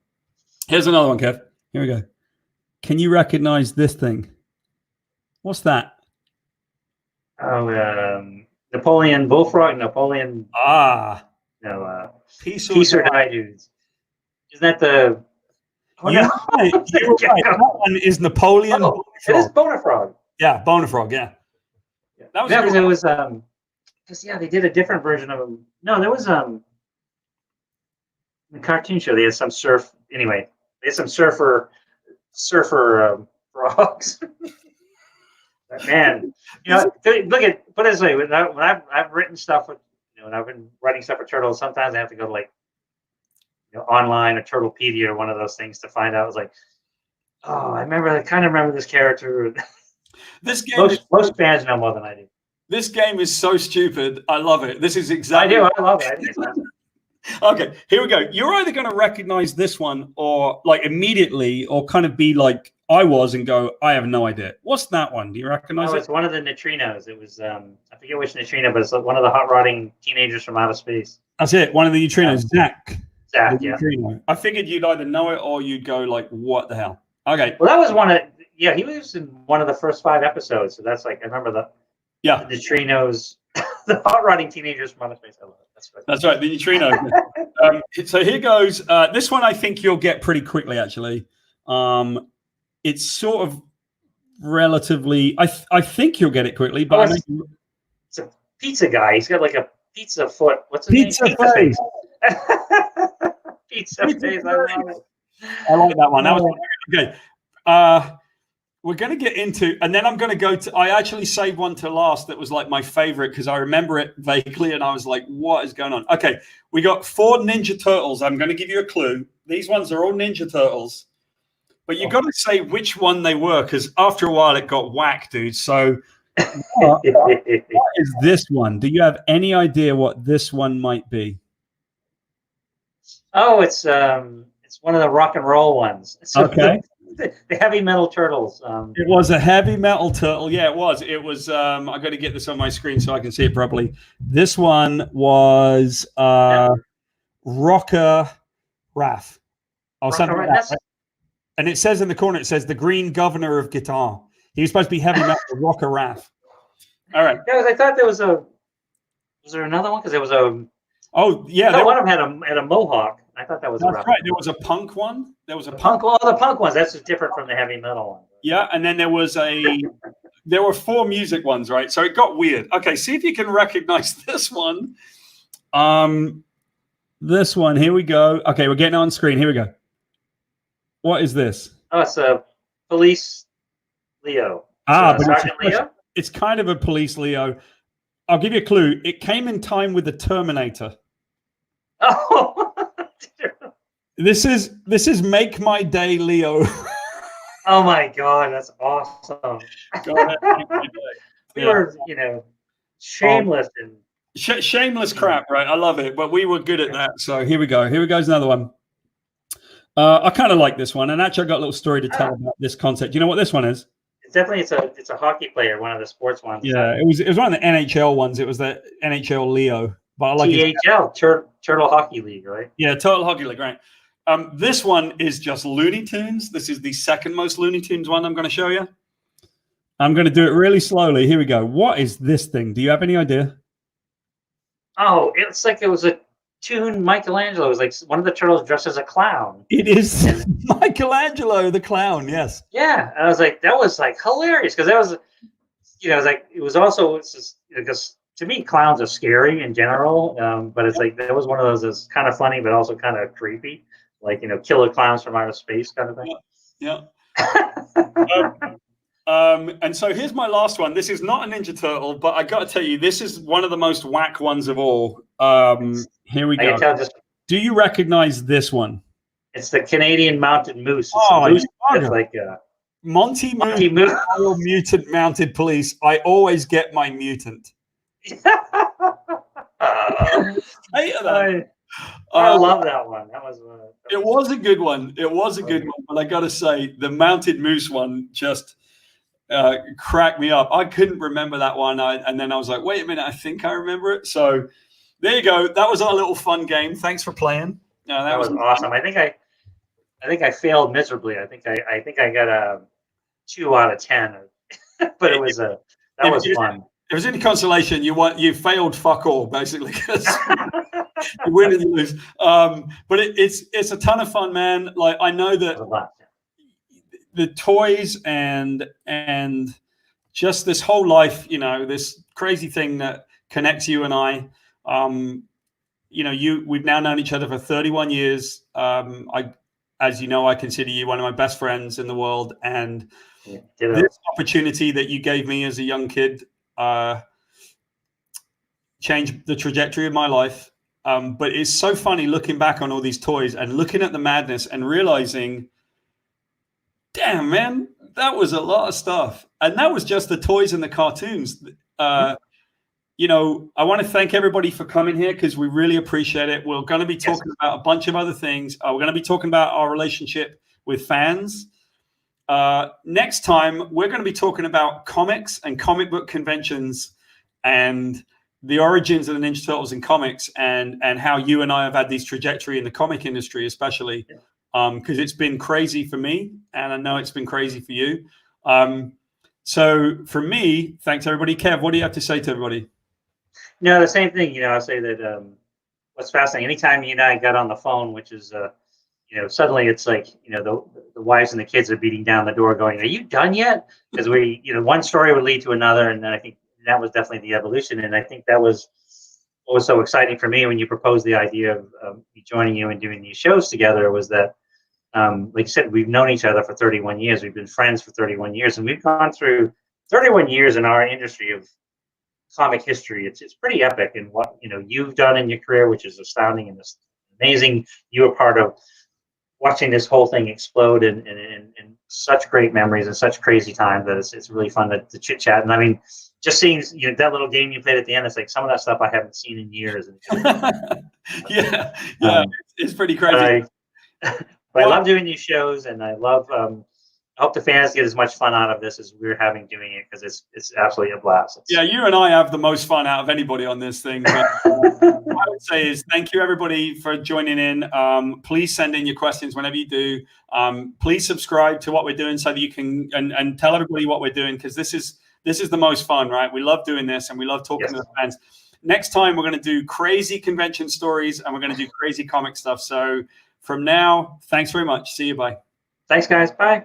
Here's another one, Kev. Here we go. Can you recognize this thing? What's that? Napoleon Bullfrog. Napoleon. No. Peace or Die dudes. Isn't that the? Oh, You're no. right. You're right. That one is Napoleon. Oh, it is Bonafrog. Yeah, Bonafrog. Yeah. That was. Yeah, because it was because they did a different version of him. No, there was the cartoon show. They had some surf. Anyway, they had some surfer frogs. But man, put it this way: when I've written stuff with, when I've been writing stuff for Turtles, sometimes I have to go to online or Turtlepedia or one of those things to find out. I was like, oh, I kind of remember this character. This game. Most fans know more than I do. This game is so stupid. I love it. This is exactly. I love it. I think it's awesome. Okay, here we go. You're either going to recognize this one or immediately, or kind of be like I was and go, I have no idea. What's that one? Do you recognize it? It's one of the neutrinos. It was I forget which neutrino, but it's one of the hot rodding teenagers from outer space. That's it. One of the neutrinos. Zach, yeah. Neutrino. I figured you'd either know it or you'd go like, what the hell? Okay. Well, that was one of he was in one of the first 5 episodes, so that's I remember the neutrinos, the hot rodding teenagers from outer space. I love it. That's right, the neutrino. So here goes. This one I think you'll get pretty quickly, actually. It's sort of relatively. I think you'll get it quickly, but it's a pizza guy. He's got like a pizza foot. What's his pizza name? Face. Pizza Face. I love it. I like that one. That was okay. We're going to get into, and then I'm going to go to, I actually saved one to last that was like my favorite because I remember it vaguely and I was like, what is going on? Okay, we got 4 Ninja Turtles. I'm going to give you a clue. These ones are all Ninja Turtles, but you got to say which one they were because after a while it got whack, dude. So what is this one? Do you have any idea what this one might be? Oh, it's one of the rock and roll ones. Okay. The heavy metal turtles. It was a heavy metal turtle. Yeah, it was. It was. I got to get this on my screen so I can see it properly. This one was Rocker Raff or something like that. And it says in the corner, it says the Green Governor of Guitar. He was supposed to be heavy metal Rocker Raff. All right. Yeah, I thought there was a. Was there another one? Because there was a. Oh yeah, one of them had a mohawk. I thought that was. That's right. There was a punk one. There was a punk. Oh, the punk ones. That's just different from the heavy metal one. Yeah, and then there was there were 4 music ones, right? So it got weird. Okay, see if you can recognize this one. This one. Here we go. Okay, we're getting on screen. Here we go. What is this? Oh, it's a Police Leo. But Sergeant Leo. It's kind of a Police Leo. I'll give you a clue. It came in time with the Terminator. Oh. This is Make My Day, Leo. Oh my God, that's awesome. We were, shameless and shameless crap, right? I love it, but we were good at that. So here we go. Here goes another one. I kind of like this one, and actually, I got a little story to tell about this concept. Do you know what this one is? It's a hockey player, one of the sports ones. Yeah, it was one of the NHL ones. It was the NHL Leo, but I like THL, Turtle Hockey League, right? Yeah, Total Hockey League, right? This one is just Looney Tunes. This is the second most Looney Tunes one I'm going to show you. I'm going to do it really slowly. Here we go. What is this thing? Do you have any idea? Oh, it's like it was a toon Michelangelo. It was like one of the turtles dressed as a clown. It is Michelangelo the clown, yes. Yeah, I was like, that was like hilarious because that was, it was also just because to me clowns are scary in general, but it's like that was one of those that's kind of funny but also kind of creepy, like killer clowns from outer space kind of thing. Yeah. And so here's my last one. This is not a Ninja Turtle, but I got to tell you, this is one of the most whack ones of all. Here we go. Do you recognize this one? It's the Canadian mounted moose. It's it's like Monty Moose, mutant mounted police. I always get my mutant. I love that one. That was. It was a good one. It was a good one, but I got to say, the mounted moose one just cracked me up. I couldn't remember that one, and then I was like, "Wait a minute, I think I remember it." So there you go. That was our little fun game. Thanks for playing. That was awesome. I think I failed miserably. I think I got a 2 out of 10, but that was fun. If it was any consolation, you failed fuck all basically. You win and you lose. But it's a ton of fun, man. Like I know that the toys and just this whole life, this crazy thing that connects you and I. We've now known each other for 31 years. As you know, I consider you one of my best friends in the world, and this opportunity that you gave me as a young kid changed the trajectory of my life. But it's so funny looking back on all these toys and looking at the madness and realizing, damn, man, that was a lot of stuff. And that was just the toys and the cartoons. I want to thank everybody for coming here because we really appreciate it. We're going to be talking about a bunch of other things. We're going to be talking about our relationship with fans. Next time, we're going to be talking about comics and comic book conventions and the origins of the Ninja Turtles in comics and how you and I have had this trajectory in the comic industry, especially because it's been crazy for me. And I know it's been crazy for you. So for me, thanks everybody. Kev, what do you have to say to everybody? No, the same thing. I'll say that what's fascinating, anytime you and I got on the phone, which is, suddenly it's like, the wives and the kids are beating down the door going, are you done yet? Because one story would lead to another. And then I think that was definitely the evolution. And I think that was what was so exciting for me when you proposed the idea of me joining you and doing these shows together was that, like you said, we've known each other for 31 years. We've been friends for 31 years. And we've gone through 31 years in our industry of comic history. It's pretty epic in what you've done in your career, which is astounding and amazing. You were part of watching this whole thing explode and such great memories and such crazy times that it's really fun to chit chat. And I mean, just seeing that little game you played at the end, it's like some of that stuff I haven't seen in years. It's pretty crazy. But I love doing these shows, and I love. I hope the fans get as much fun out of this as we're having doing it because it's absolutely a blast. You and I have the most fun out of anybody on this thing. But what I would say is thank you everybody for joining in. Please send in your questions whenever you do. Please subscribe to what we're doing so that you can and tell everybody what we're doing because this is the most fun, right? We love doing this and we love talking to the fans. Next time we're going to do crazy convention stories and we're going to do crazy comic stuff. So from now, thanks very much. See you. Bye. Thanks, guys. Bye.